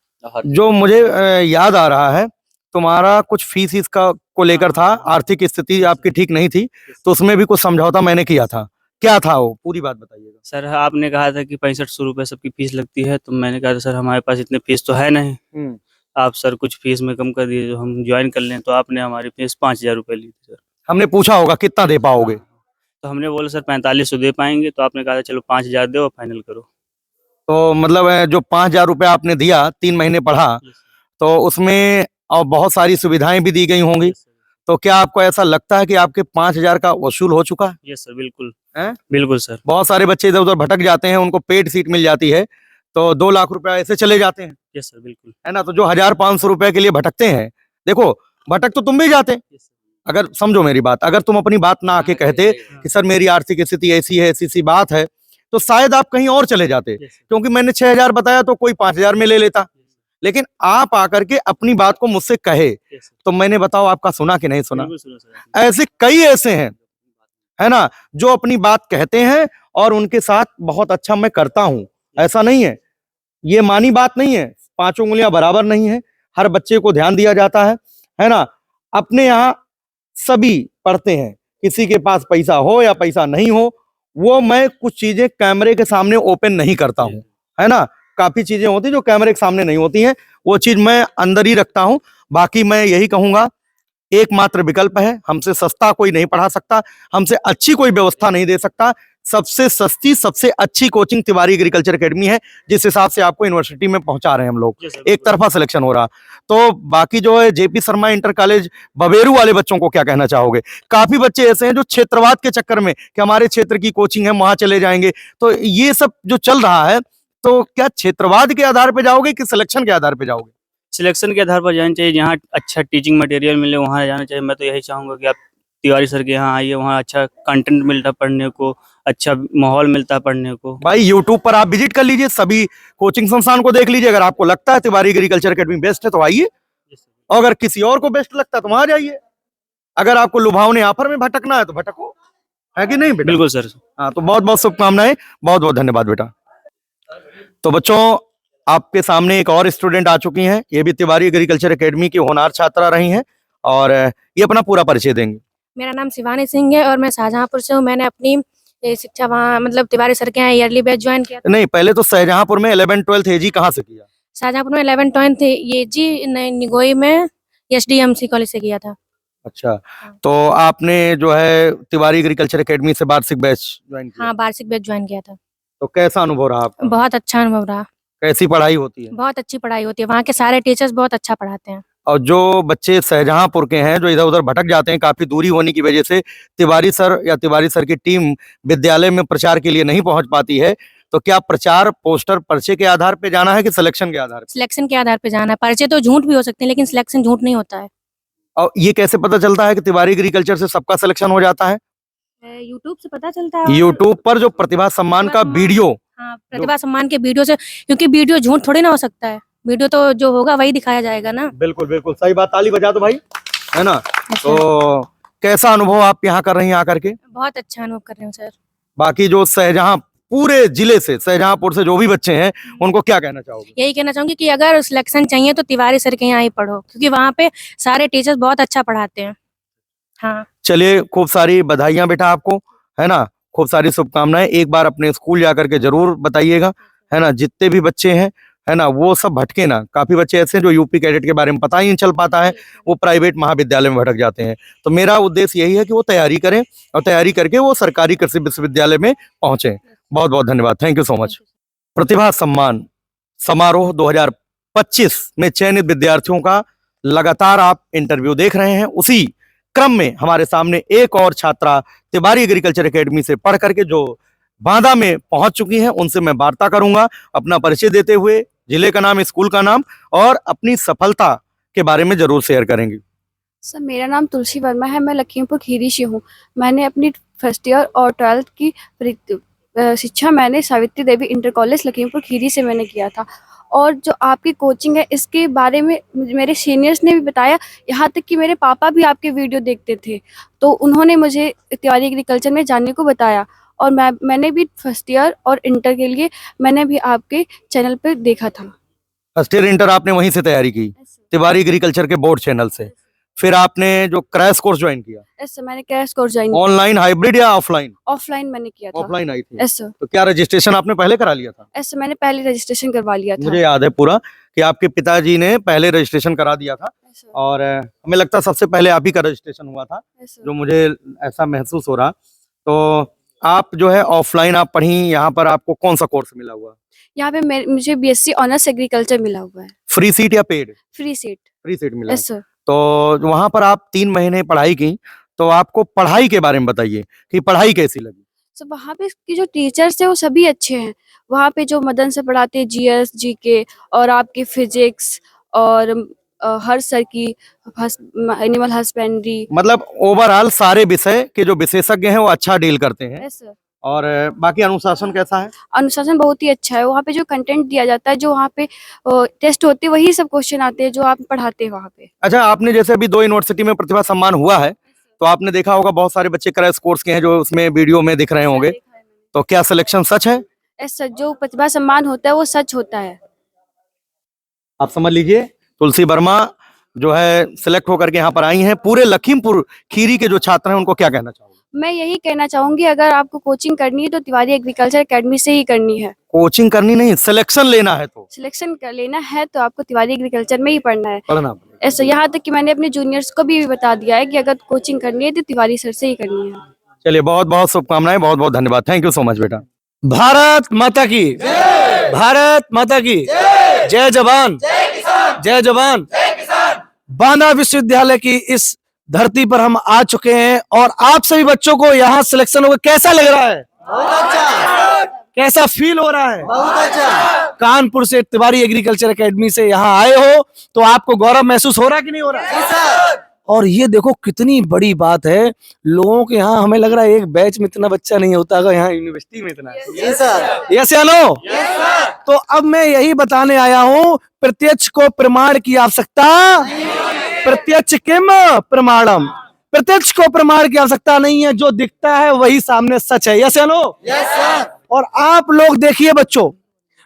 जो मुझे याद आ रहा है, तुम्हारा कुछ फीस इसका को लेकर था, आर्थिक स्थिति आपकी ठीक नहीं थी, तो उसमें भी कुछ समझौता मैंने किया था, क्या था वो, पूरी बात बताइएगा। सर आपने कहा था कि 6500 रुपये सबकी फीस लगती है, तो मैंने कहा था सर हमारे पास इतने फीस तो है नहीं, आप सर कुछ फीस में कम कर दीजिए जो हम ज्वाइन कर लें। तो आपने हमारी फीस 5000 रुपये ली थी सर। हमने पूछा होगा कितना दे पाओगे, तो हमने बोला सर 4500 दे पाएंगे, तो आपने कहा था चलो 5000 दो और फाइनल करो। तो मतलब जो 5000 रुपये आपने दिया, 3 महीने पढ़ा, तो उसमें और बहुत सारी सुविधाएं भी दी गई होंगी, तो क्या आपको ऐसा लगता है कि आपके 5000 का वसूल हो चुका है? यस सर, बिल्कुल है? बिल्कुल सर। बहुत सारे बच्चे इधर उधर भटक जाते हैं, उनको पेड सीट मिल जाती है, तो 2 लाख रुपया ऐसे चले जाते हैं। यस सर, बिल्कुल। है ना? तो जो 1500 रुपए के लिए भटकते हैं, देखो भटक तो तुम भी जाते, अगर समझो मेरी बात, अगर तुम अपनी बात ना आके कहते कि सर मेरी आर्थिक स्थिति ऐसी है, ऐसी सी बात है, तो शायद आप कहीं और चले जाते, क्योंकि मैंने 6,000 बताया तो कोई 5,000 में ले लेता। लेकिन आप आकर के अपनी बात को मुझसे कहे, तो मैंने बताओ आपका सुना कि नहीं सुना? ऐसे कई ऐसे हैं, है ना, जो अपनी बात कहते हैं और उनके साथ बहुत अच्छा मैं करता हूं, ऐसा नहीं है। ये मानी बात नहीं है, 5 उंगलियां बराबर नहीं है, हर बच्चे को ध्यान दिया जाता है ना। अपने यहाँ सभी पढ़ते हैं, किसी के पास पैसा हो या पैसा नहीं हो, वो मैं कुछ चीजें कैमरे के सामने ओपन नहीं करता हूं, है ना। काफी चीजें होती हैं जो कैमरे के सामने नहीं होती हैं, वो चीज मैं अंदर ही रखता हूं। बाकी मैं यही कहूंगा, एकमात्र विकल्प है, हमसे सस्ता कोई नहीं पढ़ा सकता, हमसे अच्छी कोई व्यवस्था नहीं दे सकता। सबसे सस्ती, सबसे अच्छी कोचिंग तिवारी एग्रीकल्चर एकेडमी है, जिस हिसाब से आपको यूनिवर्सिटी में पहुंचा रहे हैं हम लोग। एक तरफा सिलेक्शन हो रहा, तो बाकी जो है JP Sharma inter college Baberu वाले बच्चों को क्या कहना चाहोगे? काफी बच्चे ऐसे हैं जो क्षेत्रवाद के चक्कर में कि हमारे क्षेत्र की कोचिंग है, वहां चले जाएंगे, तो ये सब जो चल रहा है, तो क्या क्षेत्रवाद के आधार पर जाओगे कि सिलेक्शन के आधार पर जाओगे? सिलेक्शन के आधार पर जाना चाहिए, जहाँ अच्छा टीचिंग मटेरियल मिले वहाँ जाना चाहिए। मैं तो यही चाहूँगा कि आप तिवारी सर के यहाँ आइए, वहाँ अच्छा कंटेंट मिलता पढ़ने को, अच्छा माहौल मिलता पढ़ने को। भाई यूट्यूब पर आप विजिट कर लीजिए, सभी कोचिंग संस्थान को देख लीजिए, अगर आपको लगता है तिवारी एग्रीकल्चर एकेडमी बेस्ट है तो आइए, और अगर किसी और को बेस्ट लगता है तो वहां जाइए। अगर आपको लुभावने ऑफर में भटकना है तो भटको, है कि नहीं बेटा? बिल्कुल सर। हाँ, तो बहुत बहुत शुभकामनाएं, बहुत बहुत धन्यवाद बेटा। तो बच्चों, आपके सामने एक और स्टूडेंट आ चुकी हैं, ये भी तिवारी एग्रीकल्चर एकेडमी की होनहार छात्रा रही हैं, और ये अपना पूरा परिचय देंगे। मेरा नाम शिवानी सिंह है और मैं शाहजहांपुर से हूँ। मैंने अपनी शिक्षा वहाँ मतलब तिवारी सर के यहाँ ईयरली बैच ज्वाइन किया था। नहीं, पहले तो शाहजहांपुर में 11th-12th एजी कहाँ से किया? शाहजहांपुर में 11th-12th ये जी निगोई में एसडीएमसी कॉलेज से किया था। अच्छा, तो आपने जो है तिवारी एग्रीकल्चर एकेडमी से वार्षिक बैच ज्वाइन किया? हाँ, वार्षिक बैच ज्वाइन किया था। तो कैसा अनुभव रहा आपका? बहुत अच्छा अनुभव रहा। कैसी पढ़ाई होती है? बहुत अच्छी पढ़ाई होती है, वहाँ के सारे टीचर्स बहुत अच्छा पढ़ाते हैं। और जो बच्चे शाहजहांपुर के हैं, जो इधर उधर भटक जाते हैं काफी दूरी होने की वजह से, तिवारी सर या तिवारी सर की टीम विद्यालय में प्रचार के लिए नहीं पहुंच पाती है, तो क्या प्रचार पोस्टर पर्चे के आधार पे जाना है कि सिलेक्शन के आधार पे? सिलेक्शन के आधार पे जाना है। पर्चे तो झूठ भी हो सकते हैं, लेकिन सिलेक्शन झूठ नहीं होता है। और ये कैसे पता चलता है कि तिवारी एग्रीकल्चर से सबका सिलेक्शन हो जाता है? यूट्यूब से पता चलता है। यूट्यूब पर जो प्रतिभा सम्मान का वीडियो, हाँ, प्रतिभा सम्मान के वीडियो से, क्योंकि वीडियो झूठ थोड़ी ना हो सकता है, वीडियो तो जो होगा वही दिखाया जाएगा ना। बिल्कुल बिल्कुल सही बात, ताली बजा दो भाई, है ना। तो कैसा अनुभव आप यहाँ कर रही हैं आकर के? बहुत अच्छा अनुभव कर रहे हूँ सर। बाकी जो शाहजहां पूरे जिले से, शाहजहांपुर से जो भी बच्चे हैं, उनको क्या कहना चाहोगे? यही कहना चाहूंगी कि अगर सिलेक्शन चाहिए तो तिवारी सर के यहाँ ही पढ़ो, क्योंकि वहाँ पे सारे टीचर्स बहुत अच्छा पढ़ाते हैं। हाँ, चलिए, खूब सारी बधाइयां बेटा आपको, है ना, खूब सारी शुभकामनाएं। एक बार अपने स्कूल जाकर के जरूर बताइएगा, है ना। जितने भी बच्चे हैं, है ना, वो सब भटके ना। काफी बच्चे ऐसे हैं जो यूपी कैडेट के बारे में पता ही नहीं चल पाता है, वो प्राइवेट महाविद्यालय में भटक जाते हैं। तो मेरा उद्देश्य यही है कि वो तैयारी करें, और तैयारी करके वो सरकारी कृषि विश्वविद्यालय में पहुंचे। बहुत बहुत धन्यवाद, थैंक यू सो मच। प्रतिभा सम्मान समारोह 2025 में चयनित विद्यार्थियों का लगातार आप इंटरव्यू देख रहे हैं। उसी क्रम में हमारे सामने एक और छात्रा तिवारी एग्रीकल्चर एकेडमी से पढ़ करके जो बांदा में पहुंच चुकी हैं, उनसे मैं वार्ता करूंगा, अपना परिचय देते हुए जिले का नाम, स्कूल का नाम और अपनी सफलता के बारे में जरूर शेयर करेंगे। सर, मेरा नाम तुलसी वर्मा है, मैं लखीमपुर खीरी से हूँ। मैंने अपनी फर्स्ट ईयर और 12th की शिक्षा मैंने सावित्री देवी इंटर कॉलेज लखीमपुर खीरी से मैंने किया था। और जो आपकी कोचिंग है, इसके बारे में मेरे सीनियर्स ने भी बताया, यहाँ तक कि मेरे पापा भी आपके वीडियो देखते थे, तो उन्होंने मुझे तिवारी एग्रीकल्चर में जाने को बताया। और मैंने भी फर्स्ट ईयर और इंटर के लिए मैंने भी आपके चैनल पे देखा था। फर्स्ट ईयर इंटर आपने वहीं से तैयारी की, तिवारी एग्रीकल्चर के बोर्ड चैनल से? फिर आपने जो क्रैश कोर्स ज्वाइन किया? यस सर, मैंने क्रैश कोर्स ज्वाइन किया। ऑनलाइन, हाइब्रिड या ऑफलाइन? ऑफलाइन मैंने किया था। ऑफलाइन आई थी? Yes sir. तो क्या रजिस्ट्रेशन आपने पहले करा लिया था? यस सर, मैंने पहले रजिस्ट्रेशन करवा लिया था। मुझे याद है पूरा कि आपके पिताजी ने पहले रजिस्ट्रेशन करा दिया था, और हमें लगता है सबसे पहले आप ही का रजिस्ट्रेशन हुआ था, जो मुझे ऐसा महसूस हो रहा। तो आप जो है ऑफलाइन आप पढ़ी, यहाँ पर आपको कौन सा कोर्स मिला हुआ? यहाँ पे मुझे बीएससी ऑनर्स एग्रीकल्चर मिला हुआ है। फ्री सीट या paid? Free seat. Free seat मिला। Yes sir. तो वहां पर आप 3 महीने पढ़ाई की, तो आपको पढ़ाई के बारे में बताइए कि पढ़ाई कैसी लगी? तो वहाँ पे की जो टीचर्स थे वो सभी अच्छे हैं। वहाँ पे जो मदन से पढ़ाते हैं, जीएस, जीके और आपके फिजिक्स और हर सर की एनिमल हस्बेंड्री। मतलब ओवरऑल सारे विषय के जो विशेषज्ञ हैं वो अच्छा डील करते हैं। Yes sir. और बाकी अनुशासन कैसा है? अनुशासन बहुत ही अच्छा है। वहाँ पे जो कंटेंट दिया जाता है, जो वहाँ पे टेस्ट होते हैं, वही सब क्वेश्चन आते हैं जो आप पढ़ाते हैं वहाँ पे। अच्छा, आपने जैसे अभी 2 यूनिवर्सिटी में प्रतिभा सम्मान हुआ है, तो आपने देखा होगा बहुत सारे बच्चे क्रैश कोर्स के हैं जो उसमें वीडियो में दिख रहे होंगे, तो क्या सिलेक्शन सच है? यस सर, जो प्रतिभा सम्मान होता है वो सच होता है। आप समझ लीजिए, तुलसी वर्मा जो है सिलेक्ट होकर के यहाँ पर आई हैं। पूरे लखीमपुर खीरी के जो छात्र हैं उनको क्या कहना चाहोगे? मैं यही कहना चाहूंगी, अगर आपको कोचिंग करनी है तो तिवारी एग्रीकल्चर एकेडमी से ही करनी है। कोचिंग करनी नहीं, सिलेक्शन लेना है तो सिलेक्शन कर लेना है तो आपको तिवारी एग्रीकल्चर में ही पढ़ना है। पढ़ना। ऐसा यहाँ तक कि मैंने अपने जूनियर्स को भी बता दिया है कि अगर कोचिंग करनी है तो तिवारी सर से ही करनी है। चलिए, बहुत बहुत शुभकामनाएं, बहुत बहुत धन्यवाद। थैंक यू सो मच बेटा। भारत माता की, भारत माता की जय जवान, जय जवान। बांदा विश्वविद्यालय की इस धरती पर हम आ चुके हैं और आप सभी बच्चों को यहाँ सिलेक्शन होकर कैसा लग रहा है? बहुत अच्छा। कैसा फील हो रहा है? बहुत अच्छा। कानपुर से तिवारी एग्रीकल्चर एकेडमी से यहाँ आए हो तो आपको गौरव महसूस हो रहा है कि नहीं हो रहा है? और ये देखो कितनी बड़ी बात है, लोगों के यहाँ हमें लग रहा है एक बैच में इतना बच्चा नहीं होता होगा, यहाँ यूनिवर्सिटी में इतना है। यस या नो? तो अब मैं यही बताने आया हूँ, प्रत्यक्ष को प्रमाण की आवश्यकता, प्रत्यक्ष किम प्रमाणम, प्रत्यक्ष को प्रमाण की आवश्यकता नहीं है, जो दिखता है वही सामने सच है। यस या नो? और आप लोग देखिए बच्चों,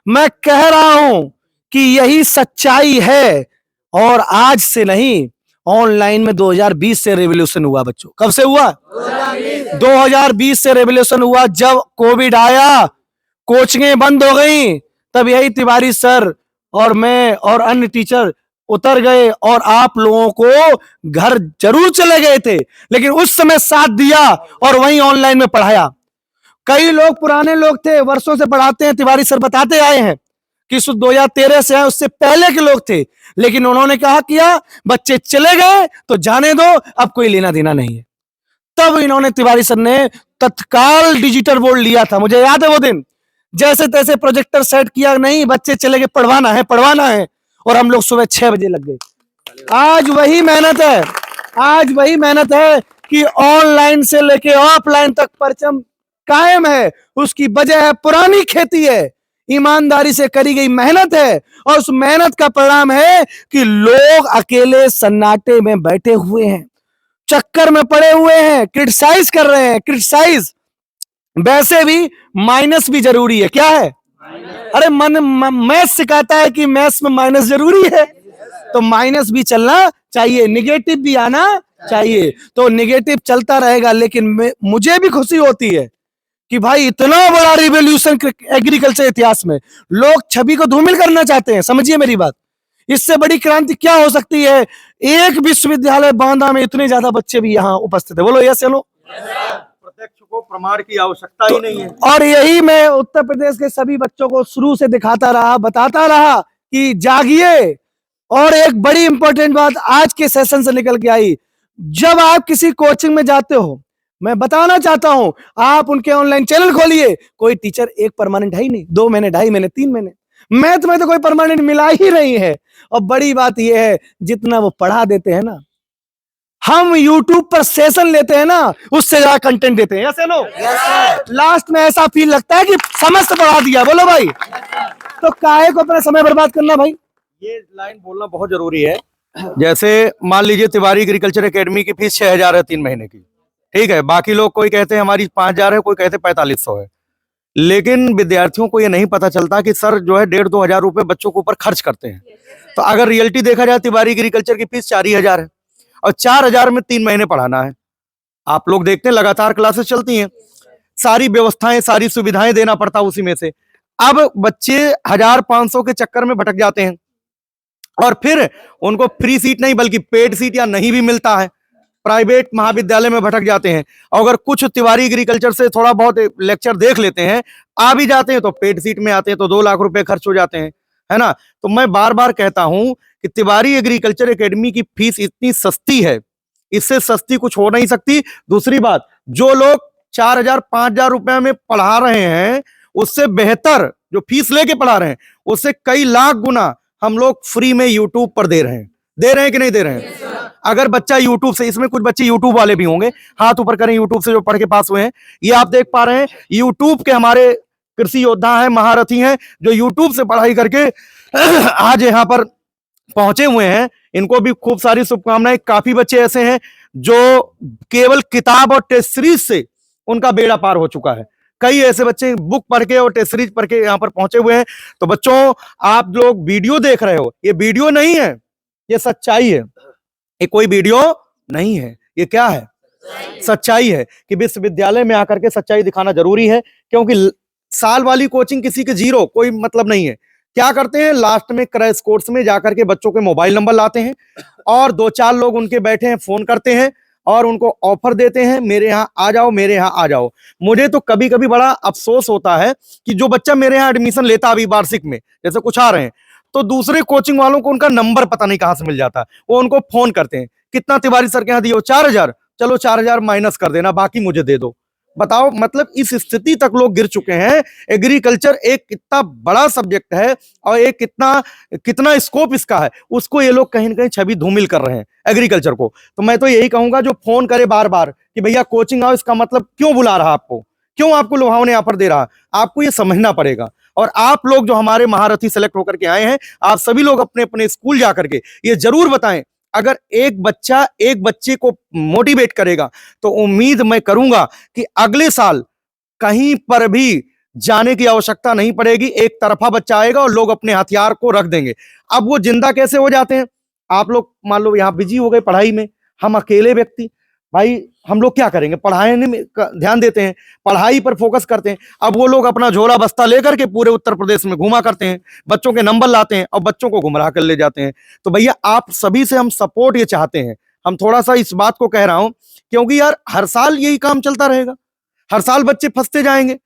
मैं कह रहा हूं कि यही सच्चाई है। और आज से नहीं, ऑनलाइन में 2020 से रेवोल्यूशन हुआ बच्चों। कब से हुआ? 2020 से रेवोल्यूशन हुआ। जब कोविड आया, कोचिंगें बंद हो गई, तब यही तिवारी सर और मैं और अन्य टीचर उतर गए और आप लोगों को घर जरूर चले गए थे, लेकिन उस समय साथ दिया और वहीं ऑनलाइन में पढ़ाया। कई लोग पुराने लोग थे, वर्षों से पढ़ाते हैं, तिवारी सर बताते आए हैं कि 2013 से है, उससे पहले के लोग थे, लेकिन उन्होंने कहा किया, बच्चे चले गए तो जाने दो, अब कोई लेना देना नहीं है। तब इन्होंने, तिवारी सर ने तत्काल डिजिटल बोर्ड लिया था, मुझे याद है वो दिन। जैसे तैसे प्रोजेक्टर सेट किया, नहीं बच्चे चले गए, पढ़वाना है पढ़वाना है, और हम लोग सुबह 6 बजे लग गए। आज वही मेहनत है, आज वही मेहनत है कि ऑनलाइन से लेके ऑफलाइन तक परचम कायम है। उसकी वजह है पुरानी खेती है, ईमानदारी से करी गई मेहनत है, और उस मेहनत का परिणाम है कि लोग अकेले सन्नाटे में बैठे हुए हैं, चक्कर में पड़े हुए हैं, क्रिटिसाइज कर रहे हैं। क्रिटिसाइज वैसे भी माइनस भी जरूरी है। क्या है? अरे मैथ सिखाता है कि मैथ्स में माइनस जरूरी है, तो माइनस भी चलना चाहिए, निगेटिव भी आना चाहिए। तो निगेटिव चलता रहेगा, लेकिन मुझे भी खुशी होती है कि भाई इतना बड़ा रिवॉल्यूशन एग्रीकल्चर इतिहास में, लोग छवि को धूमिल करना चाहते हैं। समझिए मेरी बात, इससे बड़ी क्रांति क्या हो सकती है? एक विश्वविद्यालय बांदा में इतने ज्यादा बच्चे भी यहाँ उपस्थित है। बोलो यस चलो। प्रत्यक्ष को प्रमाण की आवश्यकता ही नहीं है। और यही मैं उत्तर प्रदेश के सभी बच्चों को शुरू से दिखाता रहा, बताता रहा कि जागिए। और एक बड़ी इंपॉर्टेंट बात आज के सेशन से निकल के आई, जब आप किसी कोचिंग में जाते हो, मैं बताना चाहता हूं, आप उनके ऑनलाइन चैनल खोलिए, कोई टीचर एक परमानेंट है ही नहीं। 2 महीने, 2.5 महीने, 3 महीने, मैथ में तो कोई परमानेंट मिला ही नहीं है। और बड़ी बात यह है, जितना वो पढ़ा देते हैं ना, हम YouTube पर सेशन लेते हैं ना, उससे ज्यादा कंटेंट देते हैं। ऐसे नो? लास्ट में ऐसा फील लगता है कि समस्त पढ़ा दिया। बोलो भाई, तो काहे को अपना समय बर्बाद करना भाई? ये लाइन बोलना बहुत जरूरी है। जैसे मान लीजिए तिवारी एग्रीकल्चर एकेडमी की फीस 6,000 है 3 महीने की, ठीक है। बाकी लोग कोई कहते हैं हमारी 5,000 है, कोई कहते हैं 4500 है, लेकिन विद्यार्थियों को ये नहीं पता चलता कि सर जो है 1,500-2 हजार रुपए बच्चों के ऊपर खर्च करते हैं। तो अगर रियलिटी देखा जाए, तिवारी एग्रीकल्चर की फीस 4,000 है और 4,000 में 3 महीने पढ़ाना है। आप लोग देखते हैं लगातार क्लासेस चलती हैं, सारी व्यवस्थाएं, सारी सुविधाएं देना पड़ता उसी में से। अब बच्चे 1,500 के चक्कर में भटक जाते हैं और फिर उनको फ्री सीट नहीं बल्कि पेड सीट या नहीं भी मिलता है, प्राइवेट महाविद्यालय में भटक जाते हैं। और अगर कुछ तिवारी एग्रीकल्चर से थोड़ा बहुत लेक्चर देख लेते हैं, आ भी जाते हैं, तो पेड सीट में आते हैं तो 2 लाख रुपए खर्च हो जाते हैं, है ना। तो मैं बार बार कहता हूं कि तिवारी एग्रीकल्चर एकेडमी की फीस इतनी सस्ती है, इससे सस्ती कुछ हो नहीं सकती। दूसरी बात, जो लोग 4,000-5,000 रुपए में पढ़ा रहे हैं, उससे बेहतर जो फीस लेके पढ़ा रहे हैं, उससे कई लाख गुना हम लोग फ्री में यूट्यूब पर दे रहे हैं। दे रहे हैं कि नहीं दे रहे हैं? अगर बच्चा यूट्यूब से, इसमें कुछ बच्चे यूट्यूब वाले भी होंगे, हाथ ऊपर करें यूट्यूब से जो पढ़ के पास हुए हैं। ये आप देख पा रहे हैं यूट्यूब के हमारे कृषि योद्धा हैं, महारथी हैं, जो यूट्यूब से पढ़ाई करके आज यहाँ पर पहुंचे हुए हैं। इनको भी खूब सारी शुभकामनाएं। काफी बच्चे ऐसे हैं जो केवल किताब और टेस्ट सीरीज से उनका बेड़ा पार हो चुका है। कई ऐसे बच्चे बुक पढ़ के और टेस्ट सीरीज पढ़ के यहाँ पर पहुंचे हुए हैं। तो बच्चों, आप लोग वीडियो देख रहे हो, ये वीडियो नहीं है, ये सच्चाई है। ये कोई वीडियो नहीं है, ये क्या है? सच्चाई है कि विश्वविद्यालय में आकर के सच्चाई दिखाना जरूरी है, क्योंकि साल वाली कोचिंग किसी के जीरो, कोई मतलब नहीं है। क्या करते हैं, लास्ट में क्रैश कोर्स में जाकर के बच्चों के मोबाइल नंबर लाते हैं और 2-4 लोग उनके बैठे हैं, फोन करते हैं और उनको ऑफर देते हैं, मेरे यहाँ आ जाओ, मेरे यहाँ आ जाओ। मुझे तो कभी कभी बड़ा अफसोस होता है कि जो बच्चा मेरे यहाँ एडमिशन लेता अभी वार्षिक में, जैसे कुछ आ रहे हैं, तो दूसरे कोचिंग वालों को उनका नंबर पता नहीं कहां से मिल जाता, वो उनको फोन करते हैं, कितना तिवारी सर के यहाँ दिए हो? 4000, चलो 4000 माइनस कर देना, बाकी मुझे दे दो। बताओ, मतलब इस स्थिति तक लोग गिर चुके हैं। एग्रीकल्चर एक कितना बड़ा सब्जेक्ट है और एक कितना स्कोप इसका है, उसको ये लोग कहीं ना कहीं छवि धूमिल कर रहे हैं एग्रीकल्चर को। तो मैं तो यही कहूंगा, जो फोन करे बार बार कि भैया कोचिंग आओ, इसका मतलब क्यों बुला रहा आपको, क्यों आपको लुभावने ऑफर दे रहा, आपको ये समझना पड़ेगा। और आप लोग जो हमारे महारथी सेलेक्ट होकर के आए हैं, आप सभी लोग अपने अपने स्कूल जाकर के ये जरूर बताएं, अगर एक बच्चा एक बच्चे को मोटिवेट करेगा तो उम्मीद मैं करूंगा कि अगले साल कहीं पर भी जाने की आवश्यकता नहीं पड़ेगी। एक तरफा बच्चा आएगा और लोग अपने हथियार को रख देंगे। अब वो जिंदा कैसे हो जाते हैं? आप लोग मान लो यहाँ बिजी हो गए पढ़ाई में, हम अकेले व्यक्ति, भाई हम लोग क्या करेंगे? पढ़ाने में ध्यान देते हैं, पढ़ाई पर फोकस करते हैं। अब वो लोग अपना झोला बस्ता लेकर के पूरे उत्तर प्रदेश में घुमा करते हैं, बच्चों के नंबर लाते हैं और बच्चों को गुमराह कर ले जाते हैं। तो भैया, आप सभी से हम सपोर्ट ये चाहते हैं। हम थोड़ा सा इस बात को कह रहा हूं क्योंकि यार हर साल यही काम चलता रहेगा, हर साल बच्चे फंसते जाएंगे,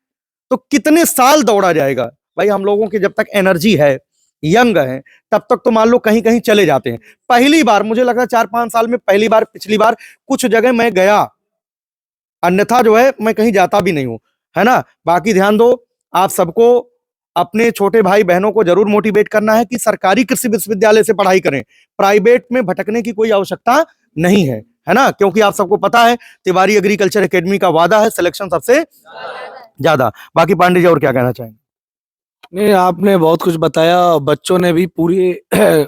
तो कितने साल दौड़ा जाएगा? भाई, हम लोगों की जब तक एनर्जी है, यंग है, तब तक तो मान लो कहीं कहीं चले जाते हैं। पहली बार मुझे लगा 4-5 साल में पहली बार, पिछली बार कुछ जगह मैं गया, अन्यथा जो है मैं कहीं जाता भी नहीं हूं, है ना। बाकी ध्यान दो, आप सबको अपने छोटे भाई बहनों को जरूर मोटिवेट करना है कि सरकारी कृषि विश्वविद्यालय से पढ़ाई करें, प्राइवेट में भटकने की कोई आवश्यकता नहीं है, है ना। क्योंकि आप सबको पता है तिवारी एग्रीकल्चर एकेडमी का वादा है सिलेक्शन सबसे ज्यादा। बाकी पांडे जी और क्या कहना चाहेंगे? नहीं, आपने बहुत कुछ बताया, बच्चों ने भी पूरी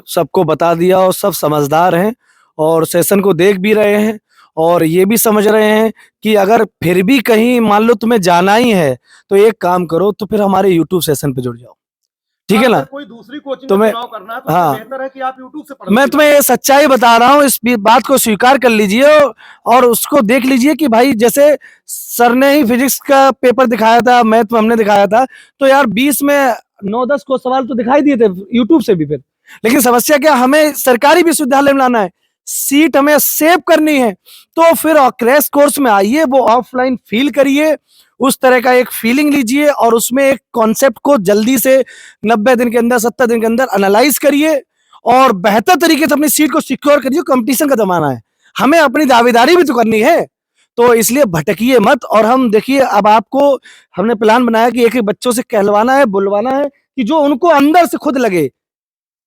सबको बता दिया और सब समझदार हैं और सेशन को देख भी रहे हैं और ये भी समझ रहे हैं कि अगर फिर भी कहीं मान लो तुम्हें जाना ही है तो एक काम करो, तो फिर हमारे यूट्यूब सेशन पे जुड़ जाओ, ठीक है ना। कोई दूसरी कोचिंग तुम्हें का चुनाव करना है तो हाँ, बेहतर है कि आप यूट्यूब से पढ़ मैं लीजिए। तुम्हें ये सच्चाई बता रहा हूँ, इस बात को स्वीकार कर लीजिए और उसको देख लीजिए कि भाई जैसे सर ने ही फिजिक्स का पेपर दिखाया था, मैथ में हमने दिखाया था, तो यार 20 में 9-10 को सवाल तो दिखाई दिए थे यूट्यूब से भी। फिर लेकिन समस्या क्या, हमें सरकारी विश्वविद्यालय में लाना है, सीट हमें सेव करनी है, तो फिर क्रैश कोर्स में आइए, वो ऑफलाइन फील करिए, उस तरह का एक फीलिंग लीजिए और उसमें एक कॉन्सेप्ट को जल्दी से 90 दिन के अंदर, 70 दिन के अंदर एनालाइज करिए और बेहतर तरीके से अपनी सीट को सिक्योर करिए। कंपटीशन का जमाना है, हमें अपनी दावेदारी भी तो करनी है, तो इसलिए भटकिए मत। और हम देखिए, अब आपको हमने प्लान बनाया कि एक एक बच्चों से कहलवाना है, बुलवाना है कि जो उनको अंदर से खुद लगे,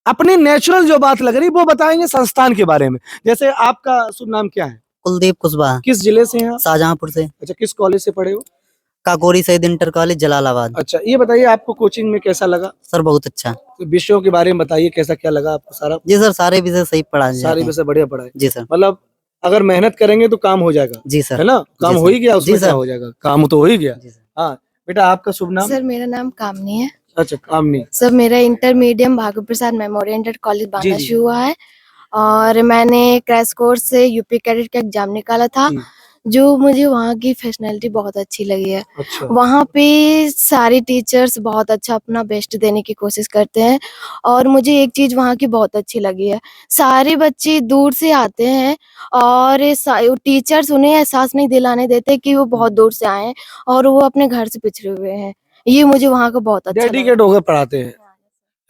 अपनी नेचुरल जो बात लग रही वो बताएंगे संस्थान के बारे में। जैसे आपका शुभ नाम क्या है? कुलदीप कुशवाहा। किस जिले से हैं आप? शाहजहांपुर से। अच्छा, किस कॉलेज से पढ़े हो? काकोरी शहीद इंटर कॉलेज जलालाबाद। अच्छा, ये बताइए आपको कोचिंग में कैसा लगा? सर बहुत अच्छा। तो विषयों के बारे में बताइए, कैसा क्या लगा आपको? सारा जी सर, सारे विषय सही पढ़ा सारे विषय बढ़िया पढ़ाए जी सर। मतलब अगर मेहनत करेंगे तो काम हो जाएगा जी सर, है ना। काम हो ही गया, उसमें जी सर। क्या हो जाएगा, काम तो हो ही गया। हाँ बेटा, आपका शुभ नाम? सर मेरा नाम कामनी है। अच्छा, कामनी। सर मेरा इंटरमीडियम भागवत प्रसाद मेमोरियल इंटर कॉलेज बांदा जी। से हुआ है और मैंने क्रैश कोर्स से यूपी कैडेट का एग्जाम निकाला था, जो मुझे वहाँ की फैसिलिटी बहुत अच्छी लगी है। अच्छा। वहाँ पे सारे टीचर्स बहुत अच्छा अपना बेस्ट देने की कोशिश करते हैं और मुझे एक चीज वहाँ की बहुत अच्छी लगी है, सारे बच्चे दूर से आते हैं और टीचर्स उन्हें एहसास नहीं दिलाने देते कि वो बहुत दूर से आए हैं और वो अपने घर से पिछड़े हुए हैं। ये मुझे वहाँ का बहुत अच्छा लगा। डेडिकेट होकर पढ़ाते हैं,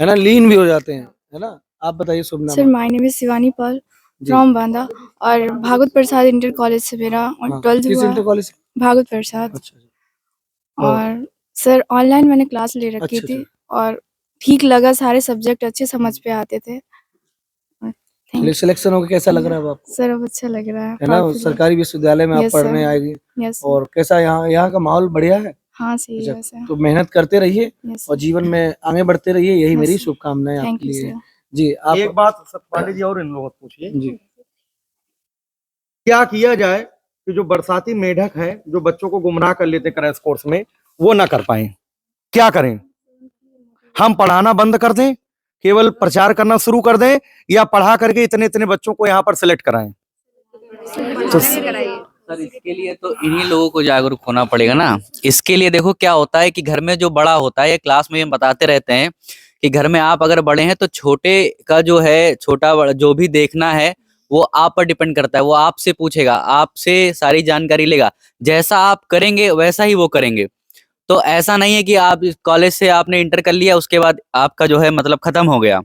है ना, लीन भी हो जाते हैं, है ना। आप बताइए शुभ नाम? Sir my name is Shivani Pal from Banda और भागवत प्रसाद इंटर कॉलेज से मेरा और 12th किस हुआ इंटर कॉलेज से? भागवत प्रसाद। अच्छा। और सर ऑनलाइन मैंने क्लास ले रखी अच्छा, थी और ठीक लगा, सारे सब्जेक्ट अच्छे समझ पे आते थे। सिलेक्शन होकर कैसा लग रहा है अब आपको? सर अब अच्छा लग रहा है ना, सरकारी विश्वविद्यालय में आप Yes, sir. पढ़ने आएगी यस और कैसा यहाँ का माहौल बढ़िया है? हाँ सही अच्छा, है सर। तो मेहनत करते रहिए Yes, और जीवन में आगे बढ़ते रहिए, यही Yes, मेरी sir. शुभकामनाएं Thank आपके you, लिए sir. जी। आप एक बात पांडे जी और इन लोगों से पूछिए जी क्या किया जाए कि जो बरसाती मेढक है जो बच्चों को गुमराह कर लेते क्रैश कोर्स में वो ना कर पाए, क्या करें? हम पढ़ाना बंद कर दें, केवल प्रचार करना शुरू कर दें, या पढ़ा करके इतने इतने बच्चों को यहाँ पर सिलेक्ट कराएं? तो सर इसके लिए तो इन्हीं लोगों को जागरूक होना पड़ेगा ना। इसके लिए देखो क्या होता है कि घर में जो बड़ा होता है, क्लास में हम बताते रहते हैं कि घर में आप अगर बड़े हैं तो छोटे का जो है छोटा बड़ा जो भी देखना है वो आप पर डिपेंड करता है। वो आपसे पूछेगा, आपसे सारी जानकारी लेगा, जैसा आप करेंगे वैसा ही वो करेंगे। तो ऐसा नहीं है कि आप कॉलेज से आपने इंटर कर लिया उसके बाद आपका जो है मतलब खत्म हो गया।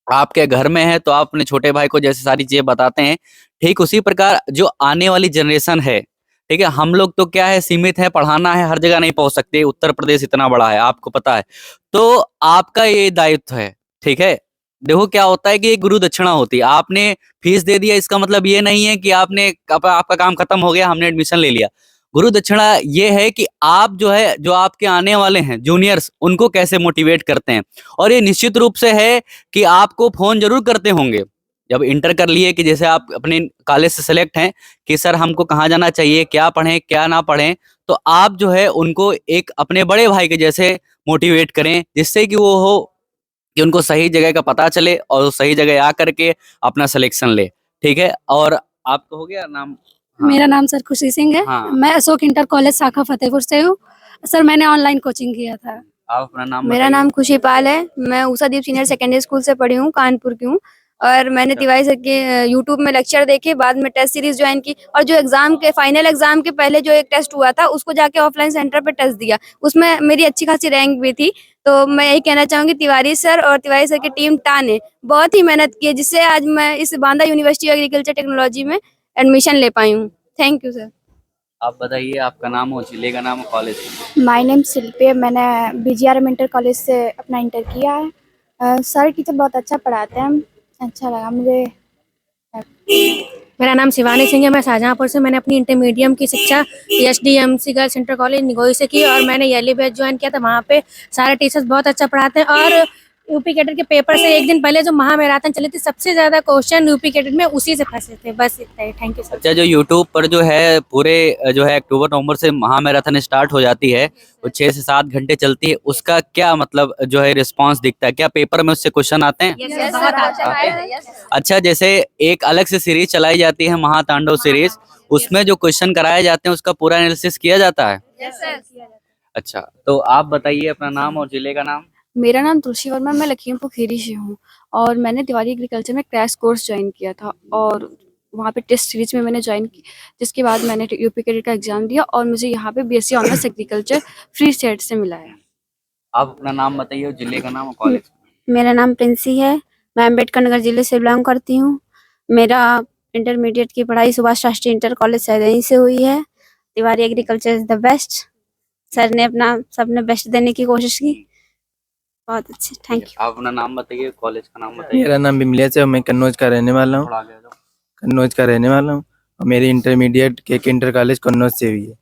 आपके घर में है तो आप अपने छोटे भाई को जैसे सारी चीजें बताते हैं, ठीक उसी प्रकार जो आने वाली जनरेशन है, ठीक है, हम लोग तो क्या है सीमित है, पढ़ाना है, हर जगह नहीं पहुंच सकते, उत्तर प्रदेश इतना बड़ा है आपको पता है, तो आपका ये दायित्व है, ठीक है। देखो क्या होता है कि ये गुरु दक्षिणा होती है, आपने फीस दे दिया इसका मतलब ये नहीं है कि आपका काम खत्म हो गया, हमने एडमिशन ले लिया। गुरु दक्षिणा ये है कि आप जो है जो आपके आने वाले हैं जूनियर्स उनको कैसे मोटिवेट करते हैं। और ये निश्चित रूप से है कि आपको फोन जरूर करते होंगे जब इंटर कर लिए कि जैसे आप अपने कॉलेज से सेलेक्ट हैं कि सर हमको कहाँ जाना चाहिए, क्या पढ़ें क्या ना पढ़ें, तो आप जो है उनको एक अपने बड़े भाई के जैसे मोटिवेट करें, जिससे कि वो हो कि उनको सही जगह का पता चले और वो सही जगह आ करके अपना सिलेक्शन ले, ठीक है। और आपका हो गया नाम? हाँ। मेरा नाम सर खुशी सिंह है। हाँ। मैं अशोक इंटर कॉलेज शाखा फतेहपुर से हूँ। सर मैंने ऑनलाइन कोचिंग किया था। आप अपना नाम मेरा बताइए। नाम खुशी पाल है। मैं उषादीप सीनियर सेकेंडरी स्कूल से पढ़ी हूँ, कानपुर की हूँ। और मैंने तिवारी सर के यूट्यूब में लेक्चर देखे, बाद में टेस्ट सीरीज ज्वाइन की, और जो एग्जाम के फाइनल एग्जाम के पहले जो एक टेस्ट हुआ था उसको जाके ऑफलाइन सेंटर पे टेस्ट दिया, उसमें मेरी अच्छी खासी रैंक भी थी। तो मैं यही कहना चाहूंगी तिवारी सर और तिवारी सर की टीम टा ने बहुत ही मेहनत की है, जिससे आज मैं इस बांदा यूनिवर्सिटी एग्रीकल्चर टेक्नोलॉजी में एडमिशन ले पाई हूँ। Thank you sir. आप बताइए आपका नाम हो, जिले का नाम, कॉलेज। माय नेम शिल्पी है। मैंने BGRM इंटर कॉलेज से अपना इंटर किया है। सर टीचर बहुत अच्छा पढ़ाते हैं, अच्छा लगा मुझे। मेरा नाम शिवानी सिंह है। मैं शाहजहाँपुर से मैंने अपनी इंटरमीडियम की शिक्षा SDMC girls inter college Nigoi से की और मैंने ईयरली बैच ज्वाइन किया था। वहाँ पे सारे टीचर्स बहुत अच्छा पढ़ाते हैं और यूपी कैडेट के पेपर से एक दिन पहले जो महामैराथन चली थी, सबसे ज्यादा क्वेश्चन यूपी कैडेट में उसी से फंसे थे। बस इतना ही। Thank you sir. अच्छा, जो यूट्यूब पर जो है पूरे जो है अक्टूबर नवंबर से महामैराथन स्टार्ट हो जाती है, वो 6 से 7 घंटे चलती है, उसका क्या मतलब जो है रिस्पांस दिखता है? क्या पेपर में उससे क्वेश्चन आते हैं? अच्छा, जैसे एक अलग से सीरीज चलाई जाती है महातांडव सीरीज, उसमें जो क्वेश्चन कराए जाते हैं उसका पूरा एनालिसिस किया जाता है? अच्छा, तो आप बताइए अपना नाम और जिले का नाम। मेरा नाम तुलसी वर्मा, मैं लखीमपुर खीरी से हूँ और मैंने तिवारी एग्रीकल्चर में क्रैश कोर्स ज्वाइन किया था और वहाँ पे टेस्ट सीरीज में मैंने ज्वाइन की, जिसके बाद मैंने यूपी कैडेट का एग्जाम दिया और मुझे यहाँ पे BSc honours agriculture free state से मिला है। आप अपना नाम बताइए और जिले का नाम और कॉलेज। मेरा नाम प्रिंसी है। मैं अम्बेडकर नगर जिले से बिलोंग करती हूँ। मेरा इंटरमीडिएट की पढ़ाई सुभाष शास्त्री इंटर कॉलेज सैदई से हुई है। Tiwari agriculture is the best. Sir ने अपना सबने बेस्ट देने की कोशिश की, बहुत अच्छी। Thank you. आप अपना नाम बताइए, कॉलेज का नाम बताइए। मेरा नाम बिमलेश है और मैं कन्नौज का रहने वाला हूँ। कन्नौज का रहने वाला हूँ और मेरी इंटरमीडिएट के इंटर कॉलेज कन्नौज से हुई है।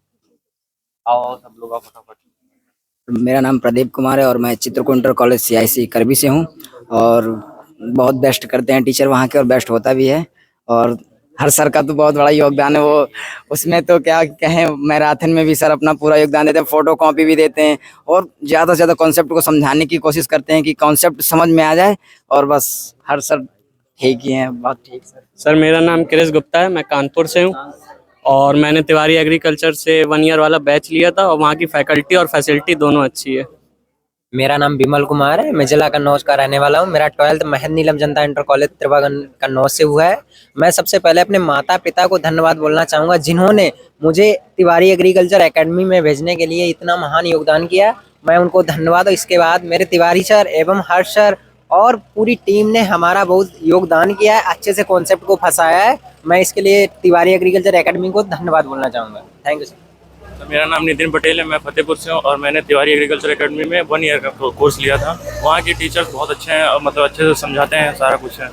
आओ सब लोग, आप फटाफट। मेरा नाम प्रदीप कुमार है और मैं चित्रकूट इंटर कॉलेज CIC करबी से हूँ और बहुत बेस्ट करते हैं टीचर वहाँ के और बेस्ट होता भी है। और हर सर का तो बहुत बड़ा योगदान है, वो उसमें तो क्या कहें, मैराथन में भी सर अपना पूरा योगदान देते हैं, फोटो कॉपी भी देते हैं और ज़्यादा से ज़्यादा कॉन्सेप्ट को समझाने की कोशिश करते हैं कि कॉन्सेप्ट समझ में आ जाए। और बस हर सर ठीक ही हैं, बहुत ठीक सर। सर मेरा नाम क्रिश गुप्ता है, मैं कानपुर से हूँ और मैंने तिवारी एग्रीकल्चर से 1 ईयर वाला बैच लिया था और वहाँ की फैकल्टी और फैसिलिटी दोनों अच्छी है। मेरा नाम विमल कुमार है, मैं जिला कन्नौज का रहने वाला हूँ। मेरा 12th महद नीलम जनता इंटर कॉलेज त्रिवागन कन्नौज से हुआ है। मैं सबसे पहले अपने माता पिता को धन्यवाद बोलना चाहूँगा, जिन्होंने मुझे तिवारी एग्रीकल्चर एकेडमी में भेजने के लिए इतना महान योगदान किया। मैं उनको धन्यवाद। इसके बाद मेरे तिवारी सर एवं हर्ष सर और पूरी टीम ने हमारा बहुत योगदान किया है, अच्छे से कॉन्सेप्ट को फंसाया है। मैं इसके लिए तिवारी एग्रीकल्चर एकेडमी को धन्यवाद बोलना चाहूँगा। Thank you sir. मेरा नाम नितिन पटेल है, मैं फतेहपुर से हूँ और मैंने तिवारी एग्रीकल्चर एकेडमी में 1 ईयर का कोर्स लिया था। वहाँ के टीचर्स बहुत अच्छे हैं और मतलब अच्छे से समझाते हैं, सारा कुछ है।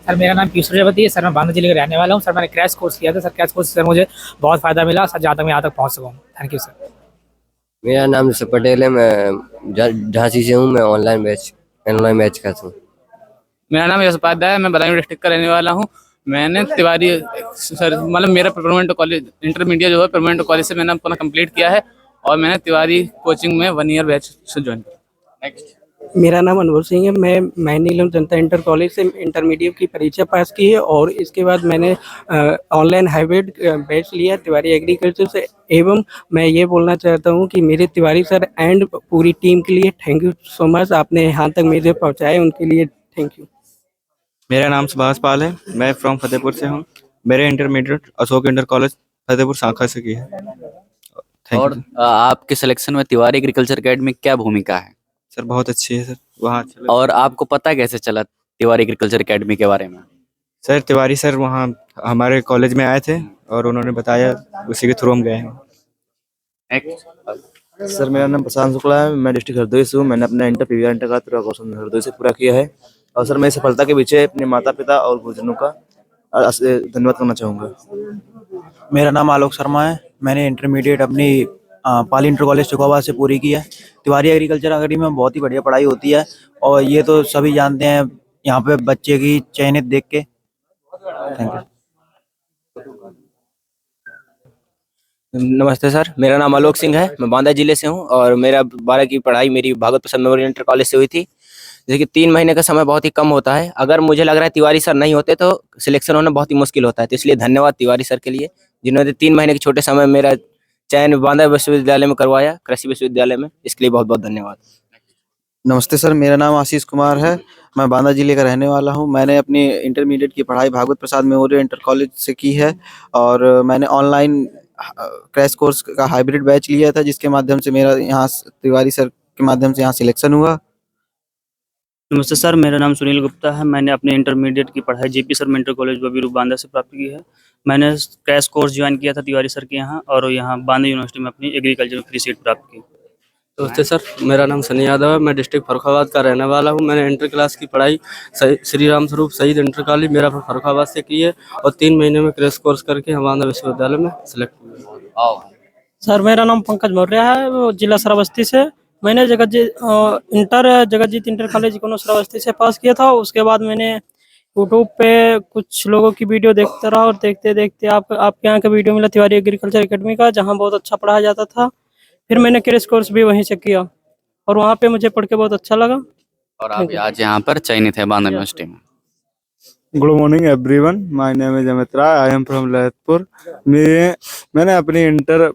सर मेरा नाम पीयूष प्रजापति है। सर मैं बांदा जिले का रहने वाला हूँ। सर मैंने क्रैश कोर्स किया था। सर क्रैश कोर्स से सर मुझे बहुत फ़ायदा मिला। सर जहाँ तक मैं यहाँ तक पहुँच सका हूँ। Thank you sir. मेरा नाम ऋषभ पटेल है। मैं झांसी से हूँ। मैं ऑनलाइन मैच करता हूँ। मेरा नाम यश उपाध्याय है। मैं बदायूं डिस्ट्रिक्ट का रहने वाला हूँ। मैंने तिवारी सर मतलब मेरा परमानेंट कॉलेज इंटरमीडिएट जो है परमानेंट कॉलेज से मैंने अपना कंप्लीट किया है और मैंने तिवारी कोचिंग में 1 ईयर बैच से ज्वाइन किया। नेक्स्ट। मेरा नाम अनवर सिंह है। मैं नीलम जनता इंटर कॉलेज से इंटरमीडिएट की परीक्षा पास की है और इसके बाद मैंने ऑनलाइन हाइब्रिड बैच लिया तिवारी एग्रीकल्चर से। एवं मैं ये बोलना चाहता हूँ कि मेरे तिवारी सर एंड पूरी टीम के लिए थैंक यू सो मच। आपने यहाँ तक मुझे पहुँचाए, उनके लिए थैंक यू। मेरा नाम सुभाष पाल है। मैं फ्रॉम फतेहपुर से हूँ। मेरे intermediate Ashok inter college Fatehpur शाखा से की है। और आपके सिलेक्शन में तिवारी एग्रीकल्चर एकेडमी क्या भूमिका है? सर बहुत अच्छी है सर वहाँ। और आपको पता कैसे चला तिवारी एग्रीकल्चर एकेडमी के बारे में? सर तिवारी सर वहाँ हमारे कॉलेज में आए थे और उन्होंने बताया, उसी के थ्रू हम गए हैं। सर मेरा नाम प्रशांत शुक्ला है। मैं डिस्ट्रिक्ट हरदोई से हूँ। मैंने अपना इंटर पीवीआर इंटर का तिरवा गौसगंज हरदोई से पूरा किया है। और सर मैं सफलता के पीछे अपने माता पिता और गुरुजनों का धन्यवाद करना चाहूँगा। मेरा नाम आलोक शर्मा है। मैंने इंटरमीडिएट अपनी पाली इंटर कॉलेज चुकावा से पूरी की है। तिवारी एग्रीकल्चर अकेडमी में बहुत ही बढ़िया पढ़ाई होती है और ये तो सभी जानते हैं यहाँ पे बच्चे की चयनित देख के। Thank you. नमस्ते सर, मेरा नाम आलोक सिंह है। मैं बांदा जिले से हूँ और मेरा 12 की पढ़ाई मेरी भागवत प्रसाद मेमोरियल इंटर कॉलेज से हुई थी। जैसे कि 3 महीने का समय बहुत ही कम होता है। अगर मुझे लग रहा है तिवारी सर नहीं होते तो सिलेक्शन होना बहुत ही मुश्किल होता है। तो इसलिए धन्यवाद तिवारी सर के लिए, जिन्होंने 3 महीने के छोटे समय मेरा चयन बांदा विश्वविद्यालय में करवाया, कृषि विश्वविद्यालय में। इसके लिए बहुत बहुत धन्यवाद। नमस्ते सर, मेरा नाम आशीष कुमार है। मैं बांदा जिले का रहने वाला हूँ। मैंने अपनी इंटरमीडिएट की पढ़ाई भागवत प्रसाद मेमोरियल इंटर कॉलेज से की है और मैंने ऑनलाइन क्रैश कोर्स का हाइब्रिड बैच लिया था, जिसके माध्यम से मेरा यहाँ तिवारी सर के माध्यम से यहाँ सिलेक्शन हुआ। नमस्ते सर, मेरा नाम सुनील गुप्ता है। मैंने अपने इंटरमीडिएट की पढ़ाई JP Sharma inter college Baberu Banda से प्राप्त की है। मैंने क्रैश कोर्स ज्वाइन किया था तिवारी सर के यहाँ और यहाँ बांदा यूनिवर्सिटी में अपनी एग्रीकल्चर में फ्री सीट प्राप्त की। नमस्ते सर, मेरा नाम सनी यादव है। मैं डिस्ट्रिक्ट फर्रुखाबाद का रहने वाला हूँ। मैंने इंटर क्लास की पढ़ाई श्री राम स्वरूप शहीद इंटर कॉलेज मेरा फर्रुखाबाद से की है और 3 महीने में क्रैश कोर्स करके हम बांदा विश्वविद्यालय में सिलेक्ट हुए। सर मेरा नाम पंकज मौर्य है, वो जिला श्रावस्ती से। मैंने जगतजीत इंटर कॉलेज इकोनो श्रावस्ती से पास किया था। उसके बाद मैंने यूट्यूब पे कुछ लोगों की वीडियो देखता रहा और देखते देखते आपके यहाँ का वीडियो मिला तिवारी एग्रीकल्चर एकेडमी का, जहाँ बहुत अच्छा पढ़ाया जाता था। फिर मैंने क्रैश कोर्स भी वहीं से किया और वहाँ पे मुझे पढ़ के बहुत अच्छा लगा। और आप आज यहाँ पर चयनित है बांदा यूनिवर्सिटी में। Good morning everyone, my name is Amit Rai. I am from Lalitpur. मैंने अपनी इंटर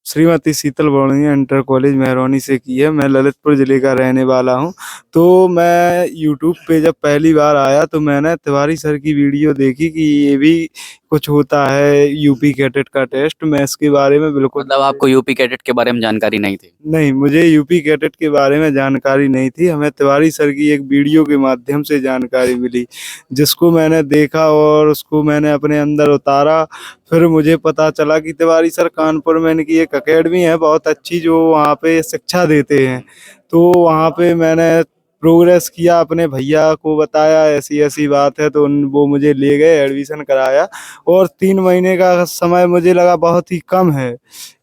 श्रीमती शीतल बड़िया इंटर कॉलेज मेहरौनी से की है। मैं ललितपुर जिले का रहने वाला हूं। तो मैं यूट्यूब पे जब पहली बार आया तो मैंने तिवारी सर की वीडियो देखी कि ये भी कुछ होता है यूपी कैडेट का टेस्ट। मैं इसके बारे में बिल्कुल मतलब आपको यूपी कैडेट के बारे में जानकारी नहीं थी? नहीं, मुझे यूपी कैडेट के बारे में जानकारी नहीं थी। हमें तिवारी सर की एक वीडियो के माध्यम से जानकारी मिली, जिसको मैंने देखा और उसको मैंने अपने अंदर उतारा। फिर मुझे पता चला कि तिवारी सर कानपुर में इनकी एक एकेडमी है बहुत अच्छी, जो वहाँ पे शिक्षा देते हैं। तो वहाँ पे मैंने प्रोग्रेस किया, अपने भैया को बताया ऐसी ऐसी बात है, तो वो मुझे ले गए, एडमिशन कराया। और 3 महीने का समय मुझे लगा बहुत ही कम है,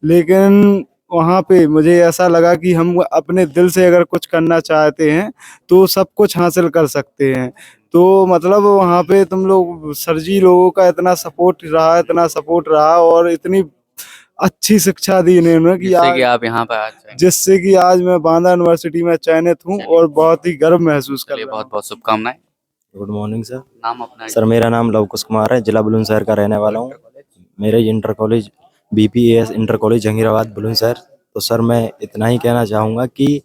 लेकिन वहाँ पे मुझे ऐसा लगा कि हम अपने दिल से अगर कुछ करना चाहते हैं तो सब कुछ हासिल कर सकते हैं। तो मतलब वहाँ पे तुम लोग सर जी लोगों का इतना सपोर्ट रहा और इतनी अच्छी शिक्षा दी इन्होंने कि आप यहाँ पर जिससे कि आज मैं बांदा यूनिवर्सिटी में चयनित हूँ और बहुत ही गर्व महसूस कर रहा हूँ। बहुत बहुत शुभकामनाएं। Good morning sir. नाम अपना? सर मेरा नाम लवकुश कुमार है, जिला बुलंदशहर का रहने वाला हूँ। मेरे inter college BPAS inter college Jahangirabad Bulandshahr. तो सर मैं इतना ही कहना चाहूँगा कि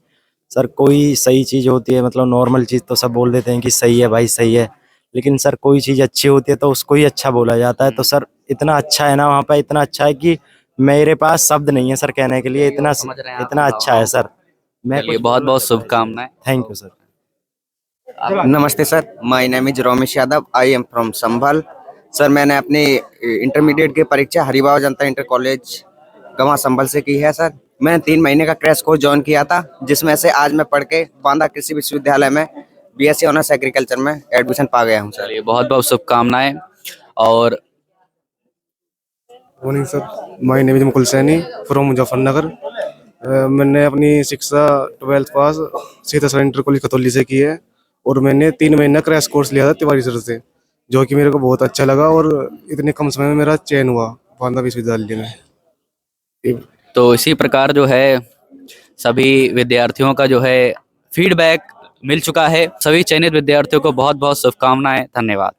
सर कोई सही चीज़ होती है, मतलब नॉर्मल चीज़ तो सब बोल देते हैं कि सही है भाई सही है, लेकिन सर कोई चीज़ अच्छी होती है तो उसको ही अच्छा बोला जाता है। तो सर इतना अच्छा है ना वहाँ पे, इतना अच्छा है कि मेरे पास शब्द नहीं है सर कहने के लिए, इतना अच्छा है सर। मैं बहुत बहुत शुभकामनाएं। Thank you sir. नमस्ते sir, my name is Ramesh Yadav. I am from Sambhal. Sir मैंने अपनी इंटरमीडिएट की परीक्षा हरिबाव जनता इंटर कॉलेज गवा संभल से की है। सर मैंने 3 महीने का क्रैश कोर्स ज्वाइन किया था, जिसमें से आज मैं पढ़ के बांदा कृषि विश्वविद्यालय में बीएससी ऑनर्स एग्रीकल्चर में एडमिशन पा गया हूँ सर। चलिए बहुत बहुत शुभकामनाएं। और morning sir, my name is Mukul Saini from Muzaffarnagar. मैंने अपनी शिक्षा 12th pass Sita sir inter college Khatauli से की है और मैंने 3 महीना क्रैश कोर्स लिया था तिवारी सर से, जो कि मेरे को बहुत अच्छा लगा और इतने कम समय में मेरा चयन हुआ बांदा विश्वविद्यालय में। तो इसी प्रकार जो है सभी विद्यार्थियों का जो है फीडबैक मिल चुका है। सभी चयनित विद्यार्थियों को बहुत बहुत शुभकामनाएं। धन्यवाद।